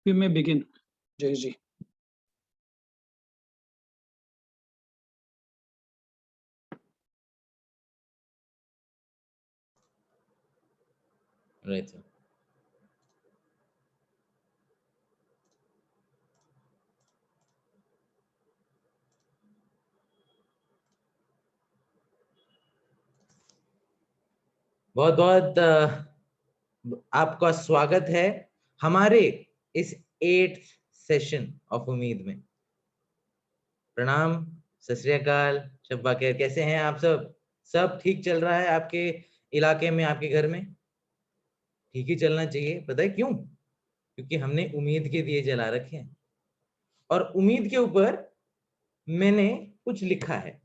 We may begin, Jayesh. Right, sir. बहुत बहुत आपका स्वागत है हमारे इस 8th सेशन ऑफ उम्मीद में। प्रणाम, सत श्री अकाल, शब्बा खैर, कैसे हैं आप सब? सब ठीक चल रहा है आपके इलाके में, आपके घर में? ठीक ही चलना चाहिए। पता है क्यों? क्योंकि हमने उम्मीद के दिए जला रखे हैं और उम्मीद के ऊपर मैंने कुछ लिखा है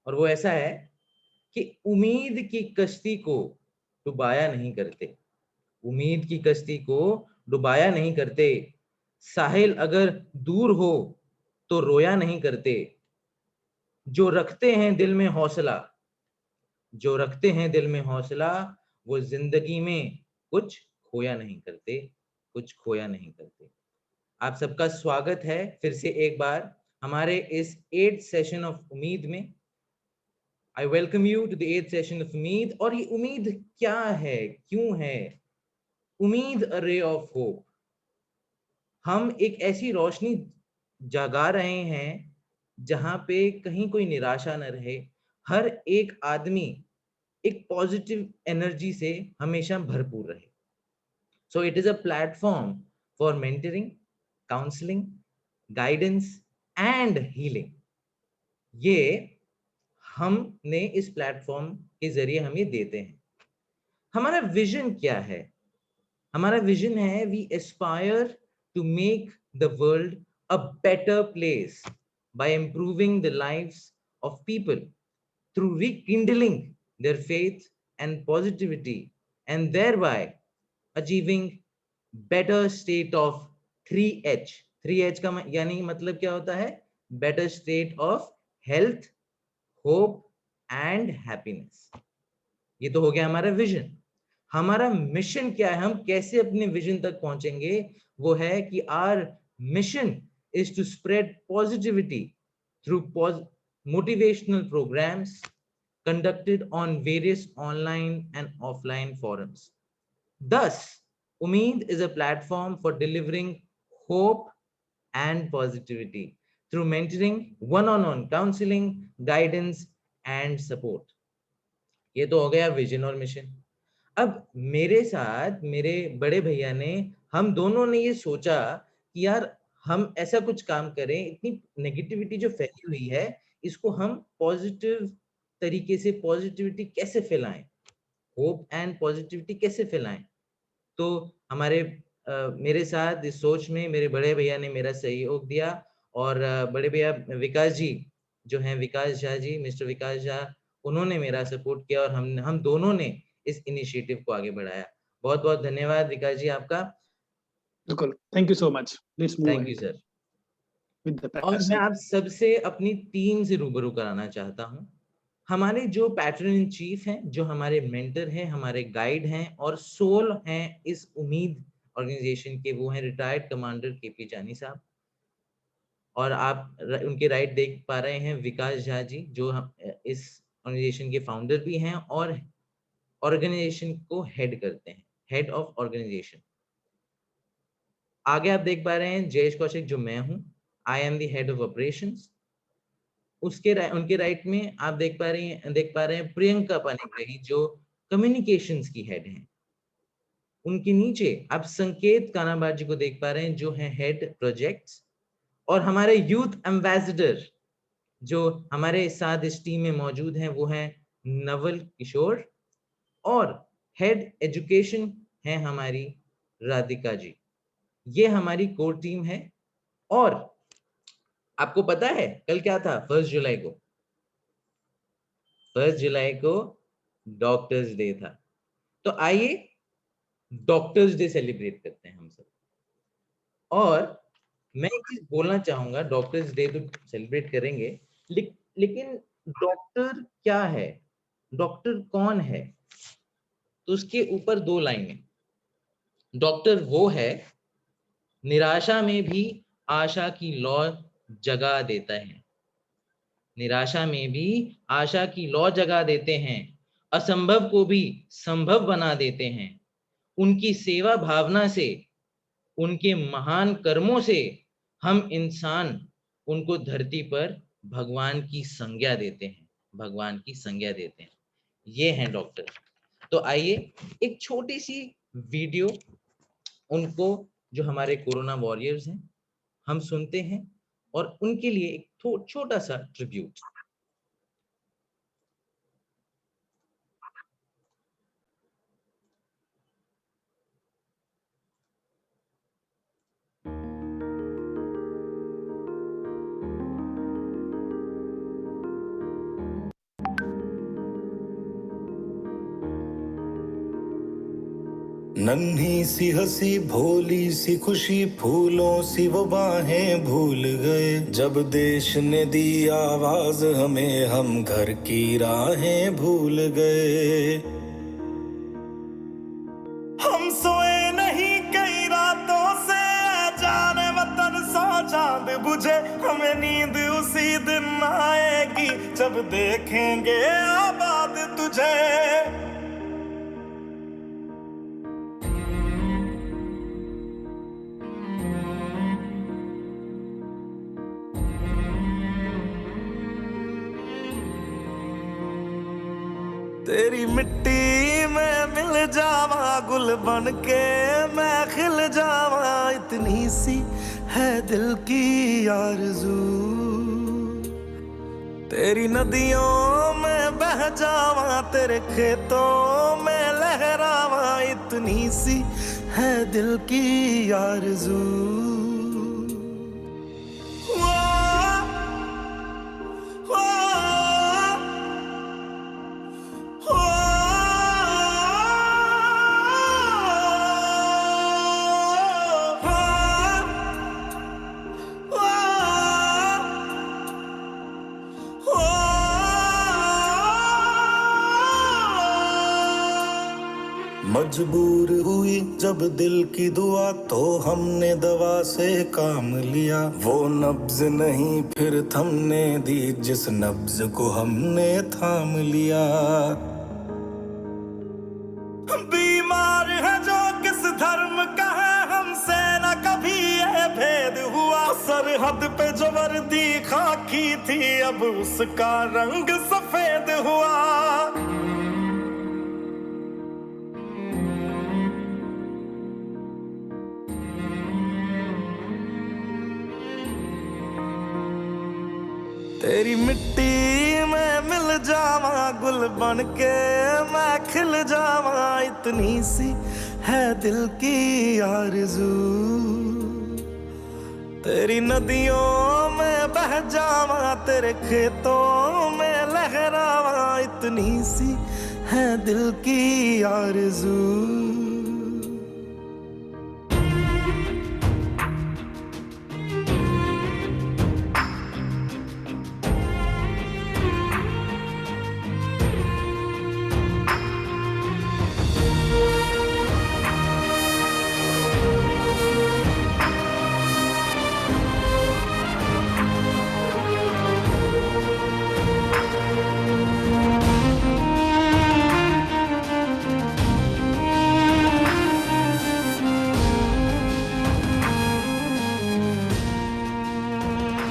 और वो ऐसा है कि उम्मीद की कश्ती को डुबाया नहीं करते, उम्मीद की कश्ती को डुबाया नहीं करते, साहिल अगर दूर हो तो रोया नहीं करते, जो रखते हैं दिल में हौसला, जो रखते हैं दिल में हौसला, वो जिंदगी में कुछ खोया नहीं करते, कुछ खोया नहीं करते। आप सबका स्वागत है फिर से एक बार हमारे इस 8th सेशन ऑफ उम्मीद में। I welcome you to the 8th session of उम्मीद। और ये उम्मीद क्या है, क्यों है उम्मीद? अ रे ऑफ होप। हम एक ऐसी रोशनी जगा रहे हैं जहां पे कहीं कोई निराशा न रहे, हर एक आदमी एक पॉजिटिव एनर्जी से हमेशा भरपूर रहे। So it is a platform for mentoring, counselling, guidance and healing. ये हमने इस प्लेटफॉर्म के जरिए हम ये देते हैं। हमारा विजन क्या है? हमारा विजन है we aspire to make the world a better place by improving the lives of people through rekindling their faith and positivity and thereby achieving better state of 3H। 3H का यानी मतलब क्या होता है? better state of health, hope and happiness। ये तो हो गया हमारा विजन। हमारा मिशन क्या है? हम कैसे अपने विजन तक पहुंचेंगे? वो है कि our mission is to spread positivity through motivational programmes conducted on various online and offline forums. Thus, Umeed is a platform for delivering hope and positivity through mentoring, one-on-one counseling, guidance, and support. ये तो हो गया vision और mission. अब मेरे साथ मेरे बड़े भैया ने, हम दोनों ने ये सोचा कि यार हम ऐसा कुछ काम करें, इतनी नेगेटिविटी जो फैली हुई है इसको हम पॉजिटिव तरीके से पॉजिटिविटी कैसे फैलाएं, होप एंड पॉजिटिविटी कैसे फैलाएं। तो हमारे मेरे साथ इस सोच में मेरे बड़े भैया ने मेरा सहयोग दिया और बड़े भैया विकास जी जो हैं, विकास झा जी, मिस्टर विकास झा, उन्होंने मेरा सपोर्ट किया और हम दोनों ने इस इनिशिएटिव को आगे बढ़ाया। बहुत बहुत धन्यवाद विकास जी आपका। बिल्कुल, thank you so much. Please move thank you sir. With the और मैं पैसेज। आप सबसे अपनी टीम से रूबरू कराना चाहता हूँ। हमारे जो पैटर्न इन चीफ हैं, जो हमारे मेंटर हैं, हमारे गाइड हैं और सोल हैं इस उम्मीद ऑर्गेनाइजेशन के, वो हैं रिटायर्ड कमांडर केपी जानी साहब। और आप उनके राइट देख पा रहे हैं विकास झा जी, जो इस ऑर्गेनाइजेशन के फाउंडर भी हैं और ऑर्गेनाइजेशन को हेड करते हैं, हेड ऑफ ऑर्गेनाइजेशन। आगे आप देख पा रहे हैं जयेश कौशिक, जो मैं हूं, I am the head of operations. उनके राइट में आप देख पा रहे हैं प्रियंका पानीग्राही, जो कम्युनिकेशंस की हेड हैं। उनके नीचे आप संकेत कानाबार जी को देख पा रहे हैं, जो हैं हेड प्रोजेक्ट्स। और हमारे यूथ एम्बेसडर जो हमारे साथ इस टीम में मौजूद हैं, वो हैं नवल किशोर। और हेड एजुकेशन है हमारी राधिका जी। ये हमारी कोर टीम है। और आपको पता है कल क्या था? 1 जुलाई को, 1 जुलाई को डॉक्टर्स डे था। तो आइए डॉक्टर्स डे सेलिब्रेट करते हैं हम सब। और मैं एक चीज बोलना चाहूंगा, डॉक्टर्स डे तो सेलिब्रेट करेंगे, लेकिन डॉक्टर क्या है, डॉक्टर कौन है? तो उसके ऊपर 2 लाइनें। डॉक्टर वो है निराशा में भी आशा की लौ जगा देता है। निराशा में भी आशा की लौ जगा देते हैं, असंभव को भी संभव बना देते हैं। उनकी सेवा भावना से, उनके महान कर्मों से हम इंसान उनको धरती पर भगवान की संज्ञा देते हैं, भगवान की संज्ञा देते हैं। ये हैं डॉक्टर। तो आइए एक छोटी सी वीडियो उनको, जो हमारे कोरोना वॉरियर्स हैं, हम सुनते हैं और उनके लिए एक छोटा सा ट्रिब्यूट। नन्ही सी हंसी भोली सी खुशी फूलों सी वो बाहें भूल गए। जब देश ने दी आवाज हमें हम घर की राहें भूल गए। हम सोए नहीं कई रातों से, जाने वतन सा चांद बुझे। हमें नींद उसी दिन आएगी जब देखेंगे आबाद तुझे। तेरी मिट्टी में मिल जावा, गुल बन के मैं खिल जावा। इतनी सी है दिल की आरज़ू, तेरी नदियों में बह जावा, तेरे खेतों में लहरावा। इतनी सी है दिल की आरज़ू। मजबूर हुई जब दिल की दुआ तो हमने दवा से काम लिया। वो नब्ज नहीं फिर थमने दी जिस नब्ज को हमने थाम लिया। बीमार है जो किस धर्म का है, हमसे न कभी ये भेद हुआ। सरहद पे जो वर्दी खाकी थी अब उसका रंग सफेद हुआ। तेरी मिट्टी में मिल जावा, गुल बन के मैं खिल जावा। इतनी सी है दिल की आरज़ू, तेरी नदियों में बह जावा, तेरे खेतों में लहरावा। इतनी सी है दिल की आरज़ू।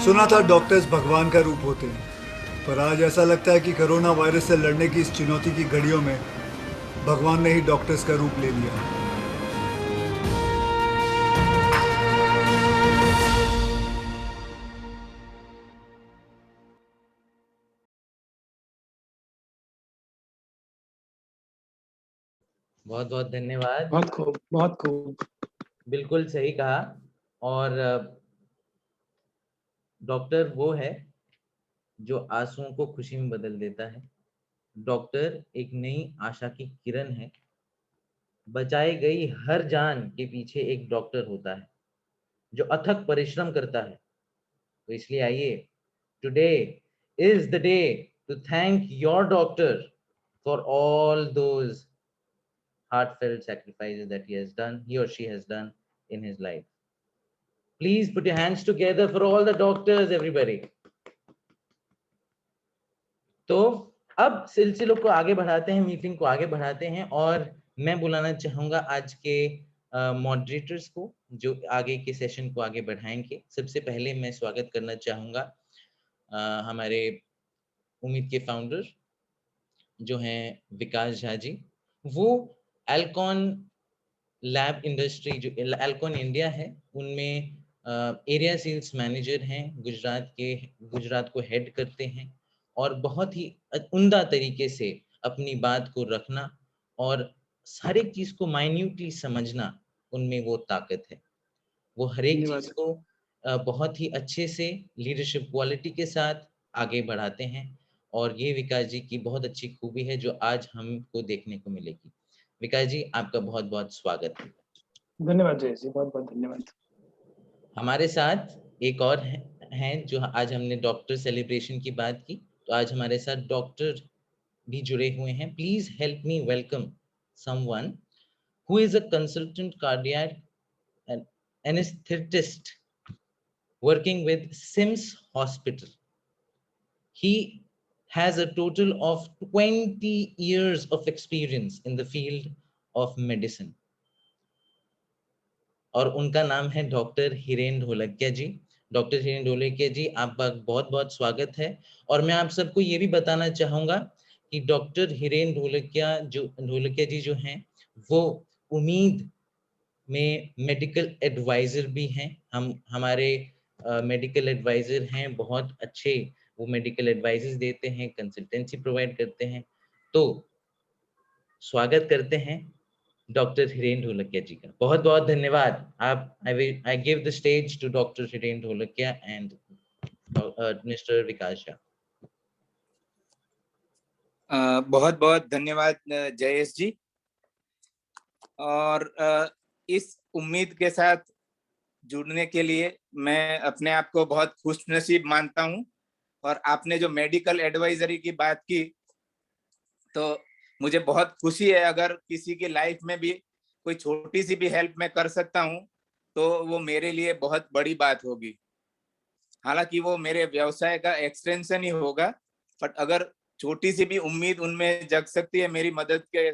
सुना था डॉक्टर्स भगवान का रूप होते हैं, पर आज ऐसा लगता है कि कोरोना वायरस से लड़ने की इस चुनौती की घड़ियों में भगवान ने ही डॉक्टर्स का रूप ले लिया। बहुत बहुत धन्यवाद। बहुत खूब, बहुत खूब। बिल्कुल सही कहा। और डॉक्टर वो है जो आंसुओं को खुशी में बदल देता है। डॉक्टर एक नई आशा की किरण है। बचाई गई हर जान के पीछे एक डॉक्टर होता है जो अथक परिश्रम करता है। तो इसलिए आइए, today is the day to thank your doctor for all those heartfelt sacrifices that he or she has done in his life. Please put your hands together for all the doctors, everybody. तो अब सिलसिलों को आगे बढ़ाते हैं, meeting को आगे बढ़ाते हैं, और मैं बुलाना चाहूंगा आज के मॉडरेटर्स को जो आगे के सेशन को आगे बढ़ाएंगे। सबसे पहले मैं स्वागत करना चाहूंगा हमारे उम्मीद के फाउंडर जो हैं विकास झा जी। वो एल्कॉन लैब इंडस्ट्री जो एल्कॉन इंडिया है उनमें एरिया सेल्स मैनेजर हैं, गुजरात को हेड करते हैं, और बहुत ही उम्दा तरीके से अपनी बात को रखना और हर एक चीज को माइन्यूटली समझना, उनमें वो ताकत है। वो हर एक चीज को बहुत ही अच्छे से लीडरशिप क्वालिटी के साथ आगे बढ़ाते हैं, और ये विकास जी की बहुत अच्छी खूबी है जो आज हमको देखने को मिलेगी। विकास जी, आपका बहुत बहुत स्वागत है। धन्यवाद जय जी, बहुत बहुत धन्यवाद। हमारे साथ एक और हैं जो आज हमने डॉक्टर सेलिब्रेशन की बात की, तो आज हमारे साथ डॉक्टर भी जुड़े हुए हैं। Please help me welcome someone who is a consultant cardiac anesthetist working with Sims Hospital. He has a total of 20 years of experience in the field of medicine. और उनका नाम है डॉक्टर हिरेन ढोलकिया जी। डॉक्टर हिरेन ढोलकिया जी, आपका बहुत बहुत स्वागत है। और मैं आप सबको ये भी बताना चाहूंगा कि डॉक्टर हिरेन ढोलकिया जी जो हैं वो उम्मीद में मेडिकल एडवाइजर भी हैं। हमारे मेडिकल एडवाइजर हैं, बहुत अच्छे वो मेडिकल एडवाइजेस देते हैं, कंसल्टेंसी प्रोवाइड करते हैं। तो स्वागत करते हैं डॉक्टर हिरेन ढोलकिया जी का। बहुत बहुत धन्यवाद। I give the stage to doctor Hiren Dholakia and mister Vikas Jha. बहुत बहुत धन्यवाद जयेश जी। और इस उम्मीद के साथ जुड़ने के लिए मैं अपने आप को बहुत खुशनसीब मानता हूं। और आपने जो मेडिकल एडवाइजरी की बात की, तो मुझे बहुत खुशी है अगर किसी की लाइफ में भी कोई छोटी सी भी हेल्प मैं कर सकता हूं तो वो मेरे लिए बहुत बड़ी बात होगी। हालांकि वो मेरे व्यवसाय का एक्सटेंशन ही होगा, बट अगर छोटी सी भी उम्मीद उनमें जग सकती है मेरी मदद के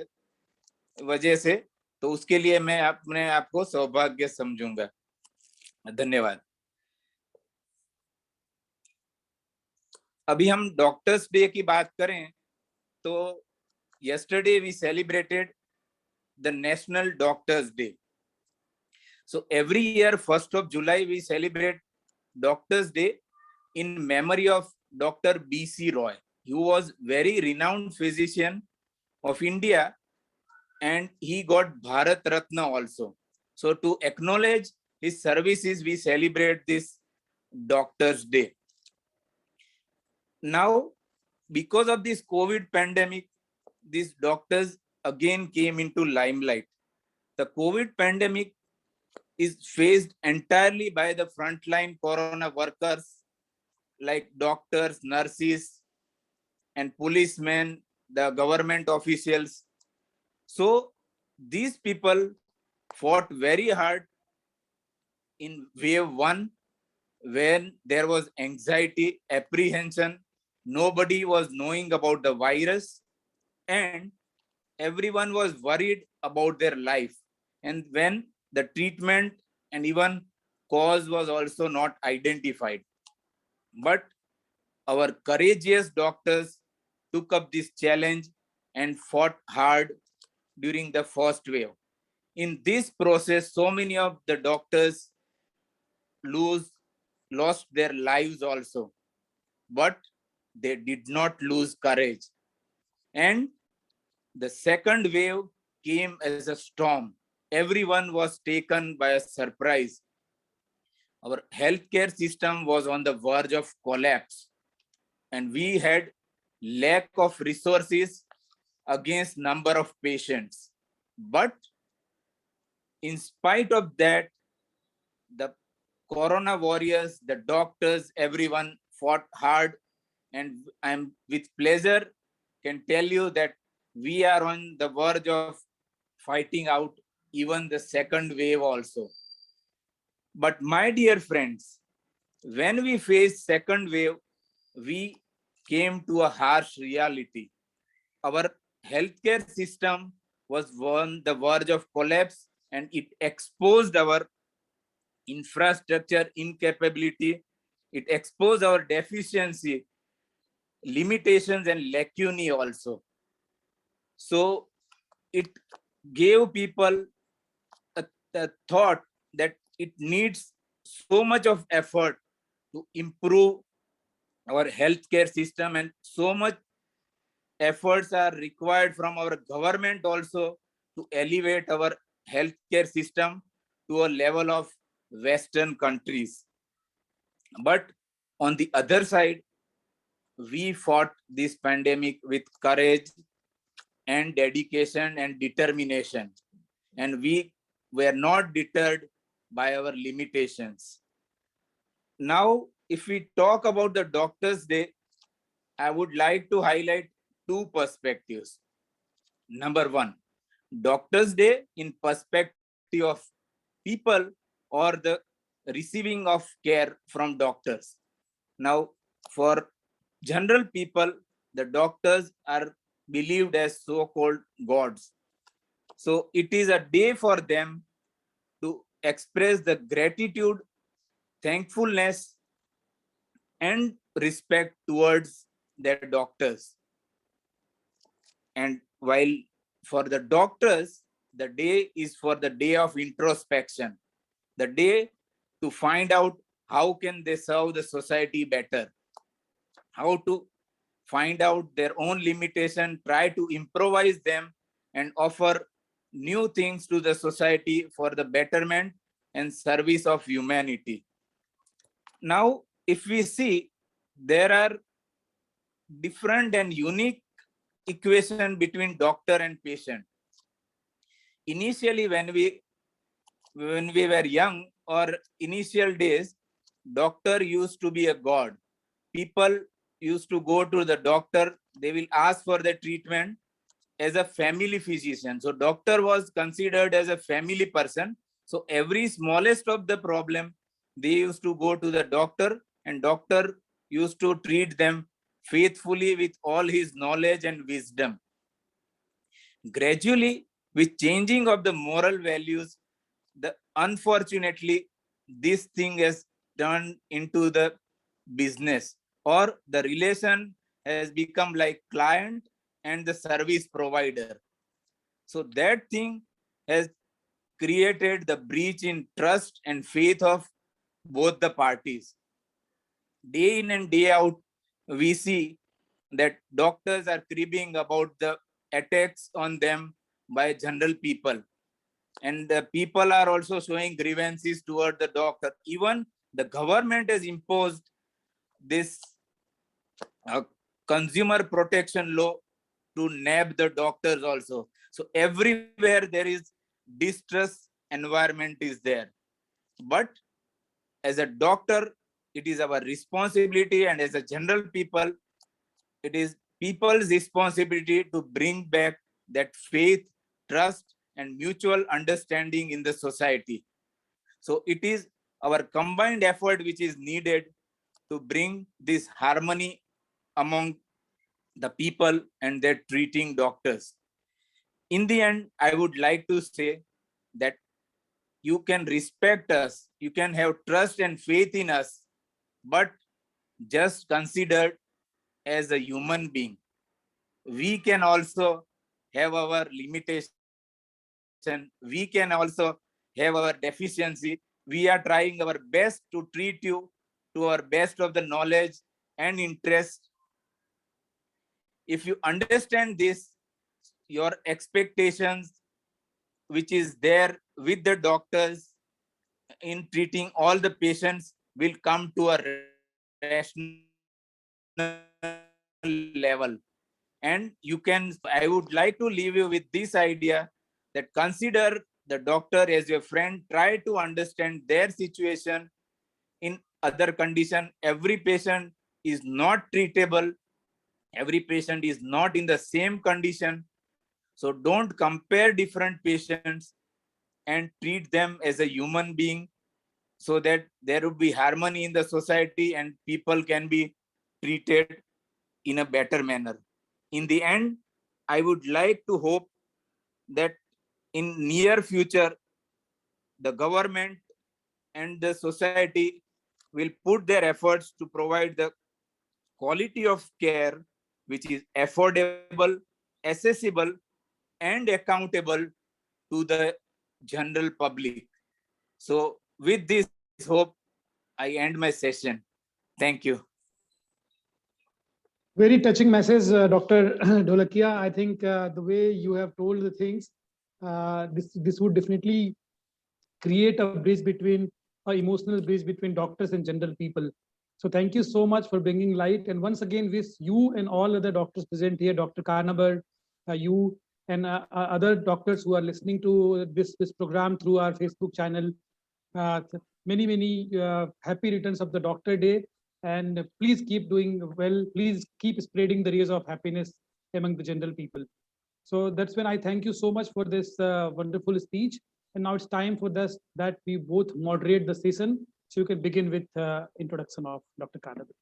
वजह से, तो उसके लिए मैं अपने आप को सौभाग्य समझूंगा। धन्यवाद। अभी हम डॉक्टर्स डे की बात करें तो yesterday we celebrated the National Doctors Day. So every year 1st of July we celebrate Doctors Day in memory of Dr. B.C. Roy. He was very renowned physician of India and he got Bharat Ratna also. So to acknowledge his services, we celebrate this Doctors Day. Now, because of this COVID pandemic, these doctors again came into limelight. The COVID pandemic is faced entirely by the frontline corona workers like doctors, nurses, and policemen, the government officials. So these people fought very hard in wave 1 when there was anxiety, apprehension, nobody was knowing about the virus and everyone was worried about their life. And when the treatment and even cause was also not identified. But our courageous doctors took up this challenge and fought hard during the first wave. In this process, so many of the doctors lost their lives also, but they did not lose courage. And the second wave came as a storm. Everyone was taken by a surprise. Our healthcare system was on the verge of collapse, and we had lack of resources against number of patients. But in spite of that, the corona warriors, the doctors, everyone fought hard, and I'm with pleasure can tell you that we are on the verge of fighting out even the second wave also. But my dear friends, when we faced second wave, we came to a harsh reality. Our healthcare system was on the verge of collapse, and it exposed our infrastructure incapability. It exposed our deficiency, limitations, and lacunae also. So it gave people a thought that it needs so much of effort to improve our healthcare system, and so much efforts are required from our government also to elevate our healthcare system to a level of Western countries. But on the other side, we fought this pandemic with courage and dedication and determination, and we were not deterred by our limitations. Now, if we talk about the Doctors' Day, I would like to highlight two perspectives. Number one, Doctors' Day in perspective of people or the receiving of care from doctors. Now, for general people, the doctors are believed as so-called gods. So it is a day for them to express the gratitude, thankfulness, and respect towards their doctors. And while for the doctors, the day is for the day of introspection, the day to find out how can they serve the society better, how to find out their own limitation, try to improvise them, and offer new things to the society for the betterment and service of humanity. Now, if we see, there are different and unique equation between doctor and patient. Initially, when we were young, or initial days, doctor used to be a god. People used to go to the doctor, they will ask for the treatment as a family physician. So doctor was considered as a family person. So every smallest of the problem, they used to go to the doctor, and doctor used to treat them faithfully with all his knowledge and wisdom. Gradually, with changing of the moral values, unfortunately, this thing has turned into the business, or the relation has become like client and the service provider. So that thing has created the breach in trust and faith of both the parties. Day in and day out, we see that doctors are cribbing about the attacks on them by general people. And the people are also showing grievances toward the doctor. Even the government has imposed this consumer protection law to nab the doctors also. So everywhere there is distress environment is there. But as a doctor, it is our responsibility, and as a general people, it is people's responsibility to bring back that faith, trust, and mutual understanding in the society. So it is our combined effort which is needed to bring this harmony among the people and their treating doctors. In the end, I would like to say that you can respect us, you can have trust and faith in us, but just considered as a human being. We can also have our limitation. We can also have our deficiency. We are trying our best to treat you to our best of the knowledge and interest. If you understand this, your expectations, which is there with the doctors in treating all the patients, will come to a rational level. And you can, I would like to leave you with this idea that consider the doctor as your friend, try to understand their situation. In other condition, every patient is not treatable. Every patient is not in the same condition. So don't compare different patients and treat them as a human being. so that there would be harmony in the society and people can be treated in a better manner. In the end, I would like to hope that in near future, the government and the society will put their efforts to provide the quality of care which is affordable, accessible, and accountable to the general public. So with this hope, I end my session. Thank you. Very touching message, Dr. Dholakia. I think the way you have told the things, this would definitely create a bridge between, an emotional bridge between doctors and general people. So thank you so much for bringing light. And once again, wish you and all other doctors present here, Dr. Kanabar, you and other doctors who are listening to this program through our Facebook channel, many happy returns of the Doctor Day. And please keep doing well. Please keep spreading the rays of happiness among the general people. So that's when I thank you so much for this wonderful speech. And now it's time for this that we both moderate the session. So you can begin with introduction of Dr. Kanabar.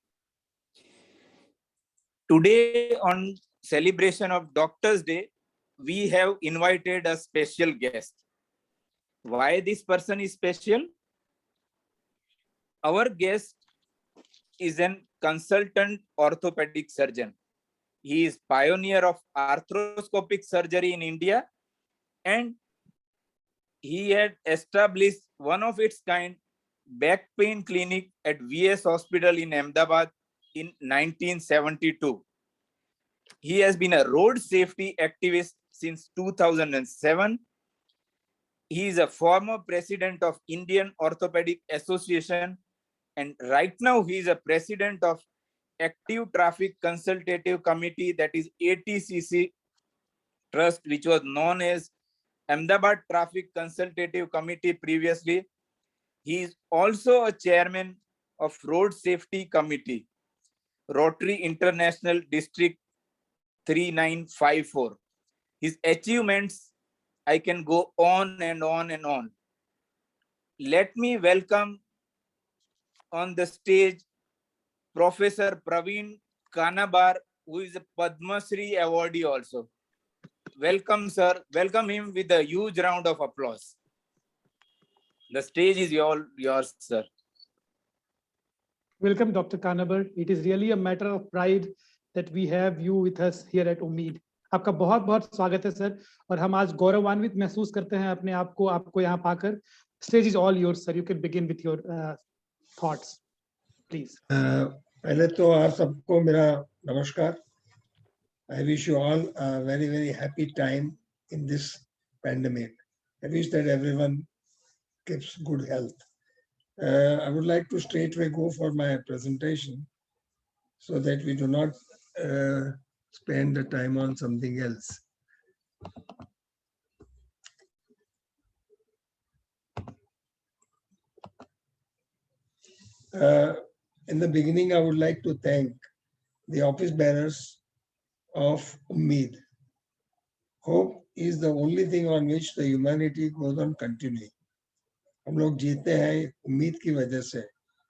Today, on celebration of Doctor's Day, we have invited a special guest. Why this person is special? Our guest is an consultant orthopedic surgeon. He is pioneer of arthroscopic surgery in India, and he had established one of its kind back pain clinic at VS Hospital in Ahmedabad in 1972. He has been a road safety activist since 2007. He is a former president of Indian Orthopedic Association, and right now he is a president of Active Traffic Consultative Committee, that is ATCC Trust, which was known as Ahmedabad Traffic Consultative Committee previously. He is also a chairman of Road Safety Committee, Rotary International District 3954. His achievements, I can go on and on and on. Let me welcome on the stage Professor Praveen Kanabar, who is a Padma Shri awardee also. Welcome, sir. Welcome him with a huge round of applause. The stage is yours, sir. Welcome, Dr. Kanabar. It is really a matter of pride that we have you with us here at Umeed. आपका बहुत बहुत स्वागत है sir, और हम आज गौरवान्वित महसूस करते हैं अपने आप को आपको यहाँ पाकर. Stage is all yours, sir. You can begin with your thoughts, please. पहले तो आप सबको मेरा नमस्कार. I wish you all a very, very happy time in this pandemic. I wish that everyone keeps good health. I would like to straightway go for my presentation so that we do not spend the time on something else. In the beginning, I would like to thank the office bearers of Umeed. Hope is the only thing on which the humanity goes on continuing. हम लोग जीते हैं उम्मीद की वजह से.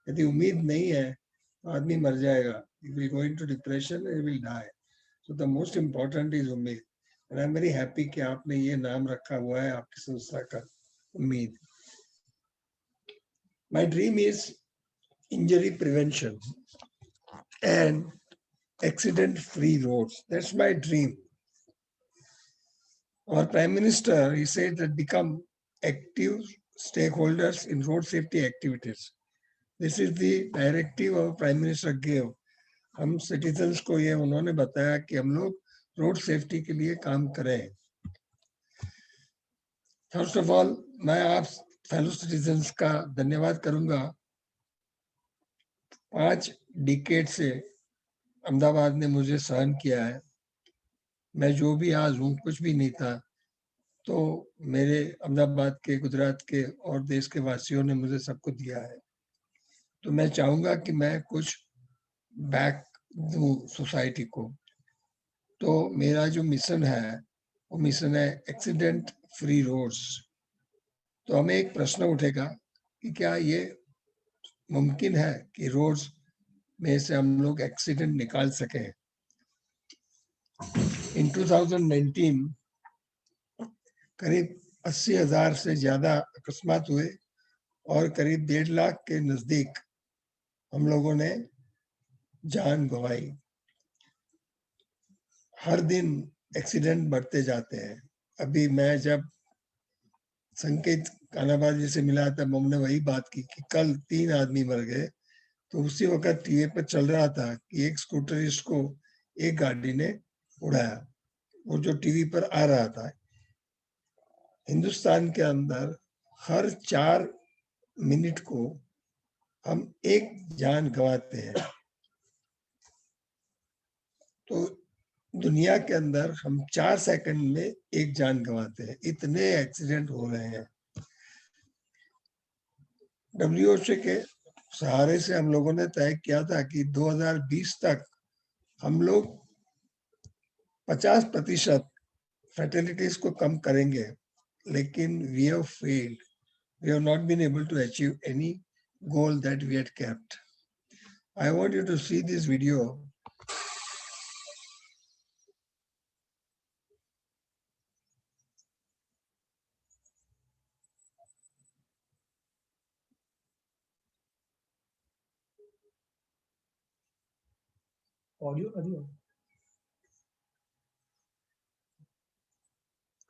यदि उम्मीद नहीं है तो आदमी मर जाएगा. He will go into depression and he will die. So the most important is उम्मीद. And I'm very happy कि आपने ये नाम रखा हुआ है आपकी संस्था का, उम्मीद. My dream is injury prevention and accident-free roads. That's my dream. Our Prime Minister, he said that become active stakeholders in road safety activities. This is the directive our Prime Minister gave. हम citizens को ये उन्होंने बताया कि हम लोग road safety के लिए काम करें. First of all, मैं आप fellow citizens का धन्यवाद करूँगा. 5 decades से अहमदाबाद ने मुझे सहन किया है. मैं जो भी आज हूँ कुछ भी नहीं था, तो मेरे अहमदाबाद के, गुजरात के और देश के वासियों ने मुझे सब कुछ दिया है. तो मैं चाहूँगा कि मैं कुछ बैक दूँ सोसाइटी को. तो मेरा जो मिशन है वो मिशन है एक्सीडेंट फ्री रोड्स. तो हमें एक प्रश्न उठेगा कि क्या ये मुमकिन है कि रोड्स में से हम लोग एक्सीडेंट निकाल सकें। इन 2019 करीब 80,000 से ज्यादा अकस्मात हुए और करीब 1.5 लाख के नजदीक हम लोगों ने जान गंवाई। हर दिन एक्सीडेंट बढ़ते जाते हैं। अभी मैं जब संकेत कानाबाद जी से मिला तब हमने वही बात की कि कल 3 आदमी मर गए, तो उसी वक्त टीवी पर चल रहा था कि एक स्कूटरिस्ट को एक गाड़ी ने उड़ाया, वो जो टीवी पर आ रहा था। हिंदुस्तान के अंदर हर 4 मिनट को हम एक जान गंवाते हैं। तो दुनिया के अंदर हम 4 सेकंड में एक जान गंवाते हैं, इतने एक्सीडेंट हो रहे हैं। WHO के सहारे से हम लोगों ने तय किया था कि 2020 तक हम लोग 50% फैटेलिटीज को कम करेंगे, लेकिन we have failed. We have not been able to achieve any goal that we had kept. I want you to see this video. Audio, audio.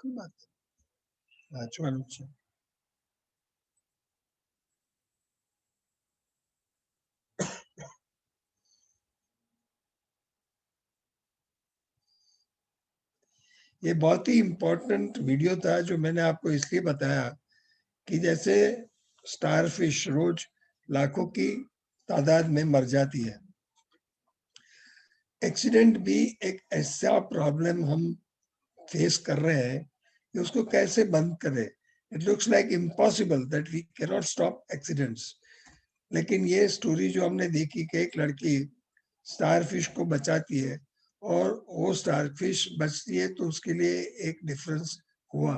कोई बात नहीं, वाचवानु छे। ये बहुत ही इम्पोर्टेंट वीडियो था जो मैंने आपको इसलिए बताया कि जैसे स्टारफिश रोज लाखों की तादाद में मर जाती है, एक्सीडेंट भी एक ऐसा प्रॉब्लम हम फेस कर रहे हैं कि उसको कैसे बंद करें। It looks like impossible that we can not stop accidents, लेकिन ये स्टोरी जो हमने देखी कि एक लड़की स्टारफिश को बचाती है और वो स्टारफिश बचती है, तो उसके लिए एक डिफरेंस हुआ।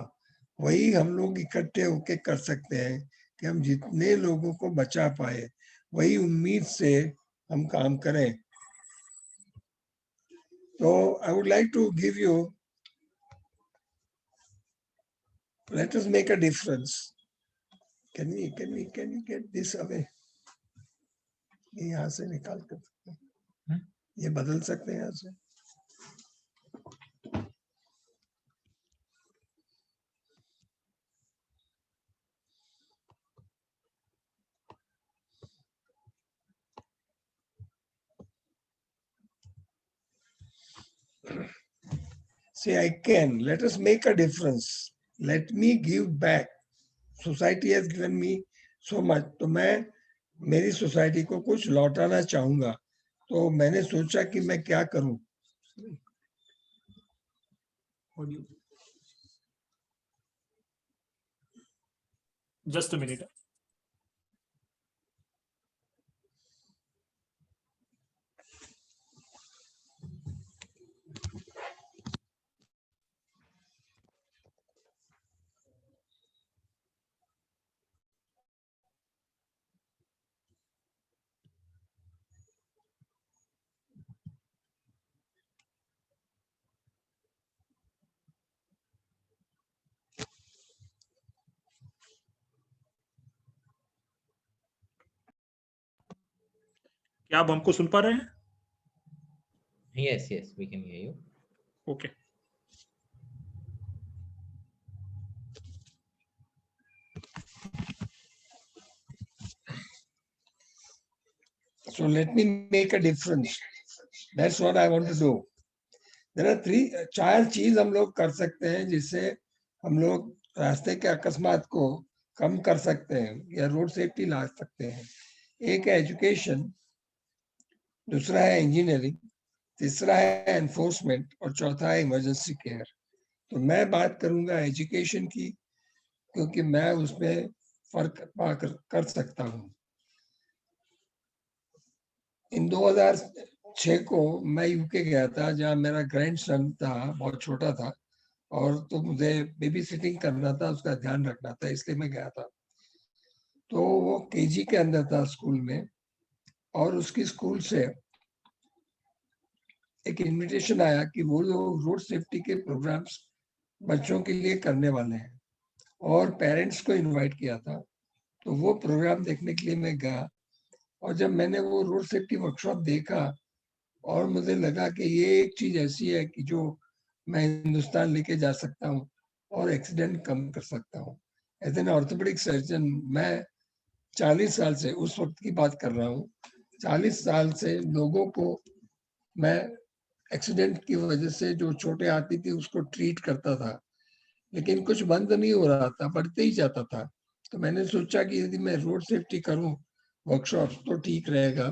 वही हम लोग इकट्ठे होके कर सकते हैं कि हम जितने लोगों को बचा पाए, वही उम्मीद से हम काम करें। तो I would like to give you, let us make a difference. Can we get this away? ये यहाँ से निकाल कर ये बदल सकते हैं यहाँ से। Say I can. Let us make a difference. Let me give back. Society has given me so much. तो मैं मेरी सोसाइटी को कुछ लौटाना चाहूंगा, तो मैंने सोचा कि मैं क्या करूं। Just a minute. क्या आप हमको सुन पा रहे हैं? Yes, yes, we can hear you. Okay. So let me make a difference. That's what I want to do. There are 4 चीज हम लोग कर सकते हैं जिससे हम लोग रास्ते के अकस्मात को कम कर सकते हैं या रोड सेफ्टी ला सकते हैं। एक है एजुकेशन, दूसरा है इंजीनियरिंग, तीसरा है एनफोर्समेंट और चौथा है इमरजेंसी केयर। तो मैं बात करूंगा एजुकेशन की, क्योंकि मैं उसमें फर्क कर सकता हूं। इन 2006 को मैं यूके गया था, जहां मेरा ग्रैंडसन था, बहुत छोटा था, और तो मुझे बेबी सिटिंग करना था, उसका ध्यान रखना था, इसलिए मैं गया था। तो वो केजी के अंदर था स्कूल में, और उसकी स्कूल से एक इनविटेशन आया कि वो लोग रोड सेफ्टी के प्रोग्राम्स बच्चों के लिए करने वाले हैं, और पेरेंट्स को इनवाइट किया था। तो वो प्रोग्राम देखने के लिए मैं गया, और जब मैंने वो रोड सेफ्टी वर्कशॉप देखा, और मुझे लगा कि ये एक चीज ऐसी है कि जो मैं हिंदुस्तान लेके जा सकता हूँ और एक्सीडेंट कम कर सकता हूँ। एज एन ऑर्थोपेडिक सर्जन मैं 40 साल से, उस वक्त की बात कर रहा हूँ, 40 साल से लोगों को मैं एक्सीडेंट की वजह से जो चोटें आती थी उसको ट्रीट करता था, लेकिन कुछ बंद नहीं हो रहा था, बढ़ते ही जाता था। तो मैंने सोचा कि यदि मैं रोड सेफ्टी करूं वर्कशॉप तो ठीक रहेगा,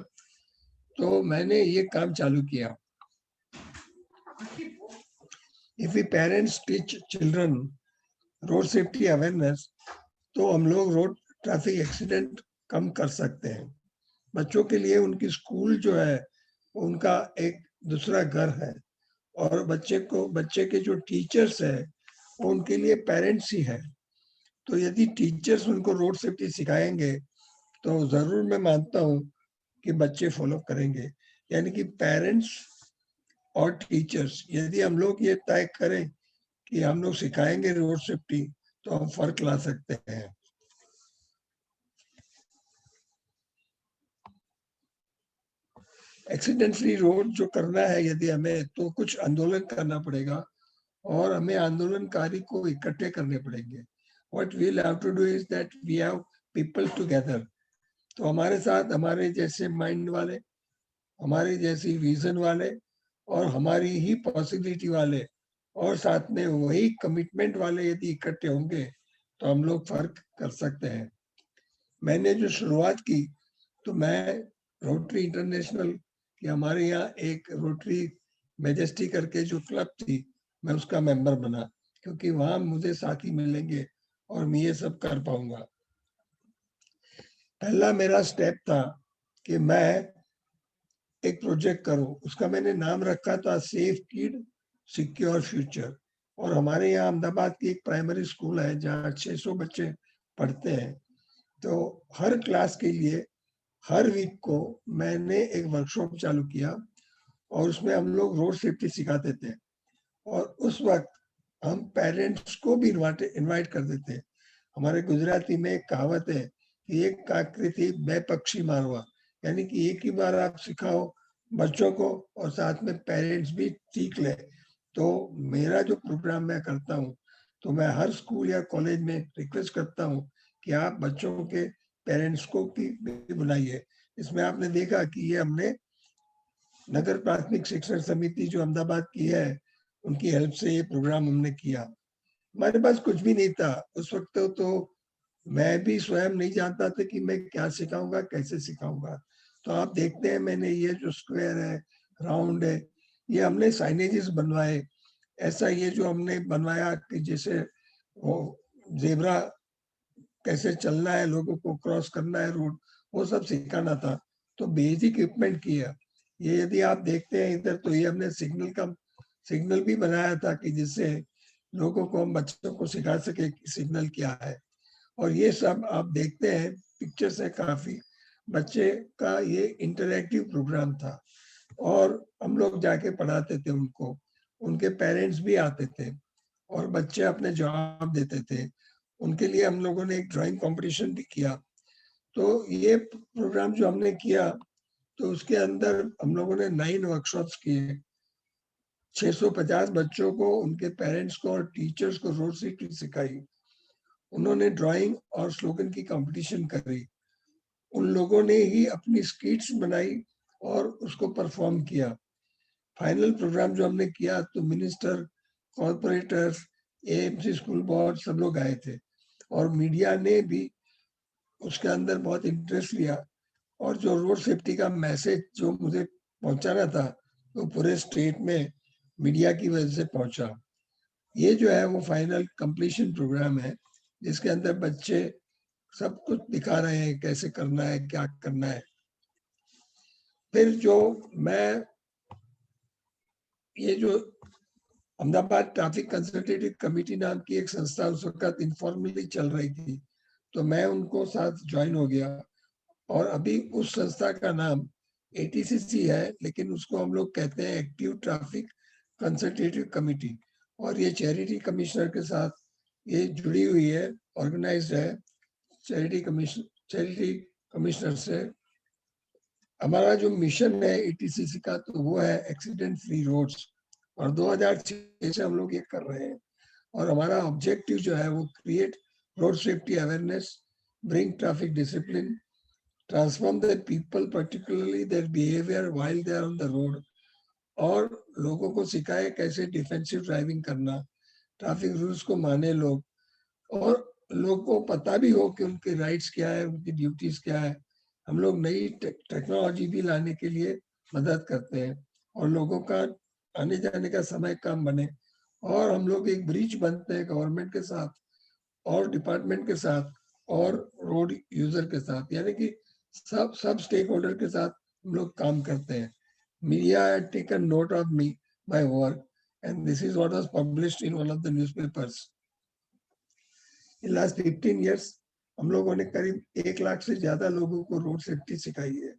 तो मैंने ये काम चालू किया। If we parents teach children road safety awareness, तो हम लोग रोड ट्रैफिक एक्सीडेंट कम कर सकते हैं। बच्चों के लिए उनकी स्कूल जो है उनका एक दूसरा घर है, और बच्चे के जो टीचर्स है वो उनके लिए पेरेंट्स ही है। तो यदि टीचर्स उनको रोड सेफ्टी सिखाएंगे तो जरूर मैं मानता हूँ कि बच्चे फॉलो करेंगे। यानी कि पेरेंट्स और टीचर्स, यदि हम लोग ये तय करें कि हम लोग सिखाएंगे रोड सेफ्टी, तो हम फर्क ला सकते हैं। एक्सीडेंट फ्री रोड जो करना है यदि हमें, तो कुछ आंदोलन करना पड़ेगा, और हमें आंदोलनकारी को इकट्ठे करने पड़ेंगे। What we'll have to do is that we have people together. तो हमारे साथ हमारे जैसे माइंड वाले, हमारे जैसी विजन वाले, और हमारी ही पॉसिबिलिटी वाले, और साथ में वही कमिटमेंट वाले यदि इकट्ठे होंगे तो हम लोग फर्क कर सकते हैं। मैंने जो शुरुआत की, तो मैं रोटरी इंटरनेशनल की, हमारे यहाँ एक रोटरी मैजेस्टी करके जो क्लब थी, मैं उसका मेंबर बना, क्योंकि वहां मुझे साथी मिलेंगे और मैं ये सब कर पाऊंगा। पहला मेरा स्टेप था कि मैं एक प्रोजेक्ट करूं, उसका मैंने नाम रखा था सेफ किड सिक्योर फ्यूचर। और हमारे यहाँ अहमदाबाद की एक प्राइमरी स्कूल है जहाँ 600 बच्चे पढ़ते हैं। तो हर क्लास के लिए हर वीक को मैंने एक वर्कशॉप चालू किया, और उसमें हम लोग रोड सेफ्टी सिखाते थे, और उस वक्त हम पेरेंट्स को भी इनवाइट कर देते। हमारे गुजराती में एक कहावत है कि एक आकृति बे पक्षी मारवा, यानी कि एक ही बार आप सिखाओ बच्चों को और साथ में पेरेंट्स भी सीख ले। तो मेरा जो प्रोग्राम मैं करता हूँ, तो मैं हर स्कूल या कॉलेज में रिक्वेस्ट करता हूँ कि आप बच्चों के पेरेंट्स को भी बुलाइए। इसमें आपने देखा कि ये हमने नगर प्राथमिक शिक्षण समिति जो अहमदाबाद की है, उनकी हेल्प से ये प्रोग्राम हमने किया। हमारे पास कुछ भी नहीं था उस वक्त, तो मैं भी स्वयं नहीं जानता था कि मैं क्या सिखाऊंगा, कैसे सिखाऊंगा। तो आप देखते हैं मैंने ये जो स्क्वायर है, राउंड है, ये हमने साइनेजेस बनवाए। ऐसा ये जो हमने बनवाया कि जैसे वो जेब्रा कैसे चलना है, लोगों को क्रॉस करना है रोड, वो सब सिखाना था। तो बेसिक इक्विपमेंट किया। ये यदि आप देखते हैं इधर, तो ये हमने सिग्नल भी बनाया था कि जिससे लोगों को, हम बच्चों को सिखा सके कि सिग्नल क्या है। और ये सब आप देखते हैं पिक्चर्स है काफी। बच्चे का ये इंटरैक्टिव प्रोग्राम था, और हम लोग जाके पढ़ाते थे उनको, उनके पेरेंट्स भी आते थे और बच्चे अपने जवाब देते थे। उनके लिए हम लोगों ने एक ड्राइंग कंपटीशन भी किया। तो ये प्रोग्राम जो हमने किया, तो उसके अंदर हम लोगों ने 9 वर्कशॉप्स किए। 650 बच्चों को, उनके पेरेंट्स को और टीचर्स को रोड सेफ्टी सिखाई। उन्होंने ड्राइंग और स्लोगन की कंपटीशन करी। उन लोगों ने ही अपनी स्किट्स बनाई और उसको परफॉर्म किया। फाइनल प्रोग्राम जो हमने किया, तो minister, corporators, AMC school board सब लोग आए थे, और मीडिया ने भी उसके अंदर बहुत इंटरेस्ट लिया। और जो रोड सेफ्टी का मैसेज जो मुझे पहुंचाना था, वो पूरे स्टेट में मीडिया की वजह से पहुंचा। ये जो है वो फाइनल कंप्लीशन प्रोग्राम है, जिसके अंदर बच्चे सब कुछ दिखा रहे हैं, कैसे करना है, क्या करना है। फिर जो मैं, ये जो अहमदाबाद ट्रैफिक कंसल्टेटिव कमेटी नाम की एक संस्था उस वक्त इनफॉर्मली चल रही थी, तो मैं उनको साथ ज्वाइन हो गया और अभी उस संस्था का नाम ATCC है, लेकिन उसको हम लोग कहते हैं एक्टिव ट्रैफिक कंसल्टेटिव कमिटी, और ये चैरिटी कमिश्नर के साथ ये जुड़ी हुई है, ऑर्गेनाइज्ड है चैरिटी कमिश्नर से। हमारा जो मिशन है ATCC का, तो वो है एक्सीडेंट फ्री रोड्स, और 2006 से हम लोग ये कर रहे हैं। और हमारा ऑब्जेक्टिव जो है वो create road safety awareness, bring traffic discipline, transform the people particularly their behaviour while they are on the road, और लोगों को सिखाए कैसे डिफेंसिव ड्राइविंग करना, ट्रैफिक रूल्स को माने लोग, और लोगों को पता भी हो कि उनके राइट्स क्या है, उनकी ड्यूटीज क्या है। हम लोग नई टेक्नोलॉजी भी लाने के लिए मदद करते हैं, और लोगों का आने जाने का समय कम बने, और हम लोग एक ब्रिज बनते हैं गवर्नमेंट के साथ और डिपार्टमेंट के साथ और रोड यूजर के साथ, यानी कि सब स्टेक होल्डर के साथ हम लोग काम करते हैं। Media had taken note of me, my work, and this is what was published in one of the newspapers. In last 15 years, हम लोगों ने करीब 1 लाख से ज्यादा लोगों को रोड सेफ्टी सिखाई है,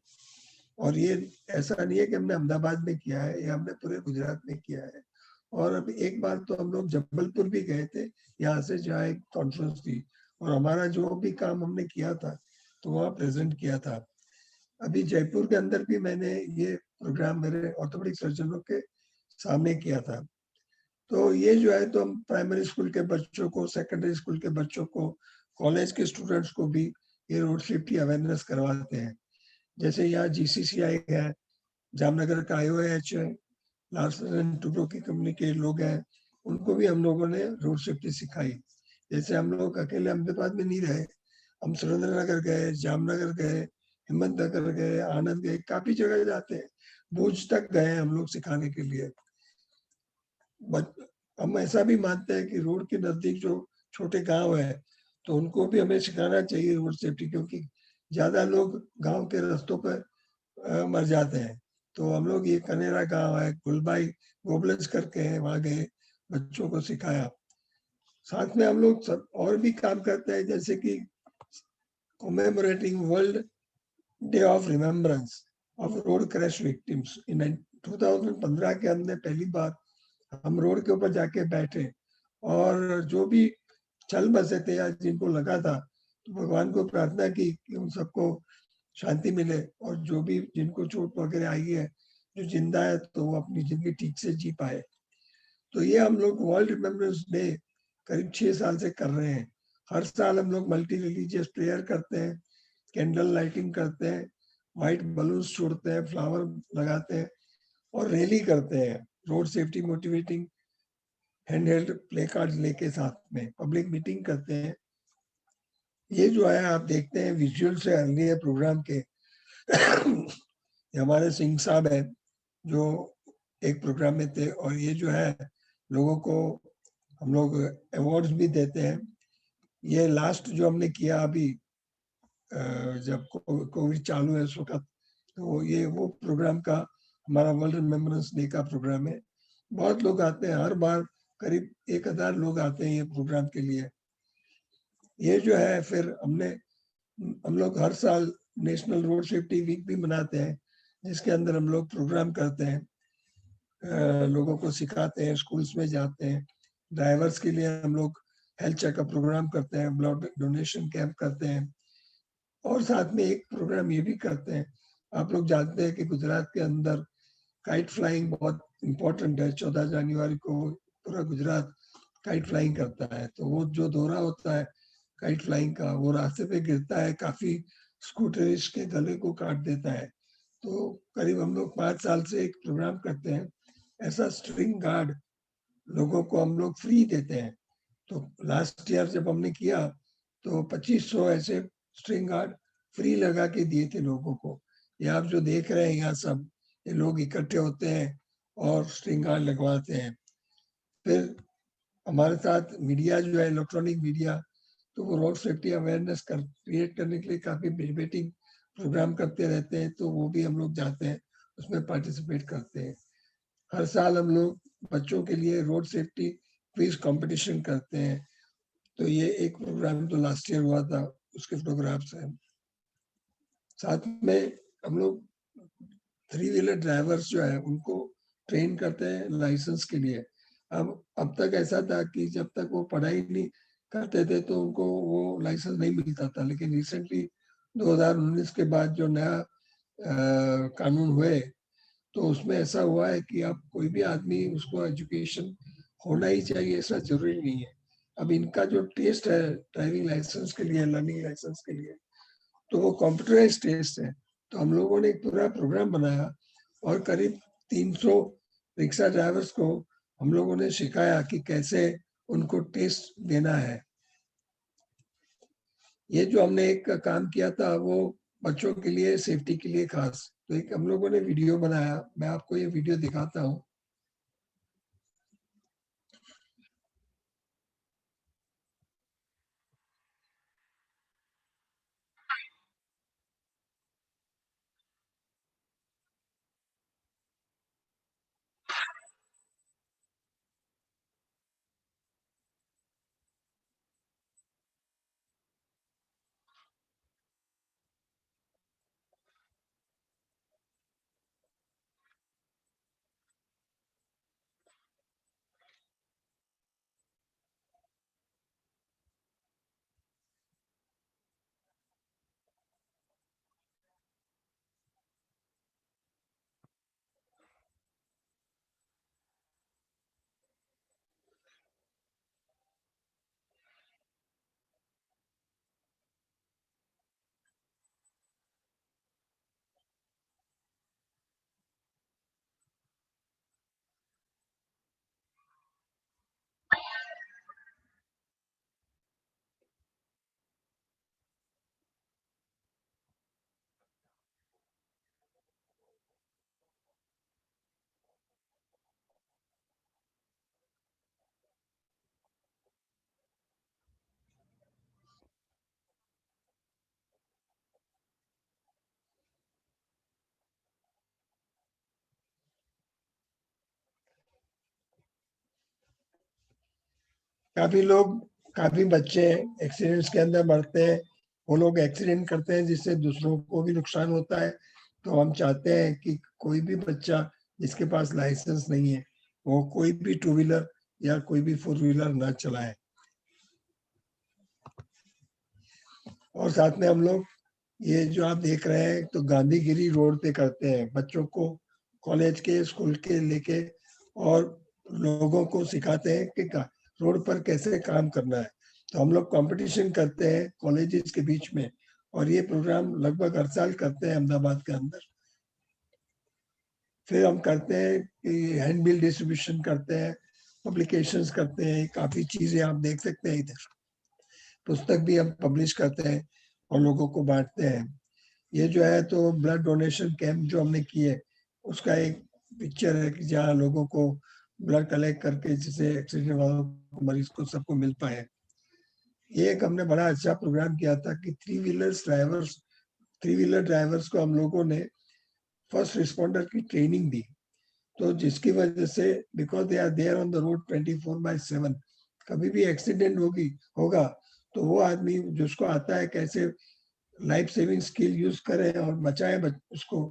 और ये ऐसा नहीं है कि हमने अहमदाबाद में किया है, ये हमने पूरे गुजरात में किया है। और अब एक बार तो हम लोग जबलपुर भी गए थे, यहाँ से जहाँ एक कॉन्फ्रेंस थी, और हमारा जो भी काम हमने किया था तो वहाँ प्रेजेंट किया था। अभी जयपुर के अंदर भी मैंने ये प्रोग्राम मेरे ऑर्थोपेडिक सर्जनों के सामने किया था। तो ये जो है, तो हम प्राइमरी स्कूल के बच्चों को, सेकेंडरी स्कूल के बच्चों को, कॉलेज के स्टूडेंट्स को भी ये रोड सेफ्टी अवेयरनेस करवाते हैं। जैसे यहाँ GCCI है, जामनगर का IOH है, लार्सन एंड टुब्रो की कंपनी के लोग हैं, उनको भी हम लोगों ने रोड सेफ्टी सिखाई। जैसे हम लोग अकेले अहमदाबाद में नहीं रहे, हम सुरेंद्र नगर गए, जामनगर गए, हिम्मत नगर गए, आनंद गए, काफी जगह जाते हैं, भुज तक गए हम लोग सिखाने के लिए। हम ऐसा भी मानते हैं कि रोड के नजदीक जो छोटे गांव है, तो उनको भी हमें सिखाना चाहिए रोड सेफ्टी, क्योंकि ज्यादा लोग गांव के रास्तों पर मर जाते हैं। तो हम लोग, ये कनेरा गांव है, गुलबाई गोबलज करके है, वहां गए, बच्चों को सिखाया। साथ में हम लोग सब और भी काम करते हैं, जैसे कि commemorating World Day of Remembrance of Road Crash Victims in 2015 के हमने पहली बार हम रोड के ऊपर जाके बैठे, और जो भी चल बसे थे या जिनको लगा था, तो भगवान को प्रार्थना की कि उन सबको शांति मिले, और जो भी जिनको चोट वगैरह आई है, जो जिंदा है, तो वो अपनी जिंदगी ठीक से जी पाए। तो ये हम लोग वर्ल्ड रिमेम्बरेंस डे करीब 6 साल से कर रहे हैं। हर साल हम लोग मल्टी रिलीजियस प्रेयर करते हैं, कैंडल लाइटिंग करते हैं, व्हाइट बलून्स छोड़ते हैं, फ्लावर लगाते हैं, और रैली करते हैं, road safety motivating hand held play card लेके साथ में पब्लिक मीटिंग करते हैं। ये जो है, आप देखते हैं विजुअल से अर्ली प्रोग्राम के हमारे सिंह साहब है जो एक प्रोग्राम में थे, और ये जो है, लोगों को हम लोग अवार्ड्स भी देते हैं। ये लास्ट जो हमने किया अभी, जब कोविड चालू है उस वक्त, तो ये वो प्रोग्राम का हमारा वर्ल्ड रिमेम्बरेंस डे का प्रोग्राम है। बहुत लोग आते हैं, हर बार करीब 1000 लोग आते हैं ये प्रोग्राम के लिए। ये जो है, फिर हम लोग हर साल नेशनल रोड सेफ्टी वीक भी मनाते हैं, जिसके अंदर हम लोग प्रोग्राम करते हैं, लोगों को सिखाते हैं, स्कूल्स में जाते हैं। ड्राइवर्स के लिए हम लोग हेल्थ चेकअप प्रोग्राम करते हैं, ब्लड डोनेशन कैंप करते हैं, और साथ में एक प्रोग्राम ये भी करते हैं। आप लोग जानते हैं कि गुजरात के अंदर काइट फ्लाइंग बहुत इम्पोर्टेंट है। 14 जनवरी को पूरा गुजरात काइट फ्लाइंग करता है, तो वो जो दौरा होता है काइट फ्लाइंग का, वो रास्ते पे गिरता है, काफी स्कूटरिस्ट के गले को काट देता है। तो करीब हम लोग 5 साल से एक प्रोग्राम करते हैं, ऐसा स्ट्रिंग गार्ड लोगों को हम लोग फ्री देते हैं। तो लास्ट ईयर जब हमने किया, तो 2500 ऐसे स्ट्रिंग गार्ड फ्री लगा के दिए थे लोगों को। ये आप जो देख रहे हैं यहाँ, सब ये लोग इकट्ठे होते हैं और स्ट्रिंग गार्ड लगवाते हैं। फिर हमारे साथ मीडिया जो है, इलेक्ट्रॉनिक मीडिया, तो वो रोड सेफ्टी अवेयरनेस क्रिएट करने के लिए काफी डिबेटिंग प्रोग्राम करते रहते हैं, तो वो भी हम लोग जाते हैं, उसमें पार्टिसिपेट करते हैं। हर साल हम लोग बच्चों के लिए रोड सेफ्टी क्विज कंपटीशन करते हैं। तो ये एक प्रोग्राम तो लास्ट ईयर हुआ था, उसके फोटोग्राफ्स हैं। साथ में हम लोग 3 व्हीलर ड्राइवर्स जो है उनको ट्रेन करते हैं लाइसेंस के लिए। अब तक ऐसा था कि जब तक वो पढ़ाई नहीं करते थे तो उनको वो लाइसेंस नहीं मिलता था, लेकिन रिसेंटली 2019 के बाद जो नया कानून हुए तो उसमें ऐसा हुआ है कि अब कोई भी आदमी उसको एजुकेशन होना ही चाहिए, ऐसा जरूरी नहीं है। अब इनका जो टेस्ट है ड्राइविंग लाइसेंस के लिए, लर्निंग लाइसेंस के लिए, तो वो कंप्यूटराइज्ड टेस्ट है। तो हम लोगों ने एक पूरा प्रोग्राम बनाया और करीब 300 रिक्शा ड्राइवर्स को हम लोगों ने सिखाया कि कैसे उनको टेस्ट देना है। ये जो हमने एक काम किया था वो बच्चों के लिए, सेफ्टी के लिए खास, तो एक हम लोगों ने वीडियो बनाया, मैं आपको ये वीडियो दिखाता हूँ। काफी बच्चे एक्सीडेंट्स के अंदर मरते हैं, वो लोग एक्सीडेंट करते हैं जिससे दूसरों को भी नुकसान होता है। तो हम चाहते हैं कि कोई भी बच्चा जिसके पास लाइसेंस नहीं है वो कोई भी 2 व्हीलर या कोई भी 4 व्हीलर ना चलाए। और साथ में हम लोग ये जो आप देख रहे हैं तो गांधीगिरी रोड पे करते हैं, बच्चों को कॉलेज के, स्कूल के लेके और लोगों को सिखाते हैं कि रोड पर कैसे काम करना है। तो हम लोग कंपटीशन करते हैं कॉलेजेस के बीच में, और ये प्रोग्राम लगभग हर साल करते हैं अहमदाबाद के अंदर। फिर हम करते हैं कि हैंडबिल डिस्ट्रीब्यूशन करते हैं, पब्लिकेशंस करते हैं, काफी चीजें आप देख सकते हैं इधर। पुस्तक भी हम पब्लिश करते हैं और लोगों को बांटते हैं। ये जो है तो ब्लड डोनेशन कैंप जो हमने किए उसका एक पिक्चर है कि जहाँ लोगों को ब्लड कलेक्ट करके जिसे एक्सीडेंट वालों को, मरीज को, सबको मिल पाए। ये एक हमने बड़ा अच्छा प्रोग्राम किया था कि 3 व्हीलर ड्राइवर्स को हम लोगों ने फर्स्ट रिस्पॉन्डर की ट्रेनिंग दी। तो जिसकी वजह से because they are there on the road 24/7, कभी भी एक्सीडेंट होगा तो वो आदमी जिसको आता है कैसे लाइफ सेविंग स्किल यूज करें और बचाएं उसको।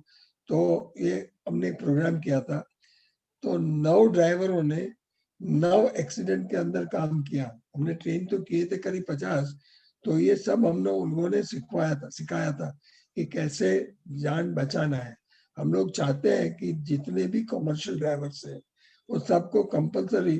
तो ये हमने एक प्रोग्राम किया था। तो 9 ड्राइवरों ने 9 एक्सीडेंट के अंदर काम किया। हमने ट्रेन तो किए थे करीब 50। तो ये सब हम लोग उन्होंने सिखाया था कि कैसे जान बचाना है। हम लोग चाहते हैं कि जितने भी कमर्शियल ड्राइवर्स हैं वो सबको कंपलसरी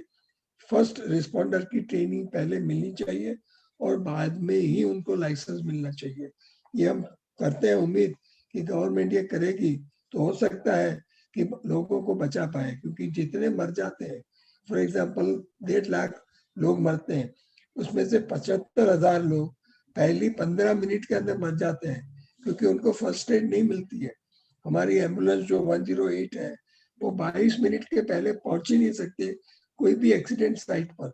फर्स्ट रिस्पॉन्डर की ट्रेनिंग पहले मिलनी चाहिए और बाद में ही उनको लाइसेंस मिलना चाहिए। ये हम करते हैं, उम्मीद कि गवर्नमेंट ये करेगी तो हो सकता है कि लोगों को बचा पाए, क्योंकि जितने मर जाते हैं, फॉर एग्जांपल 1.5 लाख लोग मरते हैं, उसमें से 75,000 लोग पहली 15 मिनट के अंदर मर जाते हैं क्योंकि उनको फर्स्ट एड नहीं मिलती है। हमारी एम्बुलेंस जो 108 है वो 22 मिनट के पहले पहुंच ही नहीं सकते कोई भी एक्सीडेंट साइट पर।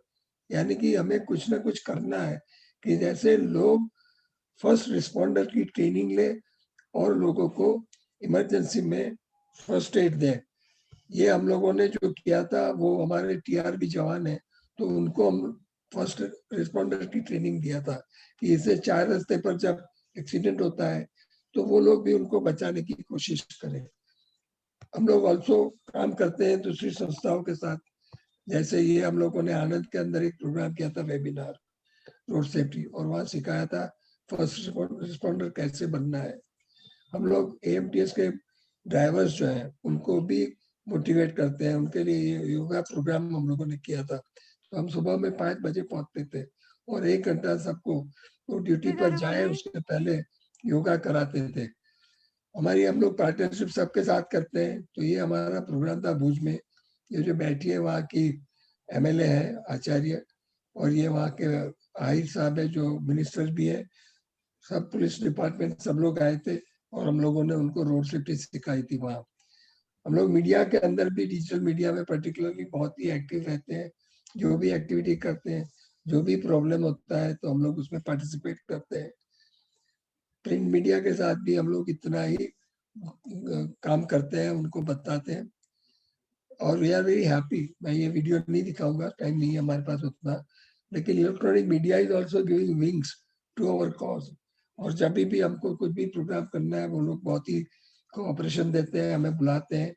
यानी कि हमें कुछ ना कुछ करना है कि जैसे लोग फर्स्ट रिस्पॉन्डर की ट्रेनिंग ले और लोगों को इमरजेंसी में फर्स्ट एड दें। ये हम लोगों ने जो किया था वो हमारे TRB जवान है तो उनको हम फर्स्ट रिस्पॉन्डर की ट्रेनिंग दिया था कि इससे 4 रास्ते पर जब एक्सीडेंट होता है तो वो लोग भी उनको बचाने की कोशिश करें। हम लोग ऑल्सो काम करते हैं दूसरी संस्थाओं के साथ, जैसे ये हम लोगों ने आनंद के अंदर एक प्रोग्राम किया था वेबिनार रोड सेफ्टी, और वहां सिखाया था फर्स्ट रिस्पॉन्डर कैसे बनना है। हम लोग AMTS के ड्राइवर्स जो हैं उनको भी मोटिवेट करते हैं, उनके लिए योगा प्रोग्राम हम लोगों ने किया था। तो हम सुबह में 5 बजे पहुंचते थे और 1 घंटा सबको वो ड्यूटी पर जाए उसके पहले योगा कराते थे। हमारी हम लोग पार्टनरशिप सबके साथ करते हैं। तो ये हमारा प्रोग्राम था भुज में। ये जो बैठी है वहाँ की MLA है आचार्य, और ये वहाँ के आहिर साहब है जो मिनिस्टर भी है, सब पुलिस डिपार्टमेंट सब लोग आए थे और हम लोगों ने उनको रोड सेफ्टी सिखाई थी वहाँ। हम लोग मीडिया के अंदर भी, डिजिटल मीडिया में पर्टिकुलरली बहुत ही एक्टिव रहते हैं। जो भी एक्टिविटी करते हैं, जो भी प्रॉब्लम होता है तो हम लोग उसमें पार्टिसिपेट करते हैं। प्रिंट मीडिया के साथ भी हम लोग इतना ही काम करते हैं, उनको बताते हैं, और वी आर वेरी हैप्पी। मैं ये वीडियो नहीं दिखाऊंगा, टाइम नहीं है हमारे पास उतना, लेकिन electronic media is also giving wings to our cause. और जब भी हमको कुछ भी प्रोग्राम करना है वो लोग बहुत ही कोऑपरेशन देते हैं, हमें बुलाते हैं।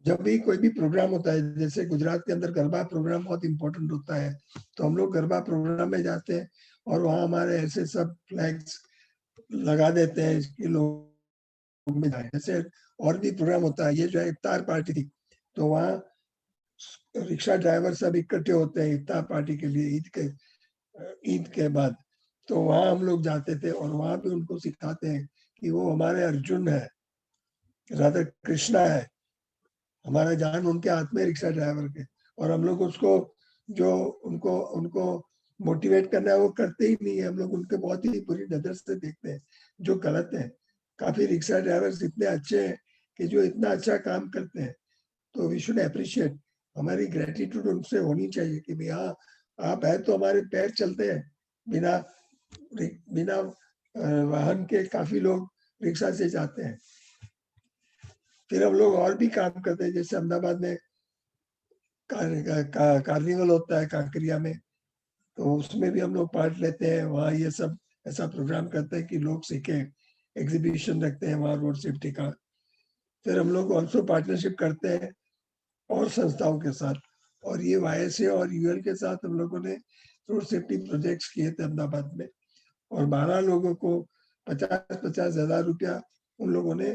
जब भी कोई भी प्रोग्राम होता है, जैसे गुजरात के अंदर गरबा प्रोग्राम बहुत इंपॉर्टेंट होता है, तो हम लोग गरबा प्रोग्राम में जाते हैं और वहाँ हमारे ऐसे सब फ्लैग्स लगा देते हैं कि लोग में जाए। जैसे और भी प्रोग्राम होता है, ये जो है इफ्तार पार्टी थी, तो वहाँ रिक्शा ड्राइवर सब इकट्ठे होते हैं इफ्तार पार्टी के लिए ईद के बाद। तो वहाँ हम लोग जाते थे और वहाँ भी उनको सिखाते हैं कि वो हमारे अर्जुन है, राधा कृष्णा है, हमारा जान उनके हाथ में, रिक्शा ड्राइवर के। और हम लोग उसको जो उनको मोटिवेट करना है वो करते ही नहीं है, हम लोग उनके बहुत ही बुरी नजर से देखते हैं, जो गलत है। काफी रिक्शा ड्राइवर्स इतने अच्छे हैं कि जो इतना अच्छा काम करते हैं, तो वी शुड अप्रिशिएट। हमारी ग्रेटिट्यूड उनसे होनी चाहिए कि भाई हाँ, आप है तो हमारे पैर चलते हैं। बिना वाहन के काफी लोग रिक्शा से जाते हैं। फिर हम लोग और भी काम करते हैं, जैसे अहमदाबाद में कार्निवल होता है काकरिया में, तो उसमें भी हम लोग पार्ट लेते हैं। वहाँ ये सब ऐसा प्रोग्राम करते हैं कि लोग सीखें, एग्जीबिशन रखते हैं वहाँ रोड सेफ्टी का। फिर हम लोग ऑल्सो पार्टनरशिप करते हैं और संस्थाओं के साथ, और ये YSA और UL के साथ हम लोगों ने रोड सेफ्टी प्रोजेक्ट्स किए थे अहमदाबाद में, और 12 लोगों को 50-50 हजार रुपया उन लोगों ने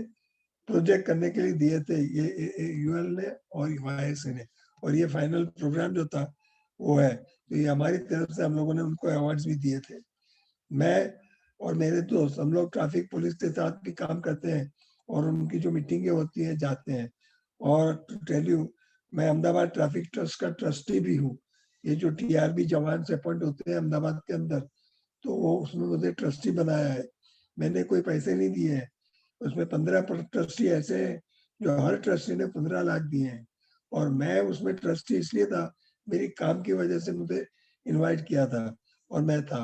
प्रोजेक्ट करने के लिए दिए थे, ये UL ने और YSA ने। और ये फाइनल प्रोग्राम जो था वो है, तो ये हमारी तरफ से हम लोगों ने उनको अवार्ड्स भी दिए थे। मैं और मेरे दोस्त हम लोग ट्रैफिक पुलिस के साथ भी काम करते हैं और उनकी जो मीटिंगें होती है जाते हैं। और टू टेल यू, मैं अहमदाबाद ट्रैफिक ट्रस्ट का ट्रस्टी भी हूँ। ये जो TRB जवान से अपॉइंट होते हैं अहमदाबाद के अंदर, तो वो उसमें मुझे ट्रस्टी बनाया है। मैंने कोई पैसे नहीं दिए हैं, उसमें 15 ट्रस्टी ऐसे हैं जो हर ट्रस्टी ने 15 लाख दिए हैं, और मैं उसमें ट्रस्टी इसलिए था, मेरी काम की वजह से मुझे इनवाइट किया था और मैं था।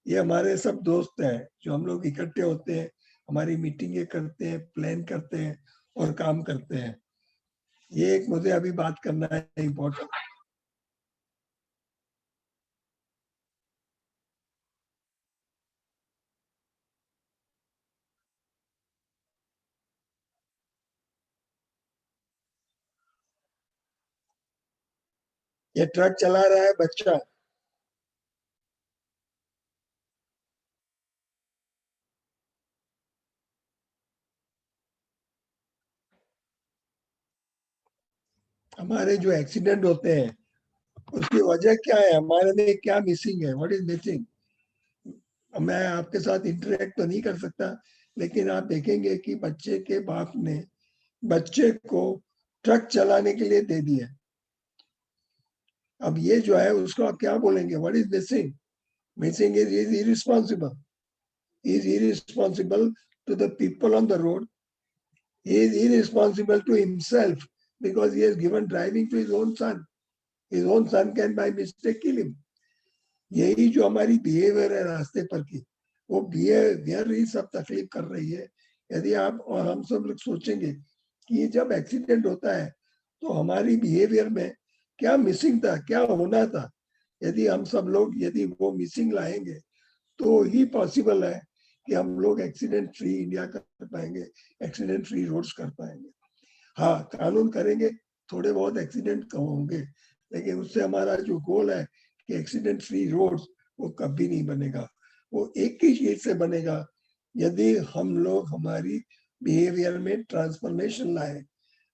ये हमारे सब दोस्त हैं जो हम लोग इकट्ठे होते हैं, हमारी मीटिंगें करते हैं, प्लान करते हैं और काम करते हैं। ये एक मुझे अभी बात करना है इम्पोर्टेंट। ये ट्रक चला रहा है बच्चा। हमारे जो एक्सीडेंट होते हैं उसकी वजह क्या है, हमारे में क्या मिसिंग है, व्हाट इज मिसिंग। मैं आपके साथ इंटरेक्ट तो नहीं कर सकता, लेकिन आप देखेंगे कि बच्चे के बाप ने बच्चे को ट्रक चलाने के लिए दे दिया। अब ये जो है उसको आप क्या बोलेंगे, what is missing. Missing is irresponsible, is irresponsible to the people on the road. He is irresponsible to himself because he has given driving to his own son. His own son can by mistake kill him. यही जो हमारी behaviour है रास्ते पर की, वो behaviour ही सब तकलीफ कर रही है। यदि आप और हम सब लोग सोचेंगे कि जब एक्सीडेंट होता है तो हमारी बिहेवियर में क्या मिसिंग था, क्या होना था। यदि हम सब लोग यदि वो मिसिंग लाएंगे तो ही पॉसिबल है कि हम लोग एक्सीडेंट फ्री इंडिया कर पाएंगे, एक्सीडेंट फ्री रोड्स कर पाएंगे। हाँ, कानून करेंगे, थोड़े बहुत एक्सीडेंट कम होंगे, लेकिन उससे हमारा जो गोल है कि एक्सीडेंट फ्री रोड्स, वो कभी नहीं बनेगा। वो एक ही चीज से बनेगा, यदि हम लोग हमारी बिहेवियर में ट्रांसफॉर्मेशन लाए,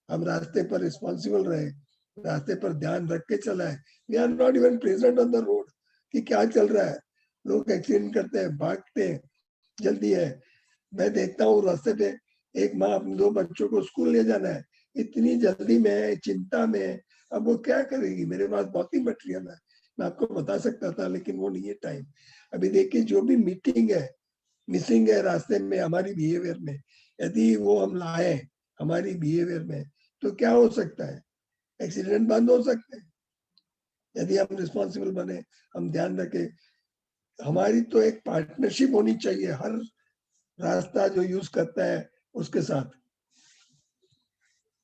हम रास्ते पर रिस्पॉन्सिबल रहे, रास्ते पर ध्यान रख के चलाए। We are not even present on the road कि क्या चल रहा है। लोग एक्सीडेंट करते हैं, भागते हैं, जल्दी है। मैं देखता हूँ रास्ते पे एक माँ अपने 2 बच्चों को स्कूल ले जाना है, इतनी जल्दी में है, चिंता में है, अब वो क्या करेगी। मेरे पास बहुत ही मटेरियल है, मैं आपको बता सकता था, लेकिन वो नहीं है टाइम। अभी देखिए, जो भी मीटिंग है, मिसिंग है रास्ते में हमारी बिहेवियर में, यदि वो हम लाए हमारी बिहेवियर में, तो क्या हो सकता है, एक्सीडेंट बंद हो सकते हैं। यदि हम रिस्पॉन्सिबल बने, हम ध्यान रखें। हमारी तो एक पार्टनरशिप होनी चाहिए हर रास्ता जो यूज करता है उसके साथ।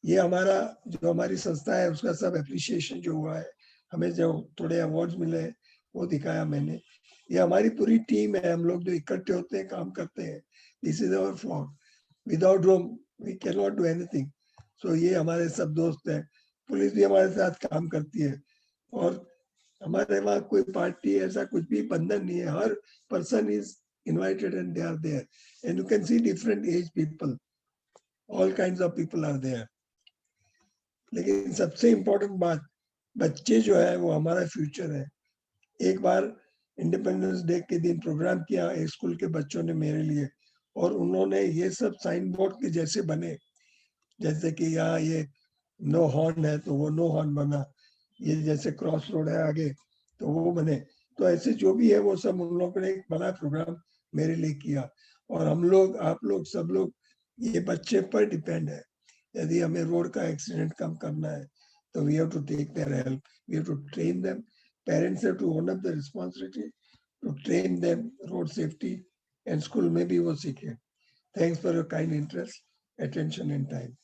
ये हमारा जो हमारी संस्था है उसका सब एप्रिसिएशन जो हुआ है, हमें जो थोड़े अवार्ड्स मिले वो दिखाया मैंने। ये हमारी पूरी टीम है, हम लोग जो इकट्ठे होते हैं, काम करते हैं। This is our flock, without home we can not do anything. So ये हमारे सब दोस्त हैं, पुलिस भी हमारे साथ काम करती है, और हमारे वहाँ कोई पार्टी ऐसा कुछ भी बंधन नहीं है। हर person is invited and they are there, and you can see different age people, all kinds of people are there. लेकिन सबसे इम्पोर्टेंट बात, बच्चे जो है वो हमारा फ्यूचर है। एक बार इंडिपेंडेंस डे के दिन प्रोग्राम किया एक स्कूल के बच्चों ने मेरे लिए, और उन्होंने ये सब साइन बोर्ड के जैसे बने, जैसे कि यहाँ ये नो हॉर्न है तो वो नो हॉर्न बना, ये जैसे क्रॉस रोड है आगे तो वो बने। तो ऐसे जो भी है वो सब उन लोगों ने एक बड़ा प्रोग्राम मेरे लिए किया। और हम लोग, आप लोग, सब लोग, ये बच्चे पर डिपेंड है। यदि हमें रोड का एक्सीडेंट कम करना है तो we have to take their help, we have to train them. Parents have to own up the responsibility to train them road safety, and school में भी वो सीखे। Thanks for your kind interest, attention and time.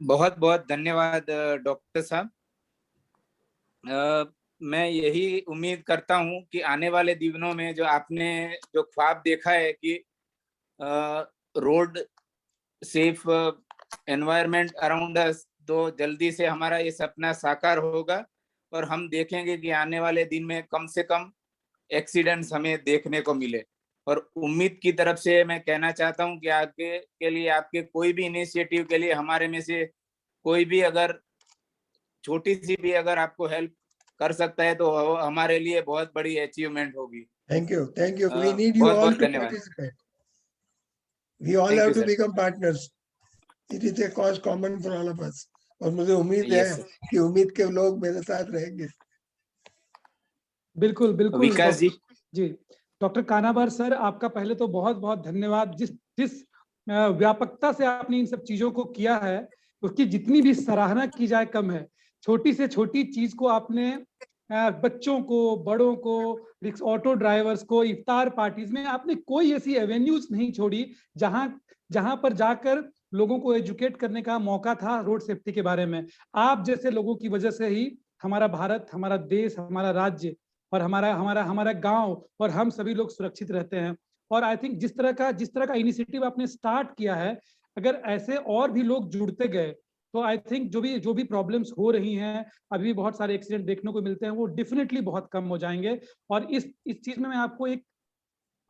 बहुत बहुत धन्यवाद doctor साहब। मैं यही उम्मीद करता हूं कि आने वाले दिनों में जो आपने जो ख्वाब देखा है कि road safe environment around us, तो जल्दी से हमारा ये सपना साकार होगा, और हम देखेंगे कि आने वाले दिन में कम से कम एक्सीडेंट्स हमें देखने को मिले। और उम्मीद की तरफ से मैं कहना चाहता हूं कि आगे के लिए आपके कोई भी इनिशिएटिव के लिए हमारे में से कोई भी अगर छोटी सी भी अगर आपको हेल्प कर सकता है तो हमारे लिए बहुत बड़ी अचीवमेंट होगी। Thank you, thank you. We need you all to participate, we all have to become partners. It is a cause common for all of us, और मुझे उम्मीद है कि उम्मीद के लोग मेरे साथ रहेंगे। बिल्कुल बिल्कुल विकास जी। जी, डॉक्टर कानाबार सर, आपका पहले तो बहुत बहुत धन्यवाद। जिस व्यापकता से आपने इन सब चीजों को किया है, उसकी जितनी भी सराहना की जाए कम है। छोटी से छोटी चीज को आपने बच्चों को, बड़ों को, ऑटो ड्राइवर्स को, इफ्तार पार्टीज में आपने कोई ऐसी एवेन्यूज नहीं छोड़ी जहां पर जाकर लोगों को एजुकेट करने का मौका था रोड सेफ्टी के बारे में। आप जैसे लोगों की वजह से ही हमारा भारत, हमारा देश, हमारा राज्य और हमारा गांव और हम सभी लोग सुरक्षित रहते हैं। और आई थिंक जिस तरह का इनिशिएटिव आपने स्टार्ट किया है, अगर ऐसे और भी लोग जुड़ते गए तो आई थिंक जो भी प्रॉब्लम्स हो रही हैं, अभी भी बहुत सारे एक्सीडेंट देखने को मिलते हैं, वो डेफिनेटली बहुत कम हो जाएंगे। और इस चीज में मैं आपको एक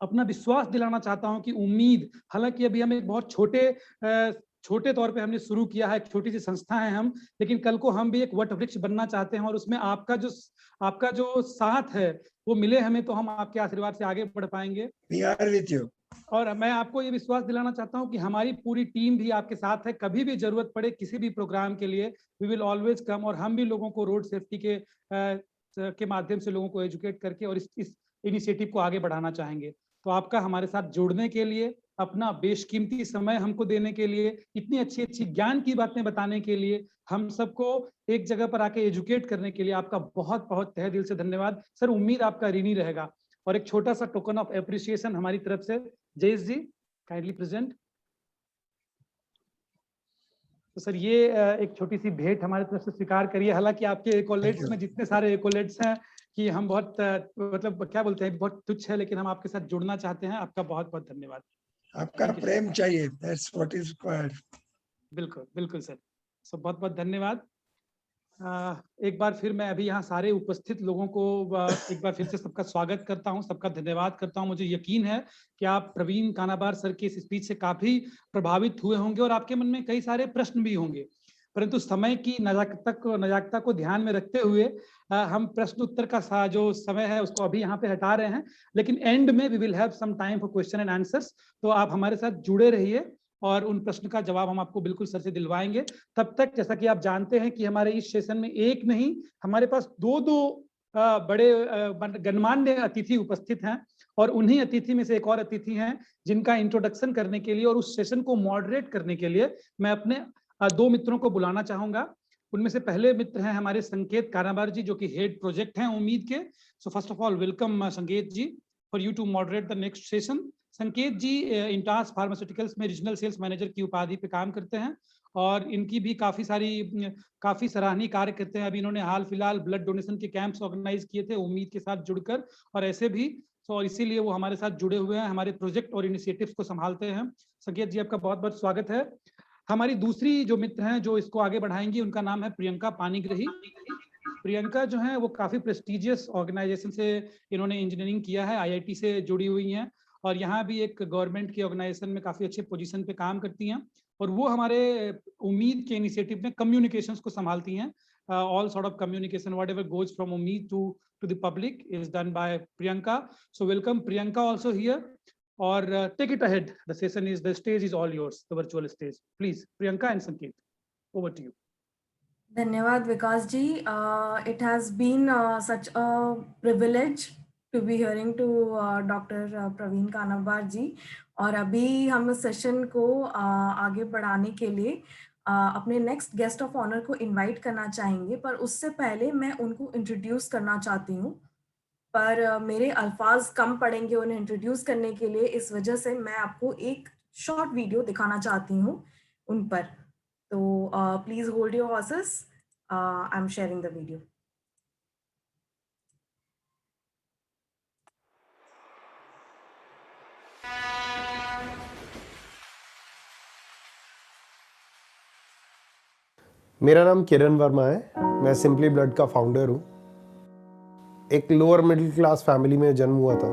अपना विश्वास दिलाना चाहता हूं कि उम्मीद, हालांकि अभी हम एक बहुत छोटे तौर पे हमने शुरू किया है, एक छोटी सी संस्था है हम, लेकिन कल को हम भी एक वट वृक्ष बनना चाहते हैं, और उसमें आपका जो साथ है वो मिले हमें, तो हम आपके आशीर्वाद से आगे बढ़ पाएंगे। We are with you. और मैं आपको ये विश्वास दिलाना चाहता हूं कि हमारी पूरी टीम भी आपके साथ है। कभी भी जरूरत पड़े किसी भी प्रोग्राम के लिए, वी विल ऑलवेज कम। और हम भी लोगों को रोड सेफ्टी के माध्यम से लोगों को एजुकेट करके और इस इनिशिएटिव को आगे बढ़ाना चाहेंगे। तो आपका हमारे साथ जुड़ने के लिए, अपना बेशकीमती समय हमको देने के लिए, इतनी अच्छी ज्ञान की बातें बताने के लिए, हम सबको एक जगह पर आके एजुकेट करने के लिए आपका बहुत बहुत तहे दिल से धन्यवाद सर। उम्मीद आपका ऋणी रहेगा। और एक छोटा सा टोकन ऑफ एप्रिसिएशन हमारी तरफ से, जयेश जी, काइंडली प्रेजेंट। तो सर ये एक छोटी सी भेंट हमारी तरफ से स्वीकार करिए। हालांकि आपके एकोलेट्स में जितने सारे एकोलेट्स हैं कि हम बहुत मतलब क्या बोलते हैं, बहुत तुच्छ है, लेकिन हम आपके साथ जुड़ना चाहते हैं। आपका बहुत बहुत धन्यवाद। आपका प्रेम चाहिए, that's what is required. बिल्कुल बिल्कुल सर। सो बहुत बहुत धन्यवाद। एक बार फिर मैं अभी यहाँ सारे उपस्थित लोगों को एक बार फिर से सबका स्वागत करता हूँ, सबका धन्यवाद करता हूँ। मुझे यकीन है कि आप प्रवीण कानाबार सर के इस स्पीच से काफी प्रभावित हुए होंगे और आपके मन में कई सारे प्रश्न भी होंगे, परंतु समय की नजाकता को ध्यान में रखते हुए हम प्रश्न उत्तर का जो समय है उसको अभी यहाँ पे हटा रहे हैं, लेकिन एंड में we will have some time for question and answers. तो आप हमारे साथ जुड़े रहिए और उन प्रश्न का जवाब हम आपको बिल्कुल सर से दिलवाएंगे। तब तक जैसा कि आप जानते हैं कि हमारे इस सेशन में एक नहीं, हमारे पास दो बड़े गणमान्य अतिथि उपस्थित हैं और उन्हीं अतिथि में से एक और अतिथि हैं जिनका इंट्रोडक्शन करने के लिए और उस सेशन को मॉडरेट करने के लिए मैं अपने दो मित्रों को बुलाना चाहूंगा। उनमें से पहले मित्र हैं हमारे संकेत कानाबार जी, जो कि हेड प्रोजेक्ट हैं उम्मीद के। So first of all welcome Sanket ji for you to moderate the next session. Sanket ji Intas pharmaceuticals में रीजनल सेल्स मैनेजर की उपाधि पे काम करते हैं और इनकी भी काफी सराहनीय कार्य करते हैं। अभी इन्होंने हाल फिलहाल ब्लड डोनेशन के कैंप्स ऑर्गेनाइज किए थे उम्मीद के साथ जुड़कर, और ऐसे भी और इसीलिए वो हमारे साथ जुड़े हुए हैं, हमारे प्रोजेक्ट और इनिशिएटिव्स को संभालते हैं। संकेत जी आपका बहुत बहुत स्वागत है। हमारी दूसरी जो मित्र हैं जो इसको आगे बढ़ाएंगी उनका नाम है प्रियंका पानीग्रही। प्रियंका जो है वो काफी प्रेस्टिजियस ऑर्गेनाइजेशन से इन्होंने इंजीनियरिंग किया है, IIT से जुड़ी हुई हैं और यहाँ भी एक गवर्नमेंट की ऑर्गेनाइजेशन में काफी अच्छे पोजीशन पे काम करती हैं और वो हमारे उम्मीद के इनिशिएटिव में कम्युनिकेशंस को संभालती हैं। All sort of communication whatever goes from Umeed to the public is done by Priyanka. So welcome Priyanka also here और take it ahead. The stage is all yours, the virtual stage. Please, Priyanka and Sanket, over to you. धन्यवाद विकास जी। It has been such a privilege to be hearing to Dr. Praveen Kanabar जी। और अभी हम इस session को आगे बढ़ाने के लिए अपने नेक्स्ट गेस्ट ऑफ ऑनर को इनवाइट करना चाहेंगे, पर उससे पहले मैं उनको इंट्रोड्यूस करना चाहती हूँ, पर मेरे अल्फाज कम पड़ेंगे उन्हें इंट्रोड्यूस करने के लिए। इस वजह से मैं आपको एक शॉर्ट वीडियो दिखाना चाहती हूँ उन पर। तो please hold your horses, I am sharing the video. मेरा नाम किरण वर्मा है, मैं सिंपली ब्लड का फाउंडर हूँ। एक लोअर मिडिल क्लास फैमिली में जन्म हुआ था,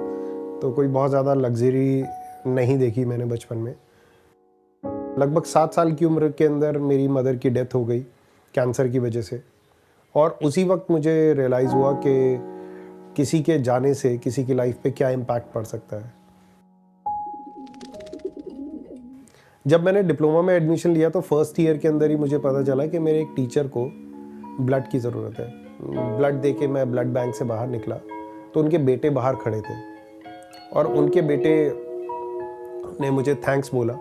तो कोई बहुत ज़्यादा लग्जरी नहीं देखी मैंने बचपन में। लगभग 7 साल की उम्र के अंदर मेरी मदर की डेथ हो गई कैंसर की वजह से, और उसी वक्त मुझे रियलाइज़ हुआ कि किसी के जाने से किसी की लाइफ पे क्या इम्पैक्ट पड़ सकता है। जब मैंने डिप्लोमा में एडमिशन लिया तो फर्स्ट ईयर के अंदर ही मुझे पता चला कि मेरे एक टीचर को ब्लड की ज़रूरत है। ब्लड दे के मैं ब्लड बैंक से बाहर निकला तो उनके बेटे बाहर खड़े थे और उनके बेटे ने मुझे थैंक्स बोला,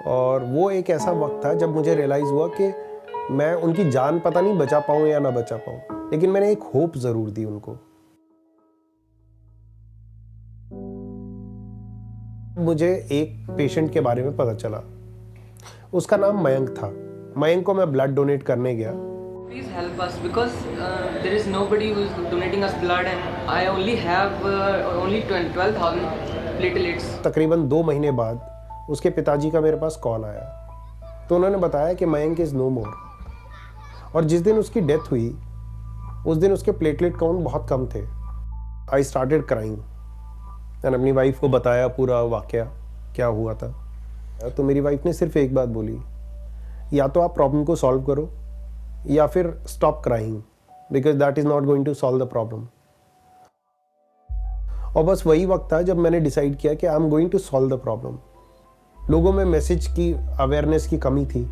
और वो एक ऐसा वक्त था जब मुझे रियलाइज़ हुआ कि मैं उनकी जान पता नहीं बचा पाऊँ या ना बचा पाऊँ, लेकिन मैंने एक होप ज़रूर दी उनको। मुझे एक पेशेंट के बारे में पता चला, उसका नाम मयंक था। मयंक को मैं ब्लड डोनेट करने गया। Please help us because there is nobody who is donating us blood and I only have only 12,000 platelets. तकरीबन 2 महीने बाद उसके पिताजी का मेरे पास कॉल आया, तो उन्होंने बताया कि मयंक इज़ नो मोर। और जिस दिन उसकी डेथ हुई उस दिन उसके प्लेटलेट काउंट बहुत कम थे। I started crying. मैंने अपनी वाइफ को बताया पूरा वाकया क्या हुआ था, तो मेरी वाइफ ने सिर्फ एक बात बोली, या तो आप प्रॉब्लम को सॉल्व करो या फिर stop crying, because that is not going to solve the problem. और बस वही वक्त था जब मैंने डिसाइड किया कि I am going to solve the problem. लोगों में मैसेज की अवेयरनेस की कमी थी,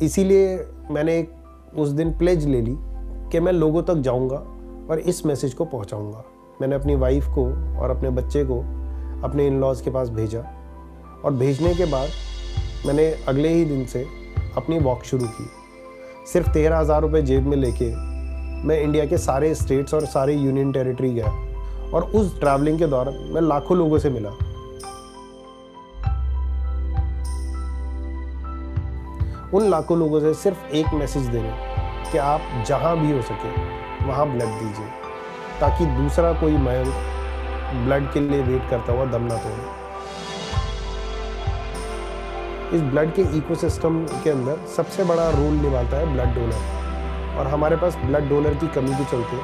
इसीलिए मैंने उस दिन प्लेज ले ली कि मैं लोगों तक जाऊंगा और इस मैसेज को पहुंचाऊंगा। मैंने अपनी वाइफ को और अपने बच्चे को अपने इन लॉज के पास भेजा, और भेजने के बाद मैंने अगले ही दिन से अपनी वॉक शुरू की। सिर्फ 13,000 रुपये जेब में लेके मैं इंडिया के सारे स्टेट्स और सारे यूनियन टेरिटरी गया, और उस ट्रैवलिंग के दौरान मैं लाखों लोगों से मिला। उन लाखों लोगों से सिर्फ एक मैसेज देने कि आप जहाँ भी हो सके वहाँ ब्लड दीजिए, ताकि दूसरा कोई मयंक ब्लड के लिए वेट करता हुआ दम ना तोड़े। इस ब्लड के इकोसिस्टम के अंदर सबसे बड़ा रोल निभाता है ब्लड डोनर, और हमारे पास ब्लड डोनर की कमी के चलते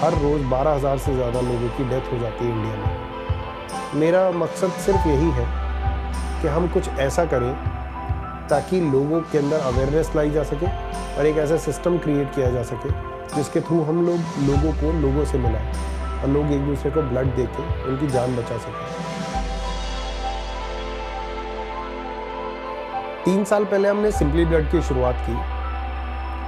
हर रोज़ 12,000 से ज़्यादा लोगों की डेथ हो जाती है इंडिया में। मेरा मकसद सिर्फ यही है कि हम कुछ ऐसा करें ताकि लोगों के अंदर अवेयरनेस लाई जा सके और एक ऐसा सिस्टम क्रिएट किया जा सके जिसके थ्रू हम लोगों को लोगों से मिलाएं और लोग एक दूसरे को ब्लड देके उनकी जान बचा सकें। 3 साल पहले हमने सिंपली ब्लड की शुरुआत की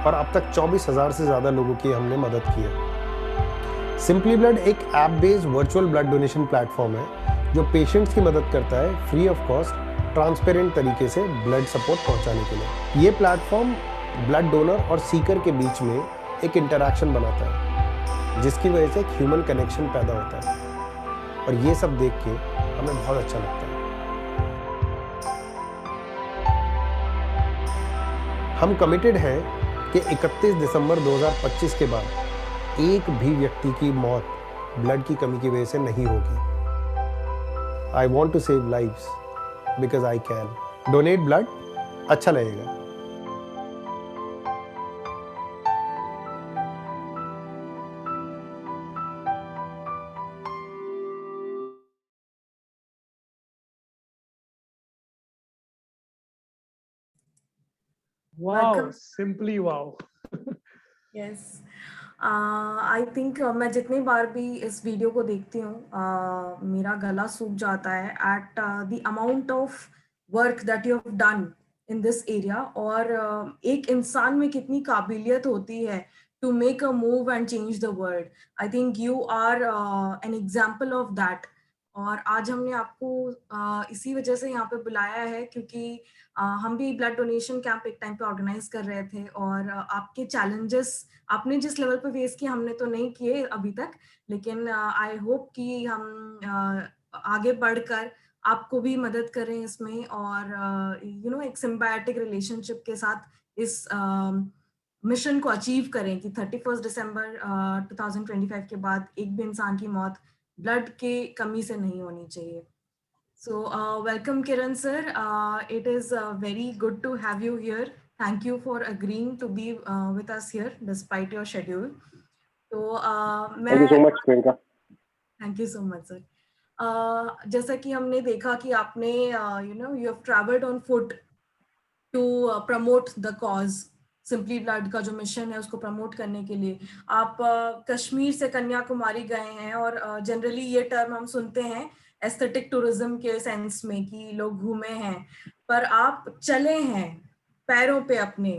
और अब तक 24,000 से ज़्यादा लोगों की हमने मदद की है। सिंपली ब्लड एक app based virtual blood donation platform है जो पेशेंट्स की मदद करता है फ्री ऑफ कॉस्ट ट्रांसपेरेंट तरीके से ब्लड सपोर्ट पहुंचाने के लिए। ये प्लेटफॉर्म ब्लड डोनर और सीकर के बीच में एक इंटरैक्शन बनाता है, जिसकी वजह से एक ह्यूमन कनेक्शन पैदा होता है, और ये सब देख के हमें बहुत अच्छा लगता है। हम कमिटेड हैं कि 31 दिसंबर 2025 के बाद एक भी व्यक्ति की मौत ब्लड की कमी की वजह से नहीं होगी। I want to save lives because I can. Donate blood, अच्छा लगेगा। Wow, Welcome. simply wow. Yes, I think मैं जितनी बार भी इस वीडियो को देखती हूँ मेरा गला सूख जाता है at the amount of work that you have done in this area, और एक इंसान में कितनी काबिलियत होती है to make a move and change the world. I think you are an example of that. और आज हमने आपको इसी वजह से यहाँ पे बुलाया है क्योंकि हम भी ब्लड डोनेशन कैंप एक टाइम पे ऑर्गेनाइज कर रहे थे, और आपके चैलेंजेस आपने जिस लेवल पे फेस किए हमने तो नहीं किए अभी तक, लेकिन आई होप कि हम आगे बढ़कर आपको भी मदद करें इसमें, और यू नो एक सिम्बायोटिक रिलेशनशिप के साथ इस मिशन को अचीव करें कि 31 दिसंबर 2025 के बाद एक भी इंसान की मौत ब्लड के कमी से नहीं होनी चाहिए। So welcome Kiran sir, it is very good to have you here. Thank you for agreeing to be with us here despite your schedule. So Thank you so much Priyanka. Thank you so much sir. जैसा कि हमने देखा कि आपने you have traveled on foot to promote the cause, simply blood का जो mission है उसको प्रमोट करने के लिए आप कश्मीर से कन्याकुमारी गए हैं, और जनरली ये टर्म हम सुनते हैं एस्थेटिक टूरिज्म के सेंस में कि लोग घूमे हैं, पर आप चले हैं पैरों पे अपने,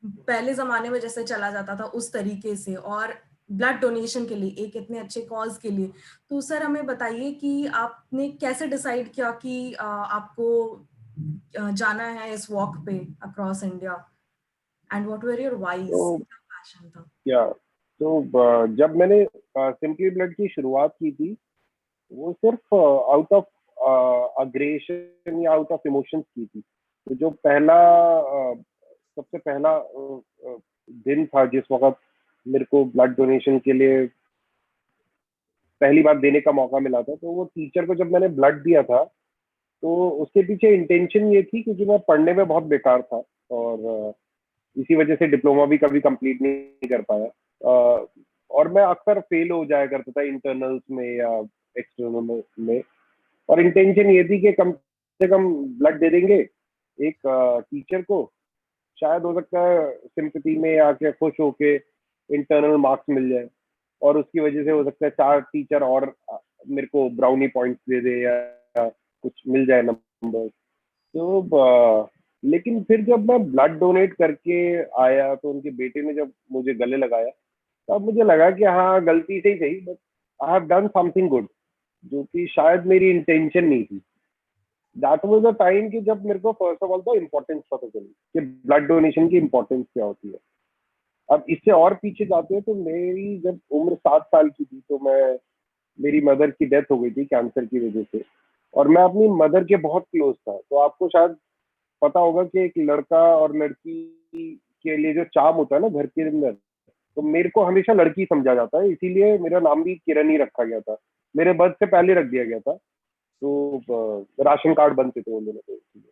पहले जमाने में जैसे चला जाता था उस तरीके से, और ब्लड डोनेशन के लिए एक इतने अच्छे कॉज के लिए। तो सर हमें बताइए कि आपने कैसे डिसाइड किया कि आपको जाना है इस वॉक पे across India, and whatever your whys, passion था? तो जब मैंने सिंपली ब्लड की शुरुआत की थी वो सिर्फ आउट ऑफ अग्रेशन या आउट ऑफ इमोशंस की थी। तो जो सबसे पहला दिन था जिस वक्त मेरे को ब्लड डोनेशन के लिए पहली बार देने का मौका मिला था, तो वो टीचर को जब मैंने ब्लड दिया था तो उसके पीछे इंटेंशन ये थी क्योंकि मैं पढ़ने में बहुत बेकार था और इसी वजह से डिप्लोमा भी कभी कंप्लीट नहीं कर पाया, और मैं अक्सर फेल हो जाया करता था इंटरनल्स में या एक्सटर्नल में। और इंटेंशन ये थी कि कम से कम ब्लड दे देंगे एक टीचर को, शायद हो सकता है सिंपैथी में आके खुश होके इंटरनल मार्क्स मिल जाए, और उसकी वजह से हो सकता है 4 टीचर और मेरे को ब्राउनी पॉइंट्स दे दे या कुछ मिल जाए नंबर। तो लेकिन फिर जब मैं ब्लड डोनेट करके आया तो उनके बेटे ने जब मुझे गले लगाया तब मुझे लगा कि हाँ गलती से ही सही but I have done something good, जो कि शायद मेरी इंटेंशन नहीं थी। दैट वाज द टाइम कि जब मेरे को फर्स्ट ऑफ ऑल तो इम्पोर्टेंस पता चली कि ब्लड डोनेशन की इम्पोर्टेंस क्या होती है। अब इससे और पीछे जाते हैं तो मेरी जब उम्र 7 साल की थी तो मेरी मदर की डेथ हो गई थी कैंसर की वजह से, और मैं अपनी मदर के बहुत क्लोज था। तो आपको शायद पता होगा कि एक लड़का और लड़की के लिए जो चार्म होता है ना घर के अंदर, तो मेरे को हमेशा लड़की समझा जाता है, इसीलिए मेरा नाम भी किरण ही रखा गया था। मेरे बर्थ से पहले रख दिया गया था, तो राशन कार्ड बनते थे उन दिनों पे इसलिए।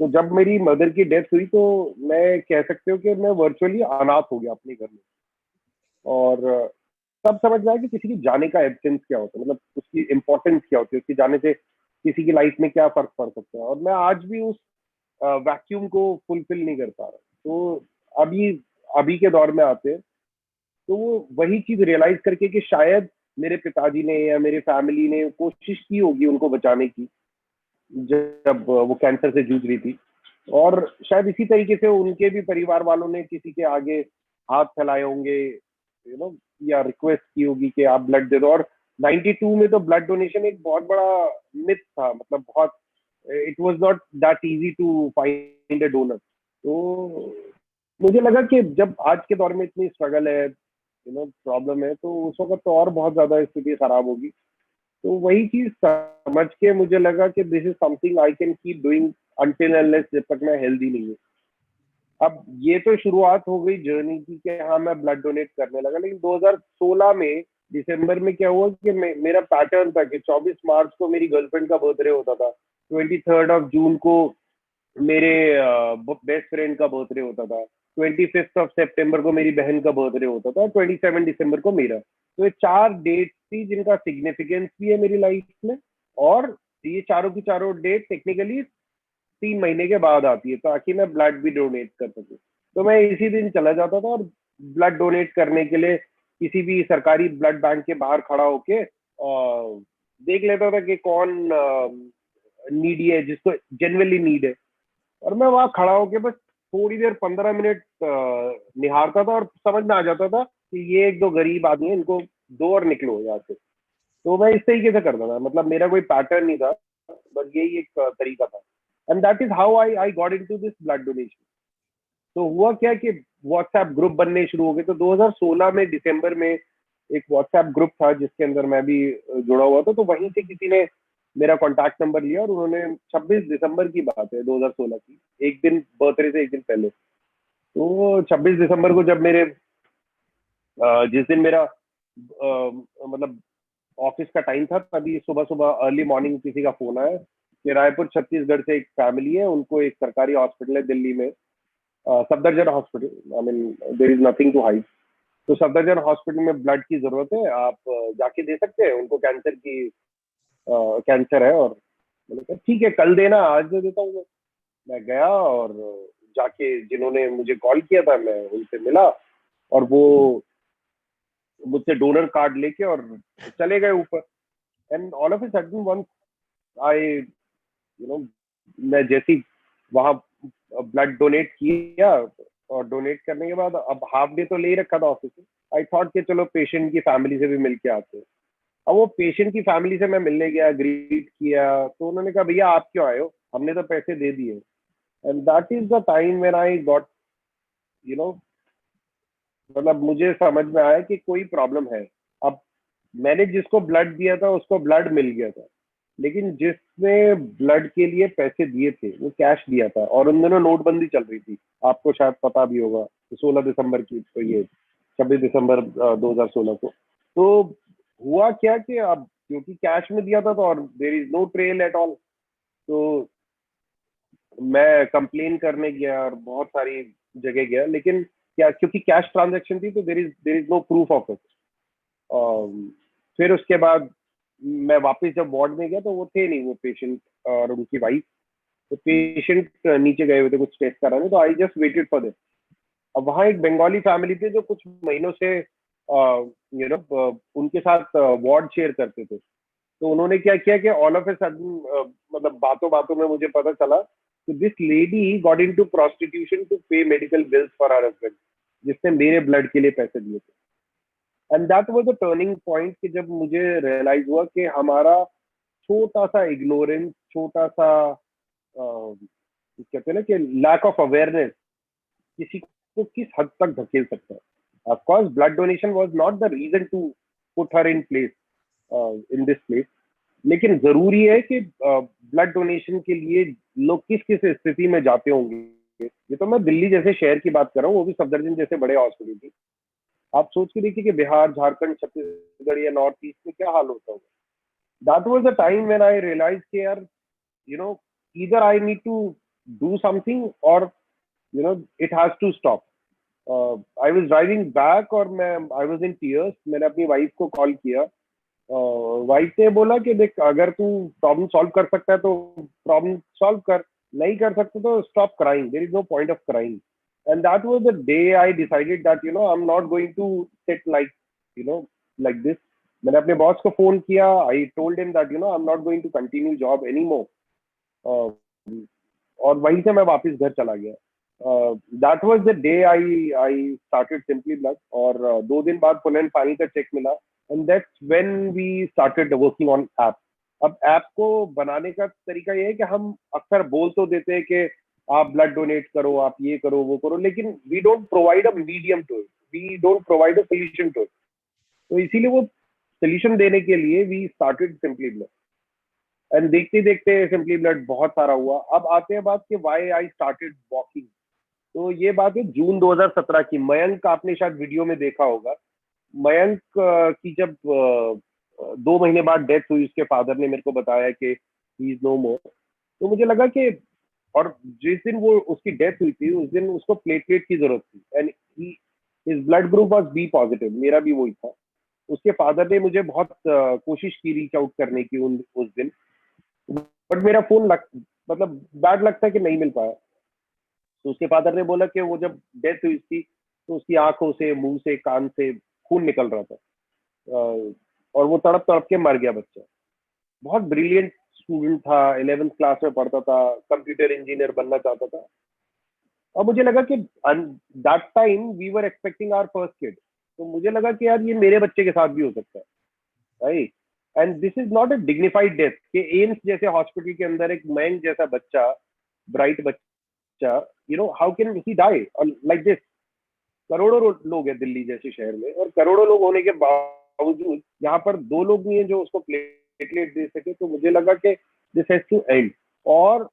तो जब मेरी मदर की डेथ हुई तो मैं कह सकते हो कि मैं वर्चुअली अनाथ हो गया अपने घर में। और तब समझ में आया कि किसी की जाने का एब्सेंस क्या होता है, मतलब उसकी इम्पोर्टेंस क्या होती है, उसकी जाने से किसी की लाइफ में क्या फर्क पड़ सकता है। और मैं आज भी उस वैक्यूम को फुलफिल नहीं कर पा रहा। तो अभी अभी के दौर में आते हैं तो वो वही चीज रियलाइज करके कि शायद मेरे पिताजी ने या मेरी फैमिली ने कोशिश की होगी उनको बचाने की जब वो कैंसर से जूझ रही थी, और शायद इसी तरीके से उनके भी परिवार वालों ने किसी के आगे हाथ फैलाए होंगे, या रिक्वेस्ट की होगी कि आप ब्लड दे दो। और 92 में तो ब्लड डोनेशन एक बहुत बड़ा मिथ था, मतलब बहुत, it was not that easy to find a donor. तो मुझे लगा कि जब आज के दौर में इतनी स्ट्रगल है, प्रॉब्लम है, तो उस वक्त तो और बहुत ज्यादा स्थिति खराब होगी। तो वही चीज समझ के मुझे लगा कि this is something I can keep doing until unless, जब तक मैं हेल्दी नहीं हूँ। अब ये तो शुरुआत हो गई जर्नी की कि हाँ मैं ब्लड डोनेट करने लगा, लेकिन 2016 में दिसंबर में क्या हुआ कि मेरा पैटर्न था कि 24 मार्च को मेरी गर्लफ्रेंड का बर्थडे होता था, 23 ऑफ जून को मेरे बेस्ट फ्रेंड का बर्थडे होता था, 25 ऑफ सितंबर को मेरी बहन का बर्थडे होता था, 27 दिसंबर को मेरा। तो ये 4 डेट थी जिनका सिग्निफिकेंस भी है मेरी लाइफ में, और ये चारों की चारों डेट टेक्निकली 3 महीने के बाद आती है ताकि मैं ब्लड भी डोनेट कर सकूं। तो मैं इसी दिन चला जाता था और ब्लड डोनेट करने के लिए किसी भी सरकारी ब्लड बैंक के बाहर खड़ा होके देख लेता था कि कौन नीडी है, जिसको जेन्युइनली नीड है। और मैं वहां खड़ा होके बस थोड़ी देर 15 मिनट निहारता था और समझ में आ जाता था कि ये एक दो गरीब आदमी है, इनको दो और निकलो यहाँ से। तो मैं इस तरीके से करता था, मतलब मेरा कोई पैटर्न नहीं था, बस यही एक तरीका था। And that is how I got into this blood donation. तो हुआ क्या कि व्हाट्सएप ग्रुप बनने शुरू हो गए। तो 2016 में दिसंबर में एक व्हाट्सएप ग्रुप था जिसके अंदर मैं भी जुड़ा हुआ था। तो वहीं से किसी ने मेरा कॉन्टैक्ट नंबर लिया और उन्होंने 26 दिसंबर की बात है 2016 की, एक दिन बर्थडे से एक दिन पहले। तो 26 दिसंबर को जब मेरे जिस दिन मेरा मतलब ऑफिस का टाइम था, तभी सुबह सुबह अर्ली मॉर्निंग किसी का फोन आया कि रायपुर छत्तीसगढ़ से एक फैमिली है, उनको एक सरकारी हॉस्पिटल है दिल्ली में, Safdarjung hospital, I mean there is nothing to hide. तो सफदरजंग हॉस्पिटल में ब्लड की जरूरत है, आप जाके दे सकते हैं, उनको कैंसर है। और मैंने कहा ठीक है, कल देना, आज दे देता हूँ। मैं गया और जाके जिन्होंने मुझे कॉल किया था मैं उनसे मिला, और वो मुझसे डोनर कार्ड लेके और चले गए ऊपर। And all of a sudden once I मैं जैसी वहां ब्लड डोनेट किया, और डोनेट करने के बाद अब हाफ डे तो ले ही रखा था ऑफिस में, आई थॉट कि चलो पेशेंट की फैमिली से भी मिल के आते हैं। अब वो पेशेंट की फैमिली से मैं मिलने गया, ग्रीट किया, तो उन्होंने कहा भैया आप क्यों आए हो, हमने तो पैसे दे दिए। And that is the time when I got मतलब मुझे समझ में आया कि कोई प्रॉब्लम है। अब मैंने जिसको ब्लड दिया था उसको ब्लड मिल गया था, लेकिन जिसने ब्लड के लिए पैसे दिए थे वो कैश दिया था, और उन दिनों नोटबंदी चल रही थी, आपको शायद पता भी होगा, 16 दिसंबर की, तो ये 26 दिसंबर 2016 को। तो हुआ क्या कि अब क्योंकि कैश में दिया था तो, और there is no trail at all, तो मैं कंप्लेन करने गया और बहुत सारी जगह गया, लेकिन क्या, क्योंकि कैश ट्रांजैक्शन थी तो there is no proof of it. फिर उसके बाद मैं वापस जब वार्ड में गया तो वो थे नहीं, वो पेशेंट और उनकी वाइफ। तो पेशेंट नीचे गए हुए थे कुछ टेस्ट कराने, तो I just waited for them. अब वहाँ एक बंगाली फैमिली थी जो कुछ महीनों से उनके साथ वार्ड शेयर करते थे। तो उन्होंने क्या किया कि ऑल ऑफ ए सडन मतलब बातों बातों में मुझे पता चला कि this lady got into prostitution to pay medical bills for her husband, जिसने मेरे ब्लड के लिए पैसे दिए थे। And that was the turning point कि जब मुझे रियलाइज हुआ कि हमारा छोटा सा इग्नोरेंस, छोटा सा कहते हैं ना कि लैक ऑफ अवेयरनेस किसी को किस हद तक धकेल सकता है। Of course blood donation was not the reason to put her in place, in this place, लेकिन जरूरी है कि ब्लड डोनेशन के लिए लोग किस किस स्थिति में जाते होंगे। ये तो मैं दिल्ली जैसे शहर की बात कर रहा हूँ, वो भी सफदरजंग जैसे बड़े हॉस्पिटल की। आप सोच के देखिए कि बिहार, झारखंड, छत्तीसगढ़ या नॉर्थ ईस्ट में क्या हाल होता होगा। That was the time when I realise कि यार either I need to do something or it has to stop. I was driving back और I was in tears. मैंने अपनी वाइफ को कॉल किया। वाइफ ने बोला कि देख, अगर तू प्रॉब्लम सॉल्व कर सकता है तो प्रॉब्लम सॉल्व कर, नहीं कर सकते तो stop crying, there is no point of crying. And that was the day I decided that I am not going to sit like this. मैंने अपने बॉस को फोन किया। I told him that I am not going to continue job any more. और वहीं से मैं वापस घर चला गया। That was the day I started simply blood. और 2 दिन बाद फुल एंड फाइनल का चेक मिला, and that's when we started working on app. अब ऐप को बनाने का तरीका ये है कि हम अक्सर बोल तो देते हैं कि आप ब्लड डोनेट करो, आप ये करो, वो करो, लेकिन we don't provide a medium to it, we don't provide a solution to it. तो इसीलिए वो सोल्यूशन देने के लिए we started simply blood. And देखते देखते सिंपली ब्लड बहुत सारा हुआ। अब आते हैं बात कि व्हाई आई स्टार्टेड वॉकिंग। तो ये बात है जून 2017 की। मयंक, आपने शायद वीडियो में देखा होगा, मयंक की जब 2 महीने बाद डेथ हुई, उसके फादर ने मेरे को बताया कि ही इज नो मोर। तो मुझे लगा कि, और जिस दिन वो उसकी डेथ हुई थी उस दिन उसको प्लेटलेट की जरूरत थी, and his blood group was B positive, मेरा भी वही था। उसके फादर ने मुझे बहुत कोशिश की रीच आउट करने की उस दिन, बट मेरा फोन मतलब बैड लगता है कि नहीं मिल पाया। तो उसके फादर ने बोला कि वो जब डेथ हुई थी तो उसकी आंखों से, मुंह से, कान से खून निकल रहा था, और वो तड़प तड़प के मर गया बच्चा। बहुत ब्रिलियंट स्टूडेंट था, 11th क्लास में पढ़ता था, कंप्यूटर इंजीनियर बनना चाहता था। और मुझे लगा कि that time we were expecting our first kid. तो मुझे लगा कि यार ये मेरे बच्चे के साथ भी हो सकता है, right. And this is not a dignified death कि एम्स जैसे हॉस्पिटल के अंदर एक मयंक जैसा बच्चा, ब्राइट बच्चा, how can he die like this. करोड़ों लोग हैं दिल्ली जैसे शहर में, और करोड़ों लोग होने के बावजूद यहाँ पर 2 लोग नहीं है जो उसको प्लेटलेट दे सके। तो मुझे लगा कि दिस हैज टू एंड। और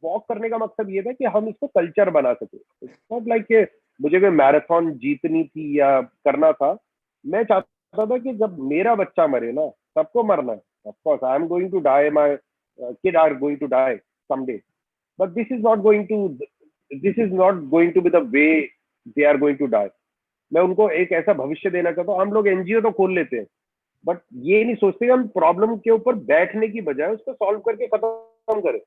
वॉक करने का मकसद ये था कि हम इसको कल्चर बना सके। नॉट लाइक मुझे कोई मैराथन जीतनी थी या करना था। मैं चाहता था कि जब मेरा बच्चा मरे ना, सबको मरना है। Of course I am going to die, my kid are going to die someday, but this is not going to be the way they are going to die. मैं उनको एक ऐसा भविष्य देना चाहता हूँ। हम लोग एनजीओ तो खोल लेते हैं, बट ये नहीं सोचते कि हम प्रॉब्लम के ऊपर बैठने की बजाय उसको सॉल्व करके खत्म करें।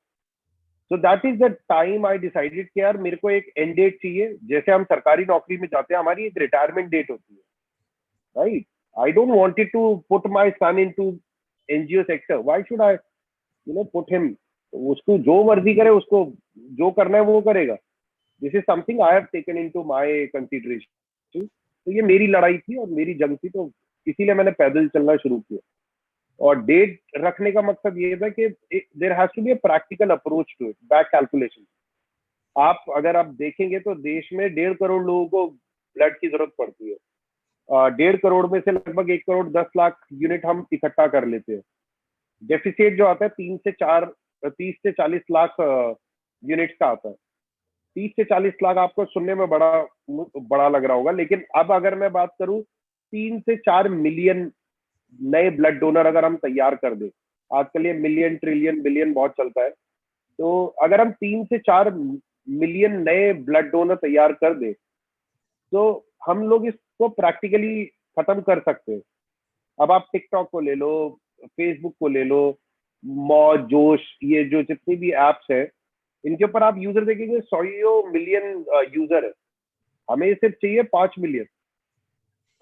So that is the time I decided कि यार मेरे को एक एंड डेट चाहिए। जैसे हम सरकारी नौकरी में जाते हैं, हमारी एक रिटायरमेंट डेट होती है, right. I don't wanted to put my son into NGO sector. Why should I put him. उसको जो मर्जी करे, उसको जो करना है वो करेगा। This is something I have taken into my consideration. तो ये मेरी लड़ाई थी और मेरी जंग थी, तो इसीलिए मैंने पैदल चलना शुरू किया। और डेट रखने का मकसद ये था कि there has to be a practical approach to it, back calculation. अगर आप देखेंगे तो देश में 1.5 करोड़ लोगों को ब्लड की जरूरत पड़ती है। 1.5 करोड़ में से लगभग 1 करोड़ 10 लाख यूनिट हम इकट्ठा कर लेते हैं। डेफिसिट जो आता है 30 से 40 लाख यूनिट का आता है। 30 से 40 लाख आपको सुनने में बड़ा लग रहा होगा, लेकिन अब अगर मैं बात करूं 3 से 4 मिलियन नए ब्लड डोनर अगर हम तैयार कर दें, आजकल ये मिलियन, ट्रिलियन, बिलियन बहुत चलता है, तो अगर हम 3 से 4 मिलियन नए ब्लड डोनर तैयार कर दें तो हम लोग इसको प्रैक्टिकली खत्म कर सकते हैं। अब आप टिकटॉक को ले लो, फेसबुक को ले लो, मौज, जोश, ये जो जितनी भी एप्स है, इनके ऊपर आप यूजर देखेंगे 100 मिलियन यूजर है। हमें सिर्फ चाहिए 5 मिलियन।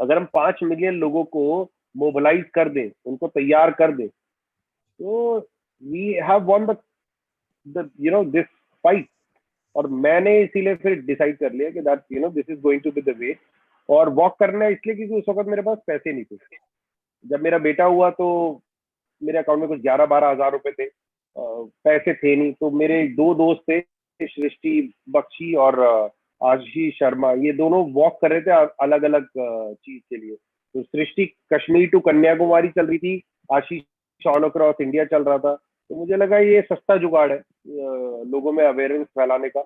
अगर हम 5 मिलियन लोगों को मोबिलाइज कर दें, उनको तैयार कर दें, तो we have won this fight. और मैंने इसीलिए फिर डिसाइड कर लिया कि that this is going to be the way. और वॉक करना इसलिए क्योंकि उस वक्त मेरे पास पैसे नहीं थे। जब मेरा बेटा हुआ तो मेरे अकाउंट में कुछ 11-12 हजार रुपए थे, पैसे थे नहीं। तो मेरे 2 दोस्त थे, सृष्टि बख्शी और आशीष शर्मा, ये दोनों वॉक कर रहे थे अलग अलग चीज के लिए। तो सृष्टि कश्मीर टू कन्याकुमारी चल रही थी, आशीष ऑल अक्रॉस इंडिया चल रहा था, तो मुझे लगा ये सस्ता जुगाड़ है लोगों में अवेयरनेस फैलाने का।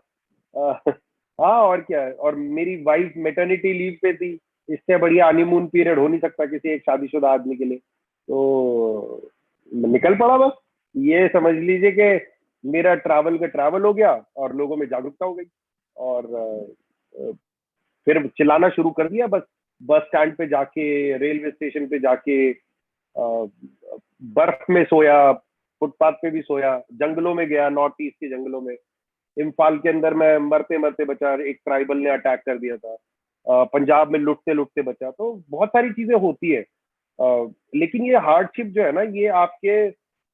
हाँ, और क्या है, और मेरी वाइफ मेटर्निटी लीव पे थी, इससे बढ़िया हनीमून पीरियड हो नहीं सकता किसी एक शादीशुदा आदमी के लिए, तो निकल पड़ा बस। ये समझ लीजिए कि मेरा ट्रैवल का ट्रैवल हो गया और लोगों में जागरूकता हो गई, और फिर चिल्लाना शुरू कर दिया बस स्टैंड पे जाके, रेलवे स्टेशन पे जाके, बर्फ में सोया, फुटपाथ पे भी सोया, जंगलों में गया, नॉर्थ ईस्ट के जंगलों में। इम्फाल के अंदर मैं मरते मरते बचा, एक ट्राइबल ने अटैक कर दिया था, पंजाब में लुटते लुटते बचा। तो बहुत सारी चीजें होती है, लेकिन ये हार्डशिप जो है ना, ये आपके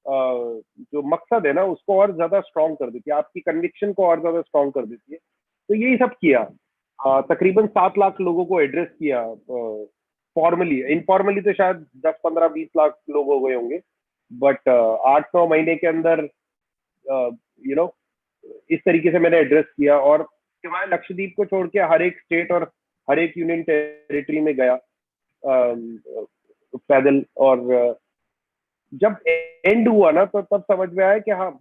जो मकसद है ना उसको और ज्यादा स्ट्रॉन्ग कर देती है, आपकी कन्विक्शन को और ज्यादा स्ट्रॉन्ग कर देती है। तो यही सब किया, तकरीबन 7 लाख लोगों को एड्रेस किया फॉर्मली। इनफॉर्मली तो शायद 10, 15, 20 लाख लोग हो गए होंगे, बट 8-9 महीने के अंदर इस तरीके से मैंने एड्रेस किया। और सिवाय लक्षद्वीप को छोड़ के हर एक स्टेट और हर एक यूनियन टेरिटरी में गया पैदल। और जब एंड हुआ ना, तो तब समझ में आया कि हाँ,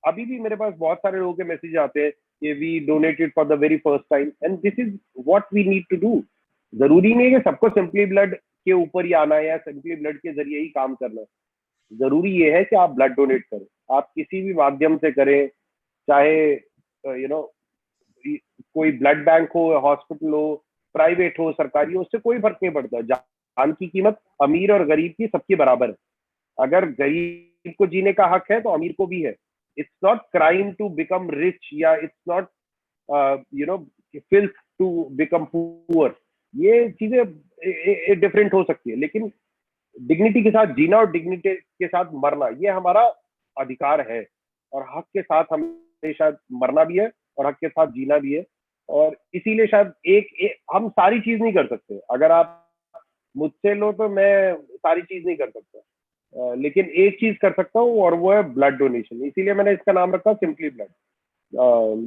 अभी भी मेरे पास बहुत सारे लोगों के मैसेज आते हैं कि we donated for the very first time, and this is what we need to do. जरूरी नहीं है कि सबको सिंपली ब्लड के ऊपर ही आना है या सिंपली ब्लड के जरिए ही काम करना है। जरूरी ये है कि आप ब्लड डोनेट करें, आप किसी भी माध्यम से करें, चाहे कोई ब्लड बैंक हो, हॉस्पिटल हो, प्राइवेट हो, सरकारी हो, उससे कोई फर्क नहीं पड़ता। जान की कीमत अमीर और गरीब की सबकी बराबर है। अगर गरीब को जीने का हक है तो अमीर को भी है। It's not crime to become rich, या it's not filth to become poor. ये चीजें डिफरेंट हो सकती है, लेकिन डिग्निटी के साथ जीना और डिग्निटी के साथ मरना, ये हमारा अधिकार है। और हक के साथ हमें शायद मरना भी है और हक के साथ जीना भी है। और इसीलिए शायद हम सारी चीज नहीं कर सकते। अगर आप मुझसे लो तो मैं सारी चीज नहीं कर सकता, लेकिन एक चीज कर सकता हूँ, और वो है ब्लड डोनेशन। इसीलिए मैंने इसका नाम रखा सिंपली ब्लड,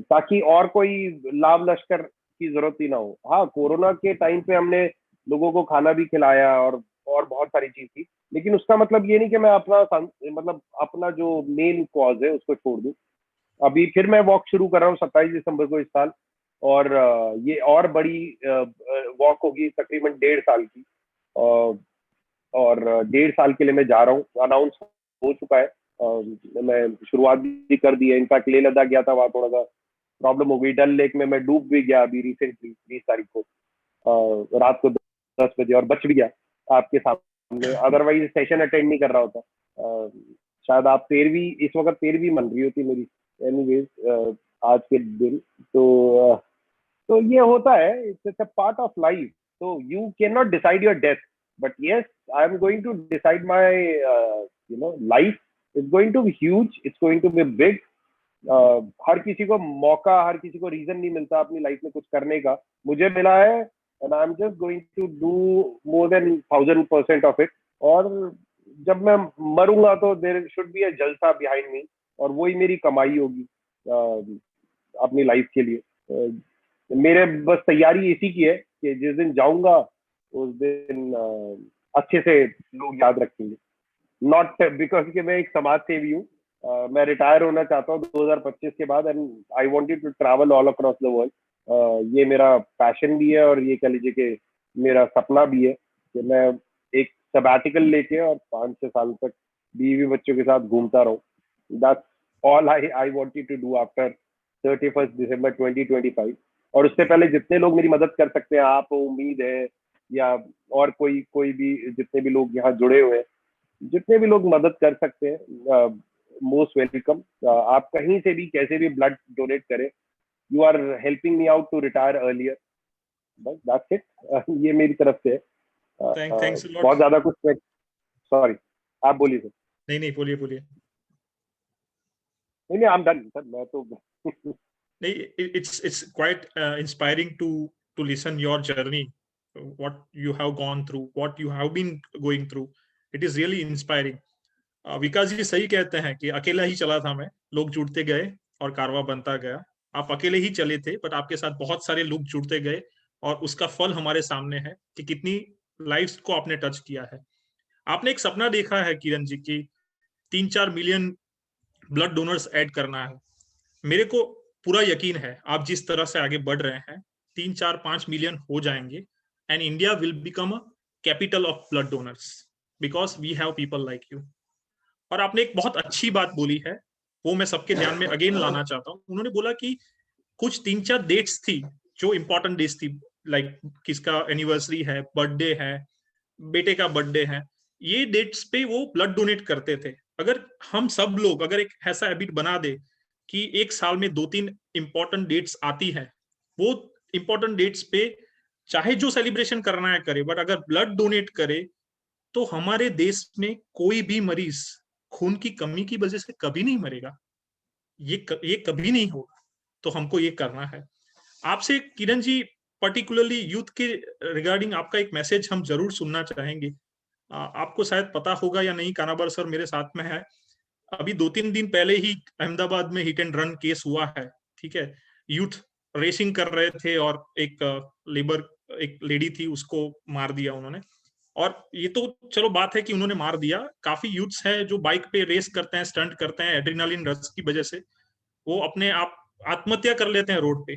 ताकि और कोई लाभ लश्कर की जरूरत ही ना हो। हाँ, कोरोना के टाइम पे हमने लोगों को खाना भी खिलाया और बहुत सारी चीज की, लेकिन उसका मतलब ये नहीं कि मैं अपना जो मेन कॉज है उसको छोड़ दूं। अभी फिर मैं वॉक शुरू कर रहा हूँ 27 दिसंबर को इस साल, और ये और बड़ी वॉक होगी, तकरीबन 1.5 साल की। और 1.5 साल के लिए मैं जा रहा हूँ, अनाउंस हो चुका है। मैं शुरुआत भी कर दी है। इनफैक्ट लेह लद्दाख गया था, वहाँ थोड़ा सा प्रॉब्लम हो गई। डल लेक में मैं डूब भी गया अभी रिसेंटली 20 तारीख को, रात को 10 बजे, और बच भी गया आपके सामने। अदरवाइज सेशन अटेंड नहीं कर रहा होता। शायद आप 13वीं इस वक्त 13वीं मन रही होती मेरी, एनीवेज आज के दिन। तो ये होता है, it's a part of life. So you cannot decide your death, but yes, I am going to decide my life. It's going to be huge. It's going to be big. हर किसी को मौका, हर किसी को रीजन नहीं मिलता अपनी life में कुछ करने का। मुझे मिला है, and I'm just going to do more than 1000% of it. और जब मैं मरूंगा तो there should be a जलसा behind me, और वही मेरी कमाई होगी अपनी लाइफ के लिए। मेरे बस तैयारी इसी की है कि जिस दिन जाऊंगा उस दिन अच्छे से लोग याद रखेंगे। नॉट बिकॉज कि मैं एक समाज सेवी हूँ, मैं रिटायर होना चाहता हूँ 2025 के बाद, and I wanted to travel all across the world. ये मेरा पैशन भी है, और ये कह लीजिए कि मेरा सपना भी है कि मैं एक सबैटिकल लेके और 5-6 साल तक बीवी बच्चों के साथ घूमता रहूँ। That's all I wanted to do after 31 December 2025। और उससे पहले जितने लोग मेरी मदद कर सकते हैं, आप उम्मीद है, या और कोई भी, जितने भी लोग यहाँ जुड़े हुए हैं, जितने भी लोग मदद कर सकते हैं, मोस्ट वेलकम। आप कहीं से भी कैसे भी ब्लड डोनेट करें। You are helping me out to retire earlier, बस दैट्स इट। ये मेरी तरफ से है। Thanks a lot. बहुत ज्यादा कुछ, सॉरी, आप बोलिए सर। नहीं, बोलिए। नहीं, आई एम डन सर, मैं तो It's quite inspiring to listen your journey, what you have gone through, what you have been going through. It is really inspiring. विकास जी सही कहते हैं कि अकेला ही चला था मैं, लोग जुड़ते गए और कारवां बनता गया। आप अकेले ही चले थे, बट आपके साथ बहुत सारे लोग जुड़ते गए, और उसका फल हमारे सामने है कि कितनी लाइफ्स को आपने टच किया है। आपने एक सपना देखा है किरण जी की 3-4 मिलियन ब्लड डोनर्स ऐड करना है। मेरे को पूरा यकीन है आप जिस तरह से आगे बढ़ रहे हैं 3-4-5 मिलियन हो जाएंगे and India will become a capital of blood donors because we have people like you. और आपने एक बहुत अच्छी बात बोली है, वो मैं सबके ध्यान में अगेन लाना चाहता हूँ। उन्होंने बोला कि कुछ 3-4 डेट्स थी जो इंपॉर्टेंट डेट्स थी, लाइक किसका एनिवर्सरी है, बर्थडे है, बेटे का बर्थडे है, ये डेट्स पे वो ब्लड डोनेट करते थे। अगर हम सब लोग अगर एक ऐसा हैबिट बना दे कि एक साल में 2-3 इंपॉर्टेंट डेट्स आती है, वो इंपॉर्टेंट डेट्स पे चाहे जो सेलिब्रेशन करना है करे, बट अगर ब्लड डोनेट करे तो हमारे देश में कोई भी मरीज खून की कमी की वजह से कभी नहीं मरेगा। ये कभी नहीं होगा। तो हमको ये करना है। आपसे किरण जी पर्टिकुलरली यूथ के रिगार्डिंग आपका एक मैसेज हम जरूर सुनना चाहेंगे। आपको शायद पता होगा या नहीं, कानाबर सर मेरे साथ में है। अभी 2-3 दिन पहले ही अहमदाबाद में हिट एंड रन केस हुआ है, ठीक है। यूथ रेसिंग कर रहे थे और एक लेडी थी, उसको मार दिया उन्होंने। और ये तो चलो बात है कि उन्होंने मार दिया, काफी यूथ्स हैं जो बाइक पे रेस करते हैं, स्टंट करते हैं, एड्रेनालिन रश की वजह से वो अपने आप आत्महत्या कर लेते हैं रोड पे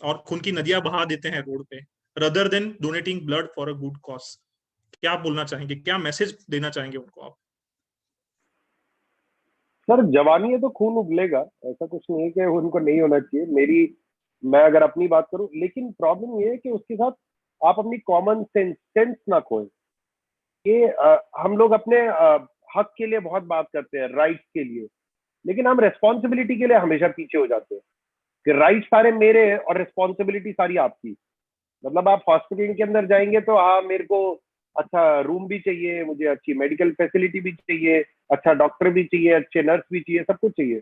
और खून की नदियां बहा देते हैं रोड पे, rather than donating blood for a good cause. क्या बोलना चाहेंगे, क्या मैसेज देना चाहेंगे उनको आप? सर जवानी है तो खून उबलेगा, ऐसा कुछ नहीं है कि उनको नहीं होना चाहिए। मैं अगर अपनी बात करूं, लेकिन प्रॉब्लम ये है कि उसके साथ आप अपनी कॉमन सेंस ना खोएं। ये हम लोग अपने हक के लिए बहुत बात करते हैं, राइट्स के लिए, लेकिन हम रेस्पॉन्सिबिलिटी के लिए हमेशा पीछे हो जाते हैं कि राइट सारे मेरे हैं और रिस्पॉन्सिबिलिटी सारी आपकी। मतलब आप हॉस्पिटल के अंदर जाएंगे तो हाँ, मेरे को अच्छा रूम भी चाहिए, मुझे अच्छी मेडिकल फैसिलिटी भी चाहिए, अच्छा डॉक्टर भी चाहिए, अच्छे नर्स भी चाहिए, सब कुछ चाहिए,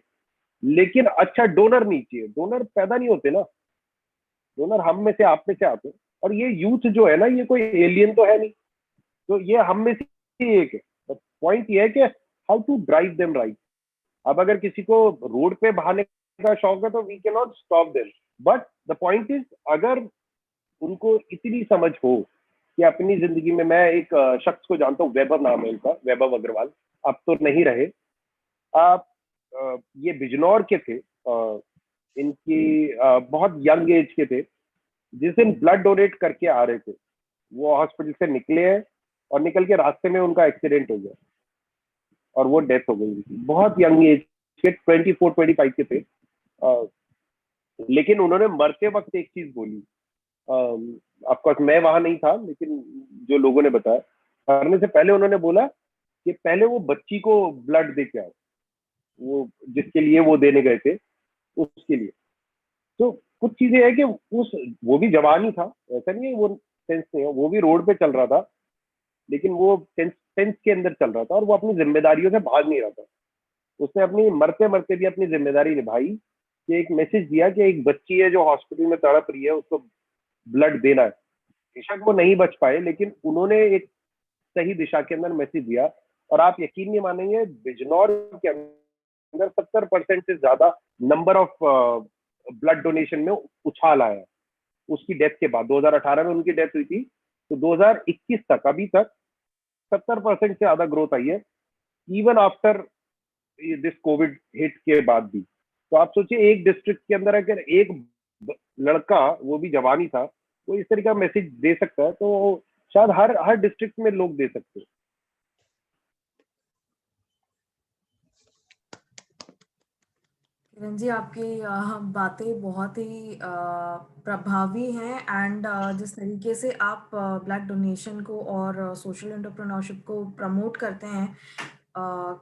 लेकिन अच्छा डोनर नहीं चाहिए। डोनर पैदा नहीं होते ना, डोनर हम में से, आप में से आते हैं। और ये यूथ जो है ना, ये कोई एलियन तो है नहीं, तो ये हम में से ही एक है। पॉइंट ये है कि how to drive them right. अब अगर किसी को रोड पे बहाने का शौक है तो we can not stop them, but the point is अगर उनको इतनी समझ हो कि अपनी जिंदगी में, मैं एक शख्स को जानता हूँ, वैभव नाम है उनका, वैभव अग्रवाल, अब तो नहीं रहे। आप ये बिजनौर के थे, इनकी बहुत यंग एज के थे। जिस दिन ब्लड डोनेट करके आ रहे थे, वो हॉस्पिटल से निकले हैं और निकल के रास्ते में उनका एक्सीडेंट हो गया और वो डेथ हो गई। बहुत यंग एज के, 24-25 के थे। लेकिन उन्होंने मरते वक्त एक चीज बोली, ऑफकोर्स मैं वहां नहीं था, लेकिन जो लोगों ने बताया, मरने से पहले उन्होंने बोला कि पहले वो बच्ची को ब्लड दे के आओ, वो जिसके लिए वो देने गए थे उसके लिए। तो कुछ चीजें है कि वो भी जवान ही था, ऐसा नहीं है वो सेंस नहीं है, वो भी रोड पे चल रहा था, लेकिन वो सेंस के अंदर चल रहा था और वो अपनी जिम्मेदारियों से भाग नहीं रहा था। उसने अपनी मरते मरते भी अपनी जिम्मेदारी निभाई कि एक मैसेज दिया कि एक बच्ची है जो हॉस्पिटल में तड़प रही है, उसको ब्लड देना है। बेशक वो नहीं बच पाए, लेकिन उन्होंने एक सही दिशा के अंदर मैसेज दिया। और आप यकीन नहीं मानेंगे, बिजनौर के अंदर 70% से ज्यादा नंबर ऑफ ब्लड डोनेशन में उछाल आया उसकी डेथ के बाद। 2018 में उनकी डेथ हुई थी, तो 2021 तक, अभी तक 70% से ज्यादा ग्रोथ आई है, even after this Covid hit के बाद भी। तो आप सोचिए, एक डिस्ट्रिक्ट के अंदर अगर एक लड़का, वो भी जवानी था, वो इस तरीके का मैसेज दे सकता है, तो शायद हर डिस्ट्रिक्ट में लोग दे सकते हैं। किरण जी, आपकी बातें बहुत ही प्रभावी हैं एंड जिस तरीके से आप ब्लड डोनेशन को और सोशल एंटरप्रेन्योरशिप को प्रमोट करते हैं,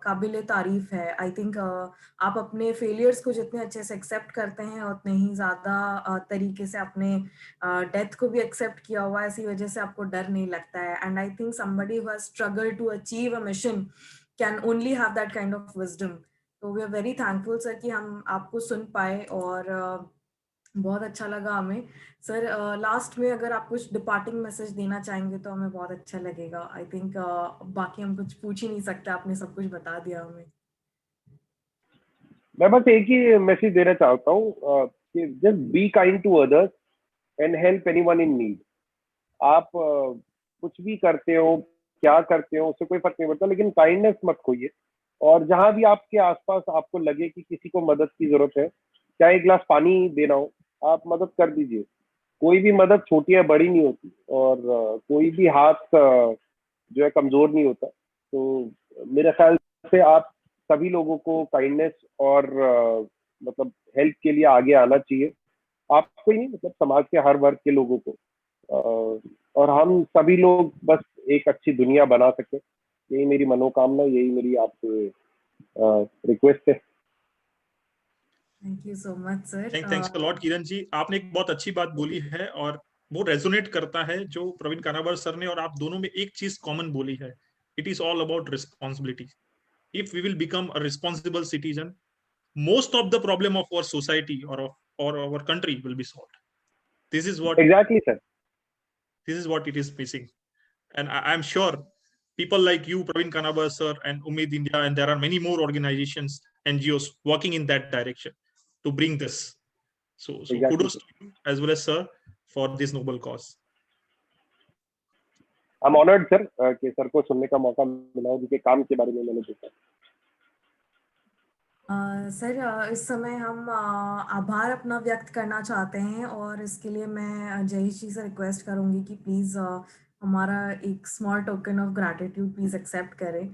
काबिले तारीफ है। आई थिंक आप अपने फेलियर्स को जितने अच्छे से एक्सेप्ट करते हैं, उतने ही ज़्यादा तरीके से अपने डेथ को भी एक्सेप्ट किया हुआ है, इसी वजह से आपको डर नहीं लगता है। And I think somebody who has struggle to achieve a mission can only have that kind of wisdom. तो we are very thankful sir कि हम आपको सुन पाए और बहुत अच्छा लगा हमें। सर लास्ट में अगर आप कुछ डिपार्टिंग मैसेज देना चाहेंगे तो हमें बहुत अच्छा लगेगा। आई थिंक बाकी हम कुछ पूछ ही नहीं सकते, आपने सब कुछ बता दिया हमें। मैं बस एक ही मैसेज देना चाहता हूँ कि just be kind to others and help anyone in need. आप कुछ भी करते हो, क्या करते हो उससे कोई फर्क नहीं पड़ता, लेकिन काइंडनेस मत खोइए। और जहां भी आपके आसपास आपको लगे कि किसी को मदद की जरूरत है, चाहे एक गिलास पानी देना हो, आप मदद कर दीजिए। कोई भी मदद छोटी या बड़ी नहीं होती, और कोई भी हाथ जो है कमजोर नहीं होता। तो मेरे ख्याल से आप सभी लोगों को काइंडनेस और मतलब हेल्प के लिए आगे आना चाहिए। आपको ही नहीं, मतलब समाज के हर वर्ग के लोगों को। और हम सभी लोग बस एक अच्छी दुनिया बना सके, यही मेरी मनोकामना, यही मेरी आपसे रिक्वेस्ट है। Thank you so much sir. Thanks a lot Kiran ji, आपने एक बहुत अच्छी बात बोली है और वो रेजोनेट करता है जो प्रवीण कानाबर सर ने और आप दोनों में एक चीज कॉमन बोली है। It is all about responsibility. If we will become a responsible citizen, most of the problem of our society or our country will be solved. This is what Exactly, sir. This is what it is missing, and I'm sure people like you, Praveen Kanabar sir, and Umeed India, and there are many more organizations, NGOs working in that direction to bring this. So Exactly, kudos sir. to you as well as sir for this noble cause. I'm honored, sir, कि sir को सुनने का मौका मिला, उनके काम के बारे में मैंने देखा। सर इस समय हम आभार अपना व्यक्त करना चाहते हैं, और इसके लिए मैं जयेश जी से रिक्वेस्ट करूंगी कि प्लीज हमारा एक small token of gratitude please accept करें।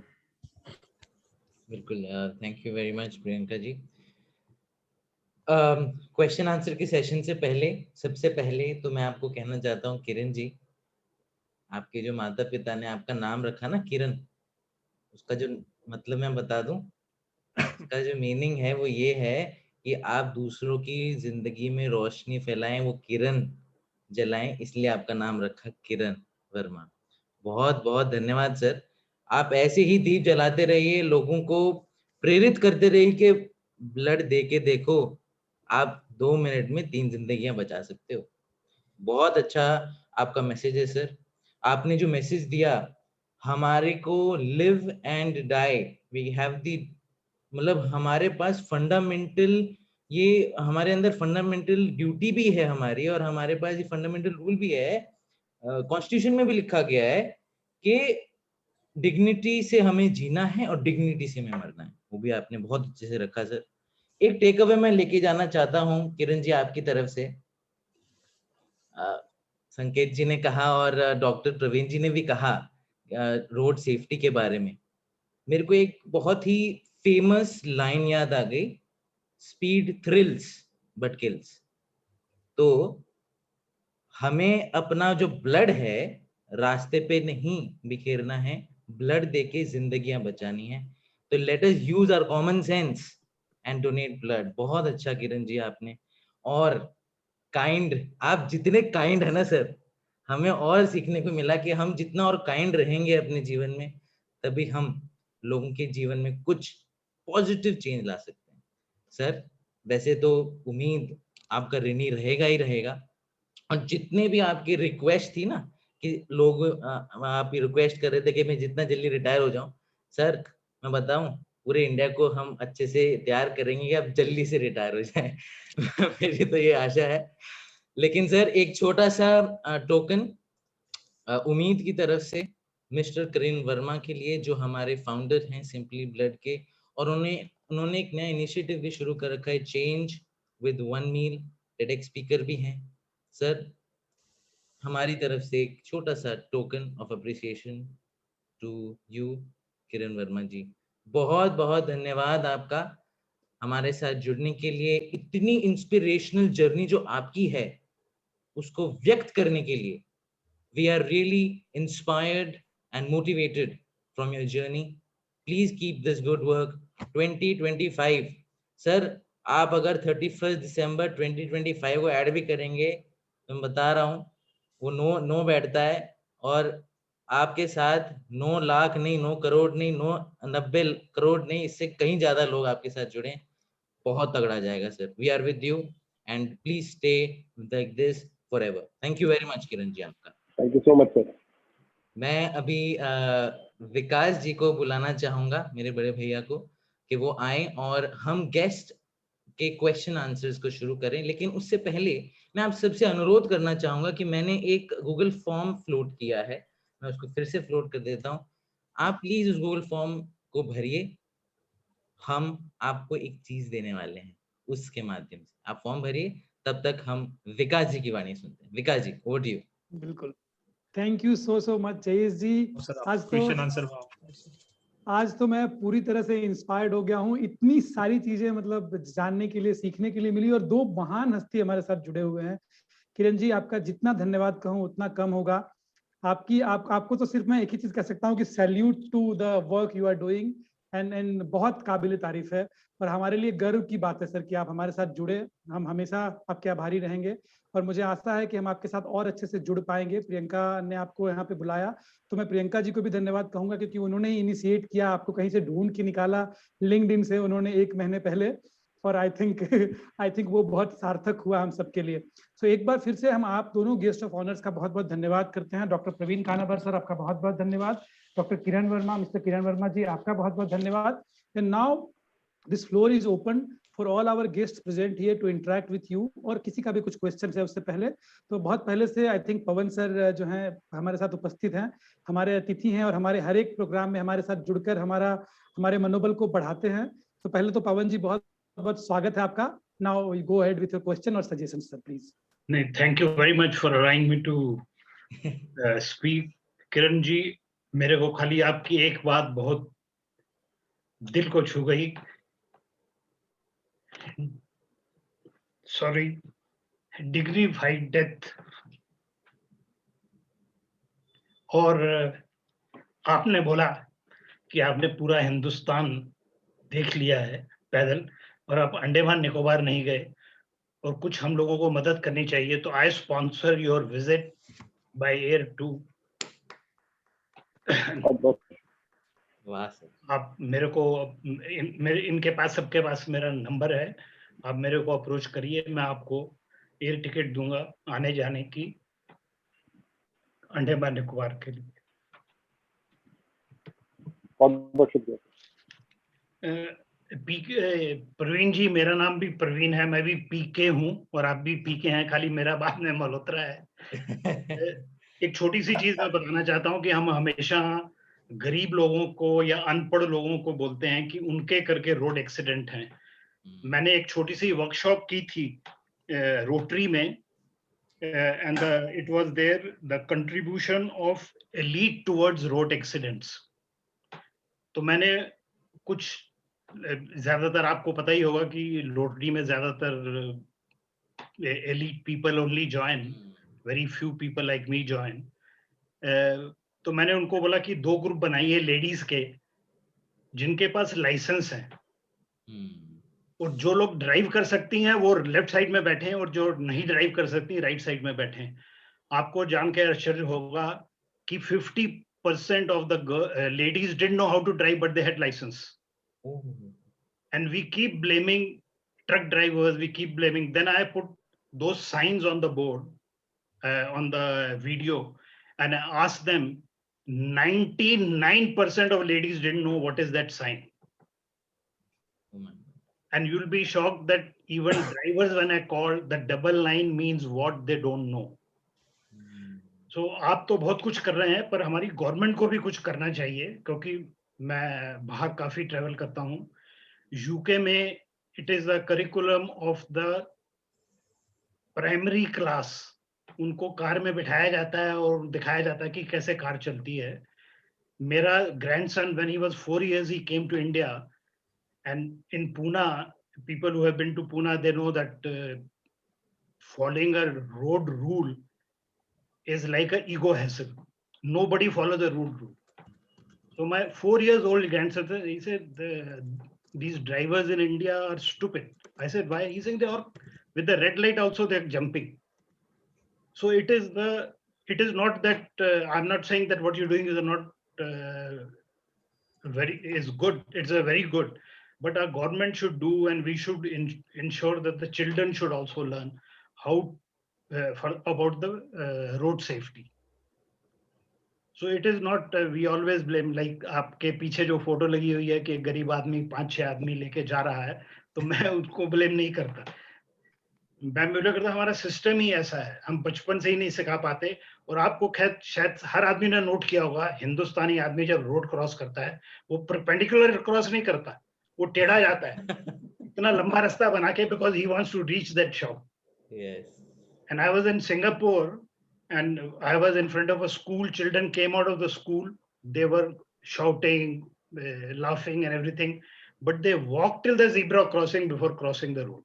बिल्कुल, thank you very much Priyanka ji. Question answer के सेशन से पहले, सबसे पहले तो मैं आपको कहना चाहता हूँ, किरण जी, आपके जो माता पिता ने आपका नाम रखा ना किरण, उसका जो मतलब मैं बता दूं, उसका जो मीनिंग है वो ये है कि आप दूसरों की जिंदगी में रोशनी फैलाएं, वो किरण जलाएं, इसलिए आपका नाम रखा किरण वर्मा। बहुत बहुत धन्यवाद सर। आप ऐसे ही दीप जलाते रहिए, लोगों को प्रेरित करते रहिए कि ब्लड दे के देखो, आप 2 मिनट में 3 जिंदगियां बचा सकते हो। बहुत अच्छा आपका मैसेज है सर। आपने जो मैसेज दिया, हमारे को live and die, we have the, मतलब हमारे पास फंडामेंटल, ये हमारे अंदर फंडामेंटल ड्यूटी भी है हमारी, और हमारे पास ये फंडामेंटल रूल भी है, कॉन्स्टिट्यूशन में भी लिखा गया है कि डिग्निटी से हमें जीना है और डिग्निटी से हमें मरना है। वो भी आपने बहुत अच्छे से रखा सर। एक टेक अवे मैं लेके जाना चाहता हूँ किरण जी आपकी तरफ से। संकेत जी ने कहा और डॉक्टर प्रवीण जी ने भी कहा रोड सेफ्टी के बारे में। मेरे को एक बहुत ही फेमस लाइन याद आ गई, स्पीड थ्रिल्स बट किल्स। तो हमें अपना जो ब्लड है रास्ते पे नहीं बिखेरना है, ब्लड देके जिंदगियां बचानी है। तो let us use our common sense and donate blood. बहुत अच्छा किरण जी आपने। और काइंड, आप जितने काइंड है ना सर, हमें और सीखने को मिला कि हम जितना और काइंड रहेंगे अपने जीवन में, तभी हम लोगों के जीवन में कुछ पॉजिटिव चेंज ला सकते हैं। सर वैसे तो उम्मीद आपका ऋणी रहेगा ही रहेगा, और जितने भी आपकी रिक्वेस्ट थी ना कि लोग आप रिक्वेस्ट कर रहे थे कि मैं जितना जल्दी रिटायर हो जाऊं, सर मैं बताऊं पूरे इंडिया को हम अच्छे से तैयार करेंगे कि आप जल्दी से रिटायर हो जाएं। मेरी तो ये आशा है। लेकिन सर एक छोटा सा टोकन उम्मीद की तरफ से मिस्टर करीन वर्मा के लिए, जो हमारे फाउंडर हैं सिंपली ब्लड के, और उन्होंने एक नया इनिशिएटिव भी शुरू कर रखा है, change with one meal, TEDx speaker भी हैं। सर हमारी तरफ से एक छोटा सा token of appreciation to you Kiran Verma ji. बहुत बहुत धन्यवाद आपका हमारे साथ जुड़ने के लिए। इतनी इंस्पिरेशनल जर्नी जो आपकी है उसको व्यक्त करने के लिए, we are really inspired and motivated from your journey. Please keep this good work. 2025 sir, आप अगर 31 दिसंबर 2025 को ऐड भी करेंगे तो मैं बता रहा हूँ वो नो बैठता है, और आपके साथ 9 लाख नहीं, 9 करोड़ नहीं, 90 करोड़ नहीं, इससे कहीं ज्यादा लोग आपके साथ जुड़े। बहुत तगड़ा जाएगा sir. We are with you and please stay like this forever. Thank you very much Kiran ji आपका। Thank you so much sir. मैं अभी विकास जी को बुलाना चाहूंगा, मेरे बड़े भैया को, कि वो आए और हम गेस्ट के क्वेश्चन आंसर्स को शुरू करें। लेकिन उससे पहले मैं आप सबसे अनुरोध करना चाहूंगा कि मैंने एक गूगल फॉर्म फ्लोट किया है, मैं उसको फिर से फ्लोट कर देता हूँ। आप प्लीज उस गूगल फॉर्म को भरिए, हम आपको एक चीज देने वाले हैं उसके माध्यम से। आप फॉर्म भरिए, तब तक हम विकास जी की वाणी सुनते हैं। Vikas ji, over to you. बिल्कुल, thank you so much Jayesh ji. Question answer आज तो मैं पूरी तरह से इंस्पायर्ड हो गया हूँ। इतनी सारी चीजें मतलब जानने के लिए, सीखने के लिए मिली, और दो महान हस्ती हमारे साथ जुड़े हुए हैं। किरण जी, आपका जितना धन्यवाद कहूँ उतना कम होगा। आपको तो सिर्फ मैं एक ही चीज कह सकता हूँ कि salute to the work you are doing, and बहुत काबिल तारीफ है, और हमारे लिए गर्व की बात है सर कि आप हमारे साथ जुड़े। हम हमेशा आपके आभारी रहेंगे, और मुझे आशा है कि हम आपके साथ और अच्छे से जुड़ पाएंगे। प्रियंका ने आपको यहाँ पे बुलाया, तो मैं प्रियंका जी को भी धन्यवाद कहूंगा, क्योंकि उन्होंने ही इनिशिएट किया, आपको कहीं से ढूंढ के निकाला, लिंक्डइन से उन्होंने 1 महीने पहले, और आई थिंक वो बहुत सार्थक हुआ हम सबके लिए। सो एक बार फिर से हम आप दोनों गेस्ट ऑफ ऑनर्स का बहुत बहुत धन्यवाद करते हैं। डॉक्टर प्रवीण कानाबर सर, आपका बहुत बहुत धन्यवाद। डॉक्टर किरण वर्मा, मिस्टर किरण वर्मा जी, आपका बहुत बहुत धन्यवाद। And now this floor is open for all our guest present here to interact with you. और किसी का भी कुछ क्वेश्चन है उससे पहले, तो बहुत पहले से आई थिंक पवन सर जो हैं हमारे साथ उपस्थित हैं, हमारे अतिथि हैं, और हमारे हर एक प्रोग्राम में हमारे साथ जुड़कर हमारे मनोबल को बढ़ाते हैं। तो पहले तो पवन जी, बहुत बहुत स्वागत है आपका। Now we go ahead with your question और सजेशन सर, प्लीज। नहीं, thank you very much for allowing me to speak. Kiran ji, मेरे को खाली आपकी एक बात बहुत दिल को छू गई। Sorry, dignified death. और आपने बोला कि आपने पूरा हिंदुस्तान देख लिया है पैदल, और आप अंडमान निकोबार नहीं गए, और कुछ हम लोगों को मदद करनी चाहिए, तो I sponsor your visit by air too. आप मेरे को इनके पास, सबके पास मेरा नंबर है, आप मेरे को अप्रोच करिए, मैं आपको एयर टिकट दूंगा आने जाने की अंडमान निकोबार के लिए। बहुत बहुत शुक्रिया। प्रवीण जी, मेरा नाम भी प्रवीण है, मैं भी पीके हूँ और आप भी पीके हैं, खाली मेरा बाद में मल्होत्रा है। एक छोटी सी चीज मैं बताना चाहता हूँ कि हम हमेशा गरीब लोगों को या अनपढ़ लोगों को बोलते हैं कि उनके करके रोड एक्सीडेंट हैं। मैंने एक छोटी सी वर्कशॉप की थी रोटरी में, and it was there the contribution of elite towards road accidents. तो मैंने कुछ, ज्यादातर आपको पता ही होगा कि रोटरी में ज्यादातर elite people only join, very few people like me join. तो मैंने उनको बोला कि 2 ग्रुप बनाइए लेडीज के जिनके पास लाइसेंस है, और जो लोग ड्राइव कर सकती हैं वो लेफ्ट साइड में बैठे हैं, और जो नहीं ड्राइव कर सकती राइट साइड में बैठे हैं। आपको जान के आश्चर्य होगा कि 50% of the ladies didn't know how to drive, but they had license. And we keep blaming truck drivers, we keep blaming. Then I put those signs on the board, on the video, and I asked them, 99% of ladies didn't know what is that sign. And you'll be shocked that even drivers, when I call, the double line means what they don't know. So आप तो बहुत कुछ कर रहे हैं, पर हमारी government को भी कुछ करना चाहिए, क्योंकि मैं बाहर काफी ट्रेवल करता हूँ। यूके में it is the curriculum of the primary class, उनको कार में बिठाया जाता है और दिखाया जाता है कि कैसे कार चलती है। मेरा grandson, when he was 4 years, he came to India, and in Pune, people who have been to Pune, they know that following a road rule is like an ego hassle. Nobody follows the road rule. So my 4 years old grandson, he said, these drivers in India are stupid. I said, why? He's saying they are, with the red light also they're jumping. So it is not that, I'm not saying that what you're doing is not is good. It's a very good, but our government should do, and we should ensure that the children should also learn how about the road safety. So it is not, we always blame, like आपके पीछे जो photo लगी हुई है कि गरीब आदमी 5-6 आदमी लेके जा रहा है, तो मैं उसको ब्लेम नहीं करता। मैं मुझे लगता है हमारा सिस्टम ही ऐसा है, हम बचपन से ही नहीं सिखा पाते। और आपको खैर शायद हर आदमी ने नोट किया होगा, हिंदुस्तानी आदमी जब रोड क्रॉस करता है वो परपेंडिकुलर क्रॉस नहीं करता, वो टेढ़ा जाता है इतना लंबा रास्ता बना के, because he wants to reach that shop. Yes. And I was in Singapore and I was in front of a school. Children came out of the school. They were shouting, laughing and everything. But they walked till the zebra crossing before crossing the road.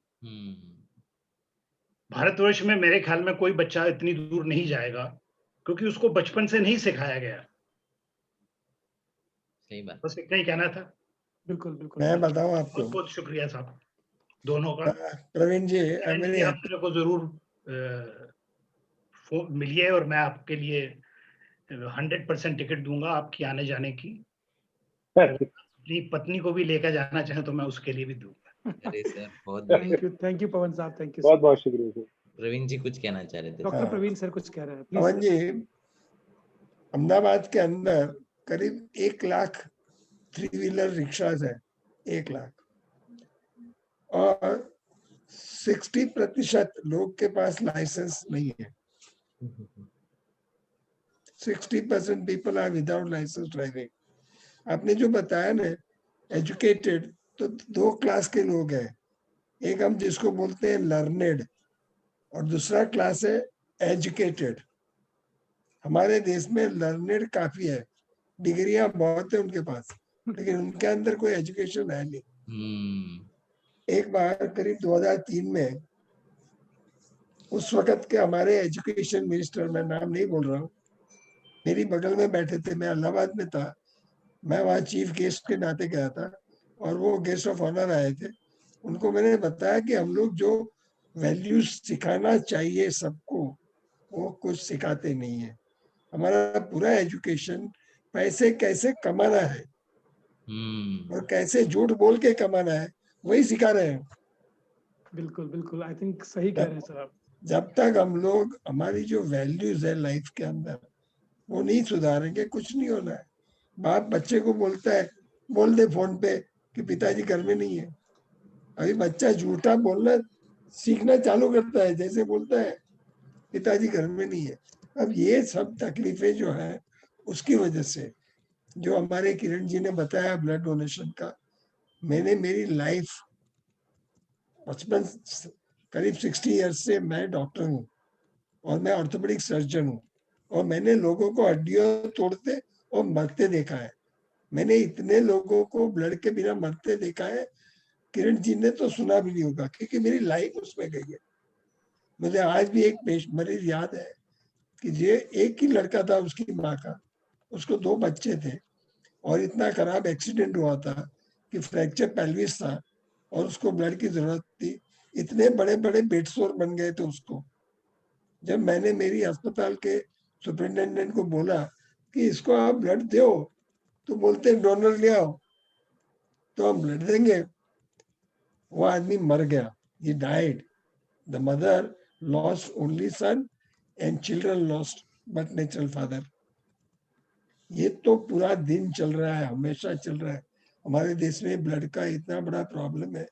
Bharatvarsh में मेरे ख्याल में कोई बच्चा इतनी दूर नहीं जाएगा क्योंकि उसको बचपन से नहीं सिखाया गया। सही बात। बस इतना ही कहना था। बिल्कुल बिल्कुल। मैं बताऊं आपको। बहुत बहुत शुक्रिया साहब दोनों का। प्रवीण जी, आप मेरे को जरूर मिलिए और मैं आपके लिए 100% टिकट दूंगा आपकी आने जाने की। अपनी पत्नी को भी लेकर जाना चाहे तो मैं उसके लिए भी दूंगा। अरे सर बहुत थैंक यू पवन साहब, थैंक यू। बहुत बहुत शुक्रिया सर। प्रवीण जी कुछ कहना चाह रहे थे। डॉक्टर प्रवीण सर कुछ कह रहे हैं। पवन जी, अहमदाबाद के अंदर करीब 1 लाख 3 व्हीलर रिक्शाज है, 1 लाख, और 60% लोग के पास लाइसेंस नहीं है। 60% people are without licence driving. आपने जो बताया ना एजुकेटेड, तो 2 क्लास के लोग हैं, एक हम जिसको बोलते हैं लर्नेड और दूसरा क्लास है एजुकेटेड। हमारे देश में लर्नेड काफी है, डिग्रियां बहुत है उनके पास, लेकिन उनके अंदर कोई एजुकेशन है नहीं। एक बार करीब 2003 में उस वक्त के हमारे एजुकेशन मिनिस्टर, मैं नाम नहीं बोल रहा हूँ, मेरी बगल में बैठे थे, मैं इलाहाबाद में था, मैं वहाँ चीफ गेस्ट के नाते गया था और वो गेस्ट ऑफ ऑनर आए थे। उनको मैंने बताया कि हम लोग जो वैल्यूज सिखाना चाहिए सबको वो कुछ सिखाते नहीं है। हमारा पूरा एजुकेशन पैसे कैसे कमाना है और कैसे झूठ बोल के कमाना है वही सिखा रहे हैं। बिल्कुल बिल्कुल, आई थिंक सही कह रहे हैं सर आप। जब तक हम लोग हमारी जो वैल्यूज है लाइफ के अंदर वो नहीं सुधारेंगे कुछ नहीं होना है। बाप बच्चे को बोलता है बोल दे फोन पे कि पिताजी घर में नहीं है, अभी बच्चा झूठा बोलना सीखना चालू करता है, जैसे बोलता है पिताजी घर में नहीं है। अब ये सब तकलीफें जो है उसकी वजह से, जो हमारे किरण जी ने बताया ब्लड डोनेशन का, मैंने मेरी लाइफ बचपन करीब 60 इयर्स से मैं डॉक्टर हूँ और मैं ऑर्थोपेडिक सर्जन हूँ और मैंने लोगों को हड्डियां तोड़ते और मरते देखा है। मैंने इतने लोगों को ब्लड के बिना मरते देखा है, किरण जी ने तो सुना भी नहीं होगा क्योंकि मेरी लाइफ उसमें गई है। मुझे आज भी एक मरीज याद है कि ये एक ही लड़का था, उसकी माँ का, उसको 2 बच्चे थे और इतना खराब एक्सीडेंट हुआ था कि फ्रैक्चर पेल्विस था और उसको ब्लड की जरूरत थी। इतने बड़े बड़े बेड सोर बन गए थे उसको। जब मैंने मेरी अस्पताल के सुपरिटेंडेंट को बोला कि इसको आप ब्लड दो, तो बोलते डोनर ले आओ तो हम ब्लड देंगे। वो आदमी मर गया, he died. The mother lost only son and children lost but natural father. ये तो पूरा दिन चल रहा है, हमेशा चल रहा है। हमारे देश में ब्लड का इतना बड़ा प्रॉब्लम है।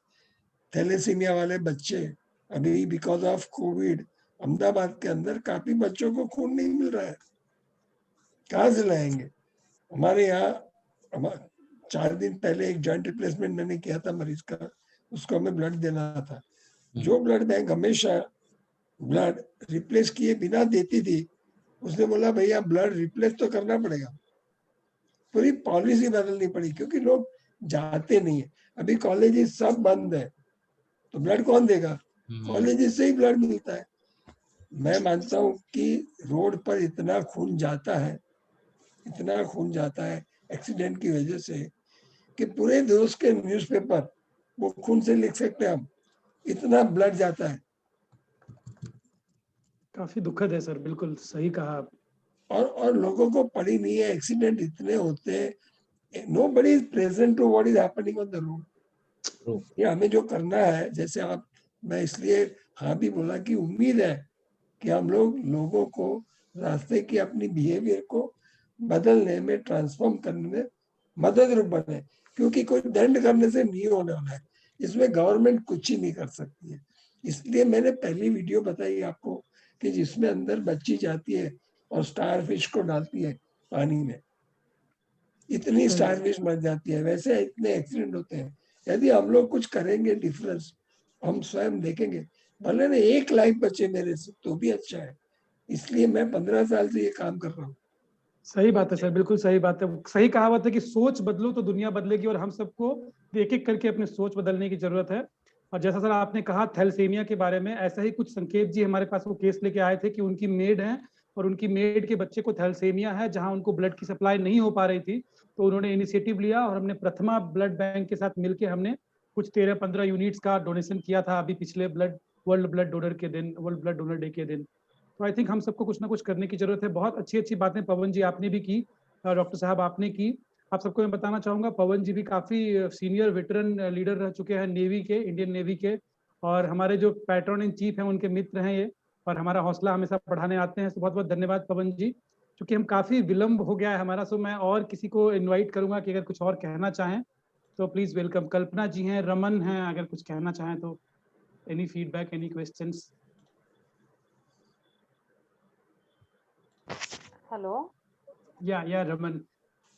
थैलेसीमिया वाले बच्चे अभी बिकॉज ऑफ कोविड अहमदाबाद के अंदर काफी बच्चों को खून नहीं मिल रहा है, कहाँ से लाएंगे? हमारे यहाँ 4 दिन पहले एक जॉइंट रिप्लेसमेंट मैंने किया था मरीज का, उसको हमें ब्लड देना था। जो ब्लड बैंक हमेशा ब्लड रिप्लेस किए बिना देती थी, उसने बोला भैया ब्लड रिप्लेस तो करना पड़ेगा। पूरी पॉलिसी बदलनी पड़ी क्योंकि लोग जाते नहीं है। अभी कॉलेजेस सब बंद है तो ब्लड कौन देगा? कॉलेजेस से ही ब्लड मिलता है। मैं मानता हूँ कि रोड पर इतना खून जाता है, इतना खून जाता है एक्सीडेंट की वजह से कि पूरे देश के न्यूज़पेपर वो खून से लिख सकते हैं हम, इतना ब्लड जाता है। काफी दुखद है सर, बिल्कुल सही कहा आप। और लोगों को पड़ी नहीं है, एक्सीडेंट इतने होते हैं, nobody is present to what is happening on the road. ये हमें जो करना है, जैसे आप, मैं इसलिए हाँ भी बोला कि उम्मीद है कि हम लोग लोगों को रास्ते की अपनी बिहेवियर को बदलने में, ट्रांसफॉर्म करने में मदद रूप बने, क्योंकि कोई दंड करने से नहीं होने वाला है। इसमें गवर्नमेंट कुछ ही नहीं कर सकती है। इसलिए मैंने पहली वीडियो बताई आपको कि जिसमें अंदर बच्ची जाती है और स्टार फिश को डालती है पानी में, इतनी स्टार फिश मर जाती है। वैसे इतने एक्सीडेंट होते हैं। यदि हम लोग कुछ करेंगे डिफरेंस, हम स्वयं देखेंगे, भले ने एक लाइफ बचे मेरे से तो भी अच्छा है। इसलिए मैं 15 साल से ये काम कर रहा हूँ। सही बात है सर, बिल्कुल सही बात है। सही कहावत है कि सोच बदलो तो दुनिया बदलेगी, और हम सबको एक एक करके अपनी सोच बदलने की जरूरत है। और जैसा सर आपने कहा थैलेसीमिया के बारे में, ऐसा ही कुछ संकेत जी हमारे पास वो केस लेके आए थे कि उनकी मेड है और उनकी मेड के बच्चे को थैलेसीमिया है, जहां उनको ब्लड की सप्लाई नहीं हो पा रही थी। तो उन्होंने इनिशिएटिव लिया और हमने प्रथमा ब्लड बैंक के साथ मिलकर हमने कुछ 13-15 यूनिट्स का डोनेशन किया था अभी पिछले वर्ल्ड ब्लड डोनर के दिन, वर्ल्ड ब्लड डोनर डे के दिन। तो आई थिंक हम सबको कुछ ना कुछ करने की जरूरत है। बहुत अच्छी अच्छी बातें पवन जी आपने भी की, डॉक्टर साहब आपने की। आप सबको मैं बताना चाहूंगा पवन जी भी काफी सीनियर वेटरन लीडर रह चुके हैं नेवी के, इंडियन नेवी के, और हमारे जो पैट्रन इन चीफ हैं उनके मित्र हैं ये, और हमारा हौसला हमेशा बढ़ाने आते हैं। तो बहुत बहुत धन्यवाद पवन जी। क्योंकि हम काफी विलंब हो गया है हमारा, सो मैं और किसी को इन्वाइट करूंगा कि अगर कुछ और कहना चाहें तो प्लीज वेलकम। कल्पना जी हैं, रमन हैं, अगर कुछ कहना चाहें तो। Any feedback, any questions? Hello. या रमन।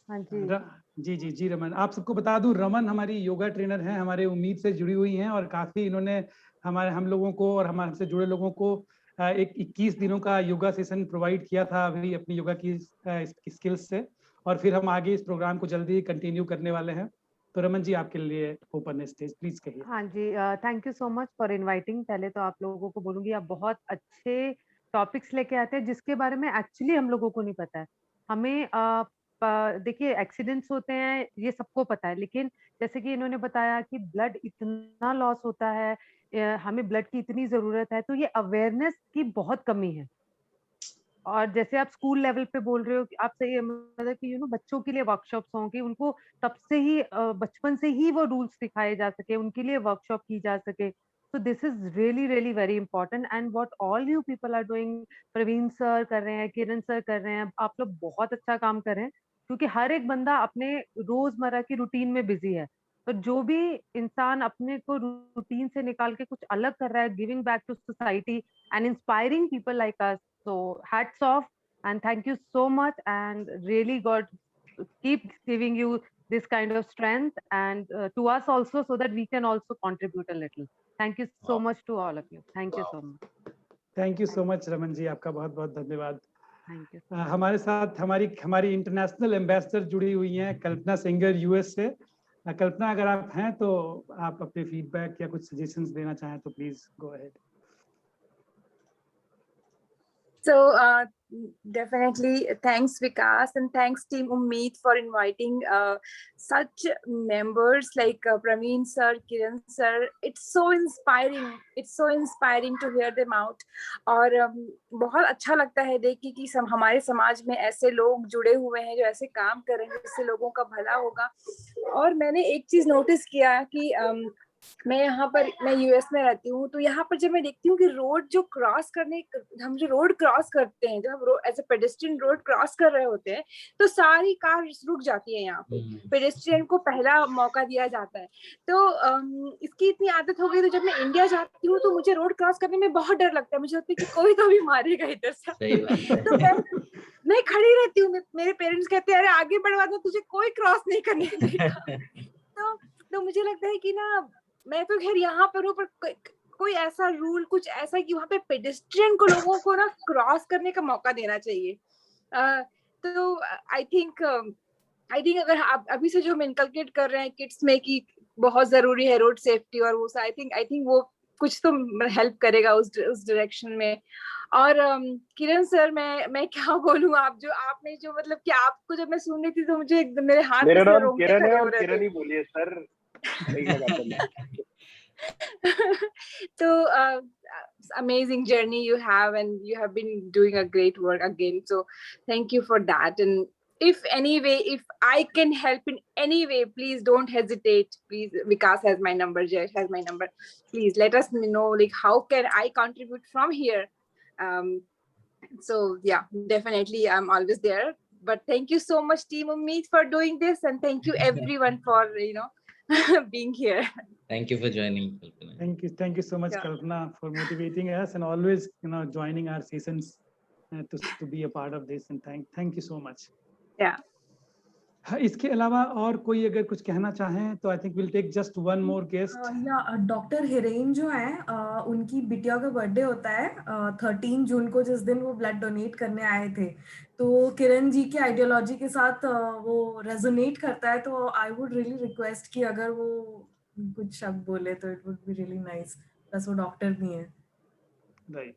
हाँ जी। जी रमन। आप सबको बता दूं, रमन हमारी योगा ट्रेनर हैं, हमारे उम्मीद से जुड़ी हुई हैं, और काफी इन्होंने हम लोगों को और हमारे से जुड़े लोगों को एक 21 दिनों का योगा सेशन प्रोवाइड किया था अभी अपनी योगा की स्किल्स से, और फिर हम आगे इस प्रोग्राम को जल्दी ही कंटिन्यू करने वाले हैं। तो रमन जी आपके लिए ओपन है स्टेज, प्लीज कहिए। हाँ जी, thank you so much for inviting. पहले तो आप लोगों को बोलूंगी, आप बहुत अच्छे टॉपिक्स लेके आते हैं जिसके बारे में एक्चुअली हम लोगों को नहीं पता है। हमें देखिए एक्सीडेंट्स होते हैं ये सबको पता है, लेकिन जैसे कि इन्होंने बताया कि ब्लड इतना लॉस होता है, हमें ब्लड की इतनी जरूरत है, तो ये अवेयरनेस की बहुत कमी है। और जैसे आप स्कूल लेवल पे बोल रहे हो कि आप सही मतलब कि बच्चों के लिए वर्कशॉप्स हों कि उनको तब से ही बचपन से ही वो रूल्स सिखाए जा सके, उनके लिए वर्कशॉप की जा सके। तो this is really really very important, and what all you people are doing, Praveen sir कर रहे हैं, किरण सर कर रहे हैं, आप लोग बहुत अच्छा काम कर रहे हैं। क्योंकि हर एक बंदा अपने रोजमर्रा की रूटीन में बिजी है, तो जो भी इंसान अपने को रूटीन से निकाल के कुछ अलग कर रहा है, giving back to society and inspiring people like us, so hats off and thank you so much, and really God keep giving you this kind of strength, and to us also, so that we can also contribute a little. Thank you so much to all of you. Thank you so much. Thank you so much Raman ji, आपका बहुत बहुत धन्यवाद। Thank you. हमारे साथ हमारी international ambassador जुड़ी हुई हैं, कल्पना सिंगर यूएस से। कल्पना अगर आप हैं तो आप अपने फीडबैक या कुछ सजेशंस देना चाहें तो please go ahead. So definitely thanks Vikas, and thanks Team Ummeed for inviting such members like Praveen sir, Kiran sir. It's so inspiring. It's so inspiring to hear them out. और बहुत अच्छा लगता है देख के कि हमारे समाज में ऐसे लोग जुड़े हुए हैं जो ऐसे काम कर रहे हैं जिससे लोगों का भला होगा। और मैंने एक चीज नोटिस किया कि मैं यूएस में रहती हूँ, तो यहाँ पर जब मैं देखती हूँ कि रोड जो हम जो रोड क्रॉस करते हैं, जब हम as a pedestrian road cross कर रहे होते हैं, तो सारी कार रुक जाती है। यहाँ पे पेडेस्ट्रियन को पहला मौका दिया जाता है। तो इसकी इतनी आदत हो गई, तो जब मैं इंडिया जाती हूँ तो मुझे रोड क्रॉस करने में बहुत डर लगता है। मुझे लगता है कि कोई तो भी मारेगा इधर से। तो मैं खड़ी रहती हूँ, मेरे पेरेंट्स कहते हैं अरे आगे बढ़वा दो, तुझे कोई क्रॉस नहीं करने देगा। तो मुझे लगता है कि ना, मैं तो खैर यहाँ पर हूँ, पर कोई ऐसा रूल, कुछ ऐसा कि वहाँ पे पेडेस्ट्रियन को लोगों को ना क्रॉस करने का मौका देना चाहिए। तो आई थिंक अगर आप अभी से जो हम इनकलकेट कर रहे हैं किड्स में कि बहुत जरूरी है रोड सेफ्टी और वो, आई थिंक वो कुछ तो हेल्प करेगा उस डायरेक्शन में। और किरण सर, मैं क्या बोलूँ, आपने जो मतलब कि आपको जब मैं सुन रही थी तो मुझे एकदम मेरे हाथ मेरा नाम किरण है और किरण ही बोलिए sir. So amazing journey you have, and you have been doing a great work again, so thank you for that. And if I can help in any way, please don't hesitate. Please, Vikas has my number, Jayesh has my number. Please let us know, like, how can I contribute from here. So yeah, definitely I'm always there. But thank you so much Team Ummeed for doing this, and thank you everyone for being here. Thank you for joining, Kalpana. Thank you so much, Yeah. Kalpana, for motivating us and always, joining our sessions to be a part of this. And thank you so much. Yeah. हाँ, इसके अलावा और कोई अगर कुछ कहना चाहें तो I think will take just one more guest. या डॉक्टर हिरेन जो है उनकी बिटिया का बर्थडे होता है 13 जून को, जिस दिन वो ब्लड डोनेट करने आए थे. तो किरण जी की आइडियोलॉजी के साथ वो रेजोनेट करता है. तो आई वुड रियली रिक्वेस्ट कि अगर वो कुछ शब्द बोले तो it would be really nice. Plus वो डॉक्टर भी हैं. राइट.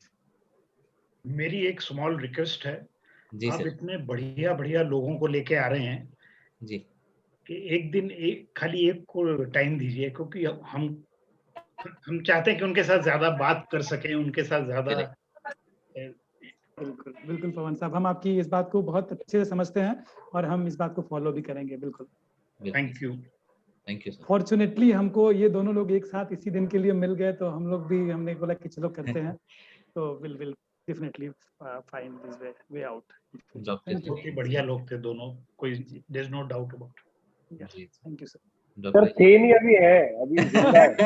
मेरी एक स्मॉल रिक्वेस्ट है. जी आप सर. इतने बढ़िया बढ़िया लोगों को लेके आ रहे हैं जी. कि एक दिन खाली एक को टाइम दीजिए, क्योंकि हम चाहते हैं कि उनके साथ ज्यादा बात कर सकें, उनके साथ ज्यादा. बिल्कुल बिल्कुल पवन साहब, हम आपकी इस बात को बहुत अच्छे से समझते हैं और हम इस बात को फॉलो भी करेंगे. बिल्कुल. Thank you. Thank you sir. Fortunately हमको ये दोनों लोग एक साथ इसी दिन के लिए मिल गए, तो हम लोग भी, हमने बोला कि चलो करते हैं. तो will definitely find this way out. बहुत ही बढ़िया लोग थे दोनों, कोई there is no doubt about. Thank you sir. Sir थे नहीं, अभी है, अभी जिंदा है.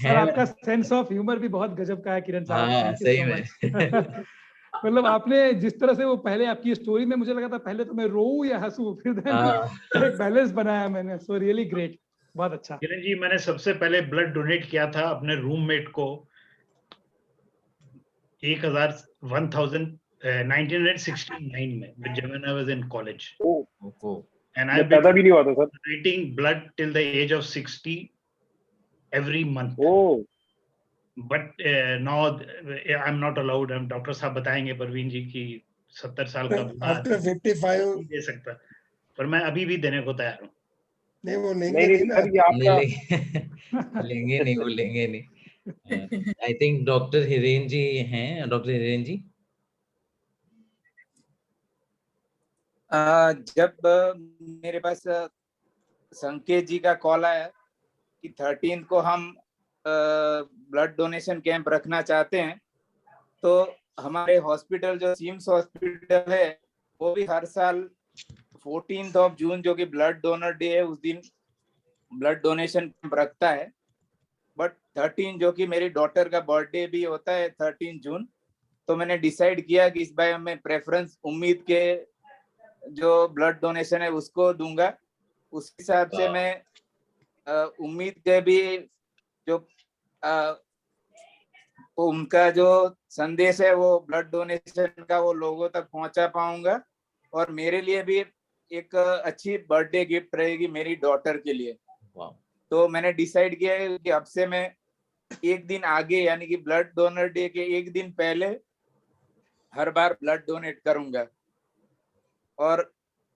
सर आपका सेंस ऑफ ह्यूमर भी बहुत गजब का है किरण साहब. हाँ, सही में. मतलब आपने जिस तरह से वो पहले आपकी स्टोरी में, मुझे लगा था पहले तो मैं रोऊं या हंसूं, फिर एक बैलेंस बनाया मैंने. So really great. बहुत अच्छा. किरण जी, मैंने सबसे पहले ब्लड डोनेट किया था अपने रूममेट को 1969 में, जब I was in college. And I've been donating blood till the age of 60 every month. But now I'm not allowed. I'm doctor साहब बताएंगे परवीन जी की 70 साल का After 55 दे सकता, पर मैं अभी भी देने को तैयार हूँ. नहीं, वो लेंगे नहीं, वो लेंगे नहीं. आई थिंक डॉक्टर हिरेन जी हैं. डॉक्टर हिरेन जी, जब मेरे पास संकेत जी का कॉल आया कि 13 को हम ब्लड डोनेशन कैंप रखना चाहते हैं, तो हमारे हॉस्पिटल जो सिम्स हॉस्पिटल है वो भी हर साल 14 जून जो कि ब्लड डोनर डे है, उस दिन ब्लड डोनेशन कैंप रखता है. बट 13 जो कि मेरी डॉटर का बर्थडे भी होता है 13 जून, तो मैंने डिसाइड किया कि इस बार मैं प्रेफरेंस उम्मीद के जो ब्लड डोनेशन है उसको दूंगा. उस हिसाब से मैं उम्मीद के भी जो उनका जो संदेश है वो ब्लड डोनेशन का वो लोगों तक पहुंचा पाऊंगा. और मेरे लिए भी एक अच्छी बर्थडे गिफ्ट रहेगी मेरी डॉटर के लिए. तो मैंने डिसाइड किया है कि अब से मैं एक दिन आगे, यानी कि ब्लड डोनर डे के एक दिन पहले हर बार ब्लड डोनेट करूंगा. और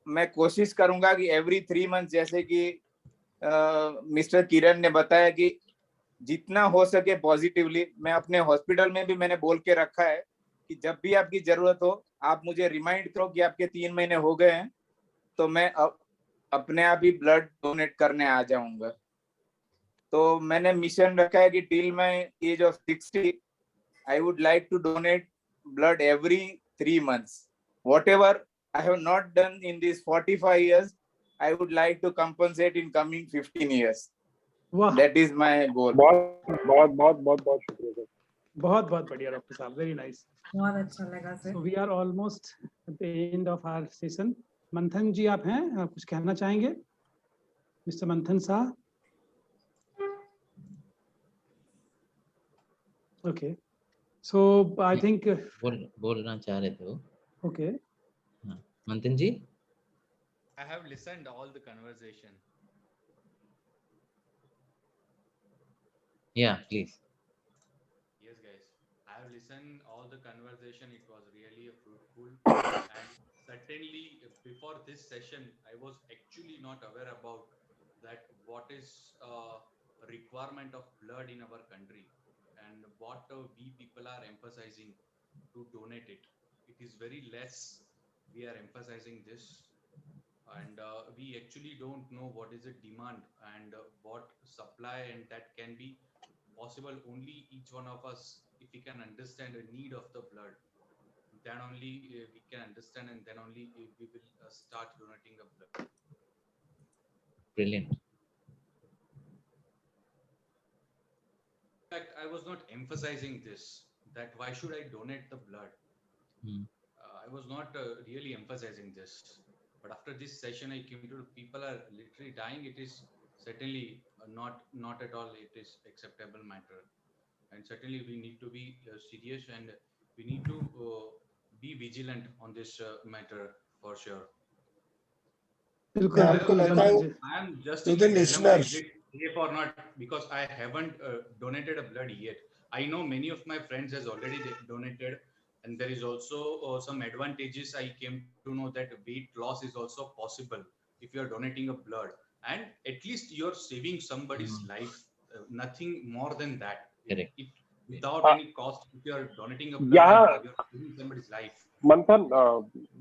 मैं कोशिश करूंगा कि एवरी 3 मंथ, जैसे कि मिस्टर किरण ने बताया कि जितना हो सके पॉजिटिवली, मैं अपने हॉस्पिटल में भी मैंने बोल के रखा है कि जब भी आपकी जरूरत हो आप मुझे रिमाइंड करो कि आपके 3 महीने हो गए हैं, तो मैं अपने आप ही ब्लड डोनेट करने आ जाऊंगा. तो मैंने मिशन रखा है कि till my age of 60 I would like to donate blood every 3 months. Whatever I have not done in these 45 years, I would like to compensate in coming 15 years. That is my goal. बहुत शुक्रिया sir. बहुत बढ़िया doctor साहब. Very nice. बहुत अच्छा लगा sir. So we are almost at the end of our session. मंथन जी आप हैं, आप कुछ कहना चाहेंगे? मिस्टर मंथन Shah. Okay. So I think बोलना चाह रहे थे वो. Okay. मंथन जी. I have listened all the conversation. Yeah, please. Yes, guys. I have listened all the conversation. It was really fruitful. And certainly before this session, I was actually not aware about that what is requirement of blood in our country and what we people are emphasizing to donate it. It is very less we are emphasizing this, and we actually don't know what is the demand and what supply, and that can be possible only each one of us if we can understand the need of the blood. Then only we can understand, and then only we will start donating the blood. Brilliant. In fact, I was not emphasizing this, that why should I donate the blood? I was not really emphasizing this. But after this session, I came to people are literally dying. It is certainly not at all. It is acceptable matter, and certainly we need to be serious, and we need to be vigilant on this matter for sure. मैं आपको बताऊं I am just to in the a dilemma, listeners. is it safe or not? Because I haven't donated a blood yet. I know many of my friends has already donated, and there is also some advantages. I came to know that weight loss is also possible if you are donating a blood, and at least you are saving somebody's life. Nothing more than that. Correct. Without any cost, if you are donating a blood, Yeah. you are saving somebody's life. मंथन,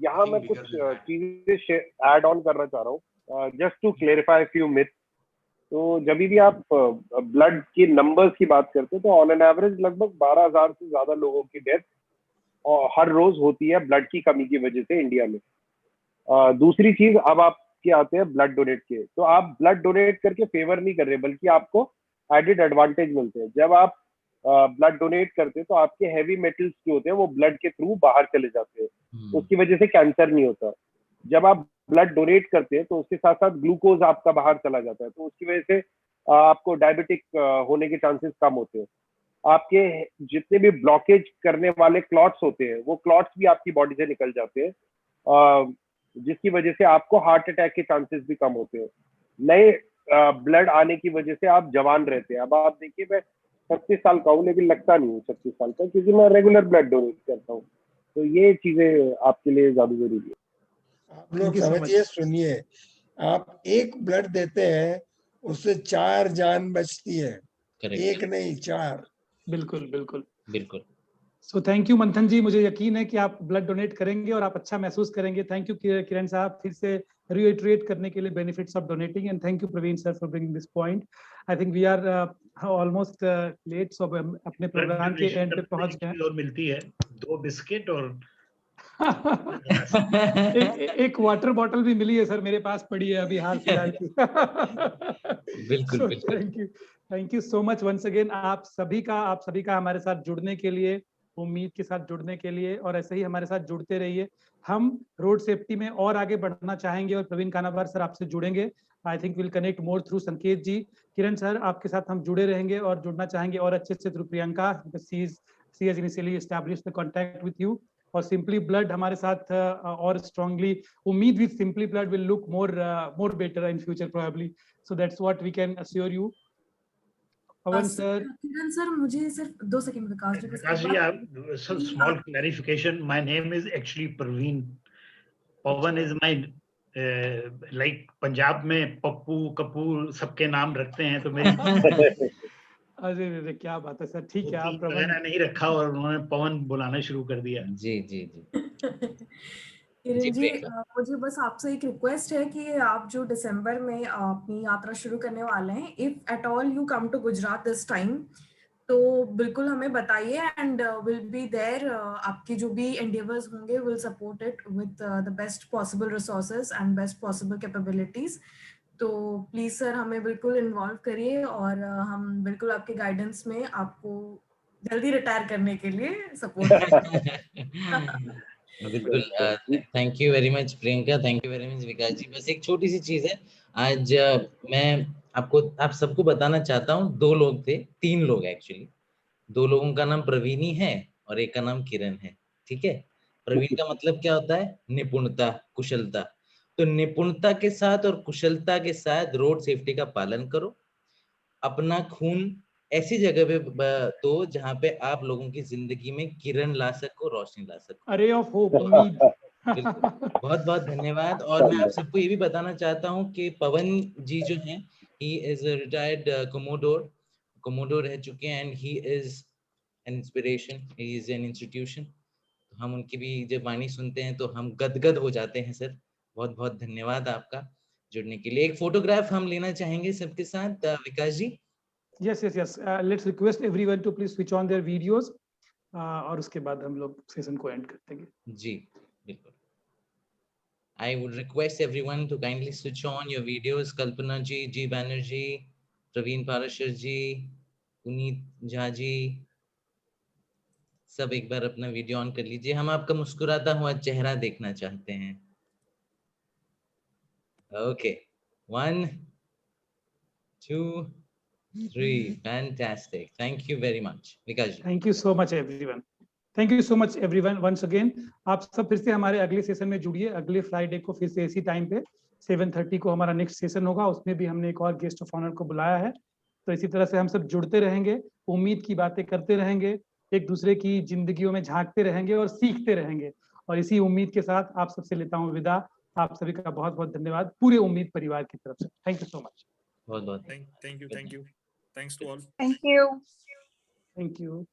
यहाँ मैं Nothing कुछ bigger than that. चीजें add on करना चाह रहा हूँ, just to clarify few myth. तो जब भी आप ब्लड की नंबर्स की बात करते हैं तो ऑन एन एवरेज लगभग 12,000 से ज्यादा लोगों की डेथ हर रोज होती है ब्लड की कमी की वजह से इंडिया में. दूसरी चीज, अब आपके आते हैं ब्लड डोनेट के, तो आप ब्लड डोनेट करके फेवर नहीं कर रहे, बल्कि आपको एडेड एडवांटेज मिलते हैं. जब आप ब्लड डोनेट करते हैं तो आपके हैवी मेटल्स जो होते हैं वो ब्लड के थ्रू बाहर चले जाते हैं, उसकी वजह से कैंसर नहीं होता. जब आप ब्लड डोनेट करते हैं तो उसके साथ साथ ग्लूकोज आपका बाहर चला जाता है, तो उसकी वजह से आपको डायबिटिक होने के चांसेस कम होते हैं. आपके जितने भी ब्लॉकेज करने वाले क्लॉट्स होते हैं वो क्लॉट्स भी आपकी बॉडी से निकल जाते हैं, जिसकी वजह से आपको हार्ट अटैक के चांसेस भी कम होते हैं. नए ब्लड आने की वजह से आप जवान रहते हैं. अब आप देखिए, मैं 36 साल का हूँ लेकिन लगता नहीं हूँ 36 साल का, क्योंकि मैं रेगुलर ब्लड डोनेट करता हूँ. तो ये चीजें आपके लिए ज्यादा जरूरी है. आप लोग समझिए, सुनिए, आप एक ब्लड देते हैं उससे 4 जान बचती है. एक नहीं, 4. बिल्कुल बिल्कुल बिल्कुल. सो थैंक यू मंथन जी, मुझे यकीन है कि आप ब्लड डोनेट करेंगे और आप अच्छा महसूस करेंगे. थैंक यू किरण साहब फिर से रिइटरेट करने के लिए benefits of donating, and thank you Praveen sir for bringing this point. I think we are almost late, so अपने प्रोग्राम के एंड पे पहुंच गए. और मिलती है 2 बिस्किट और एक वाटर बॉटल भी मिली है सर, मेरे पास पड़ी है अभी हाल फिलहाल की. बिल्कुल. Thank you so much once again आप सभी का हमारे साथ जुड़ने के लिए, उम्मीद के साथ जुड़ने के लिए, और ऐसे ही हमारे साथ जुड़ते रहिए. हम रोड सेफ्टी में और आगे बढ़ना चाहेंगे और प्रवीण कानाबार सर आपसे जुड़ेंगे. आई think will connect more through संकेत जी. किरण सर आपके साथ हम जुड़े रहेंगे और जुड़ना चाहेंगे और अच्छे से through Priyanka, she has initially established the contact with you. और सिंपली ब्लड हमारे साथ और स्ट्रांगली, उम्मीद with simply blood will look more better in future probably. So that's what we can assure you. Pawan sir, Kiran sir, मुझे सिर्फ 2 second Vikas ji, small clarification. My name is actually Praveen. Pawan is my like Punjab में पप्पू कपूर सबके नाम रखते हैं, तो मेरी अरे क्या बात है सर. ठीक है, आप वगैरह नहीं रखा और उन्होंने पवन बुलाना शुरू कर दिया. जी जी जी. किरण जी, मुझे बस आपसे एक रिक्वेस्ट है कि आप जो दिसंबर में अपनी यात्रा शुरू करने वाले हैं, if at all you come to Gujarat this time, तो बिल्कुल हमें बताइए, एंड विल बी देयर. आपकी जो भी एंडेवर्स होंगे, will support it with the best possible resources and best possible capabilities. तो प्लीज सर हमें बिल्कुल इन्वॉल्व करिए, और हम बिल्कुल आपके गाइडेंस में आपको जल्दी रिटायर करने के लिए सपोर्ट करेंगे. बिल्कुल. Thank you very much Priyanka, thank you very much Vikas ji. बस एक छोटी सी चीज है, आज मैं आप सबको बताना चाहता हूँ. 2 लोग थे, 3 लोग एक्चुअली. 2 लोगों का नाम प्रवीणी है और एक का नाम किरण है. ठीक है. प्रवीण का मतलब क्या होता है? निपुणता, कुशलता. तो निपुणता के साथ और कुशलता के साथ रोड सेफ्टी का पालन करो. अपना खून ऐसी जगह पे दो जहाँ पे आप लोगों की जिंदगी में किरण ला सको, रोशनी ला सको. अरे ऑफ होप, उम्मीद. बहुत बहुत धन्यवाद. और मैं आप सबको ये भी बताना चाहता हूँ कि पवन जी जो हैं, he is a retired commodore रह चुके हैं, and he is an inspiration, he is an institution. हम उनकी भी जब वाणी सुनते हैं तो हम गदगद हो जाते हैं. सर बहुत बहुत धन्यवाद आपका जुड़ने के लिए. एक फोटोग्राफ हम लेना चाहेंगे सबके साथ. विकास जी. Yes. Let's request everyone to please switch on their videos. और उसके बाद हम लोग सेशन को एंड कर देंगे. जी बिल्कुल. I would request everyone to kindly switch on your videos. Kalpana ji, G Banerjee, Praveen Parashar ji, Puneet Jha ji, सब एक बार अपना वीडियो ऑन कर लीजिए. हम आपका मुस्कुराता हुआ चेहरा देखना चाहते हैं. Okay, 1, 2, 3. Fantastic. Thank you very much, Vikas ji. Thank you so much everyone. Thank you so much everyone once again. आप सब फिर से हमारे अगले सेशन में जुड़िए. अगले फ्राइडे को फिर से इसी टाइम पे 7:30 को हमारा नेक्स्ट सेशन होगा. उसमें भी हमने एक और गेस्ट ऑफ ऑनर को बुलाया है. तो इसी तरह से हम सब जुड़ते रहेंगे, उम्मीद की बातें करते रहेंगे, एक दूसरे की जिंदगियों में झांकते रहेंगे और सीखते रहेंगे. और इसी उम्मीद के साथ आप सबसे लेता हूँ विदा. आप सभी का बहुत बहुत धन्यवाद पूरे उम्मीद परिवार की तरफ से. Thank you so much. बहुत बहुत Thank you. Thanks to all. Thank you. Thank you.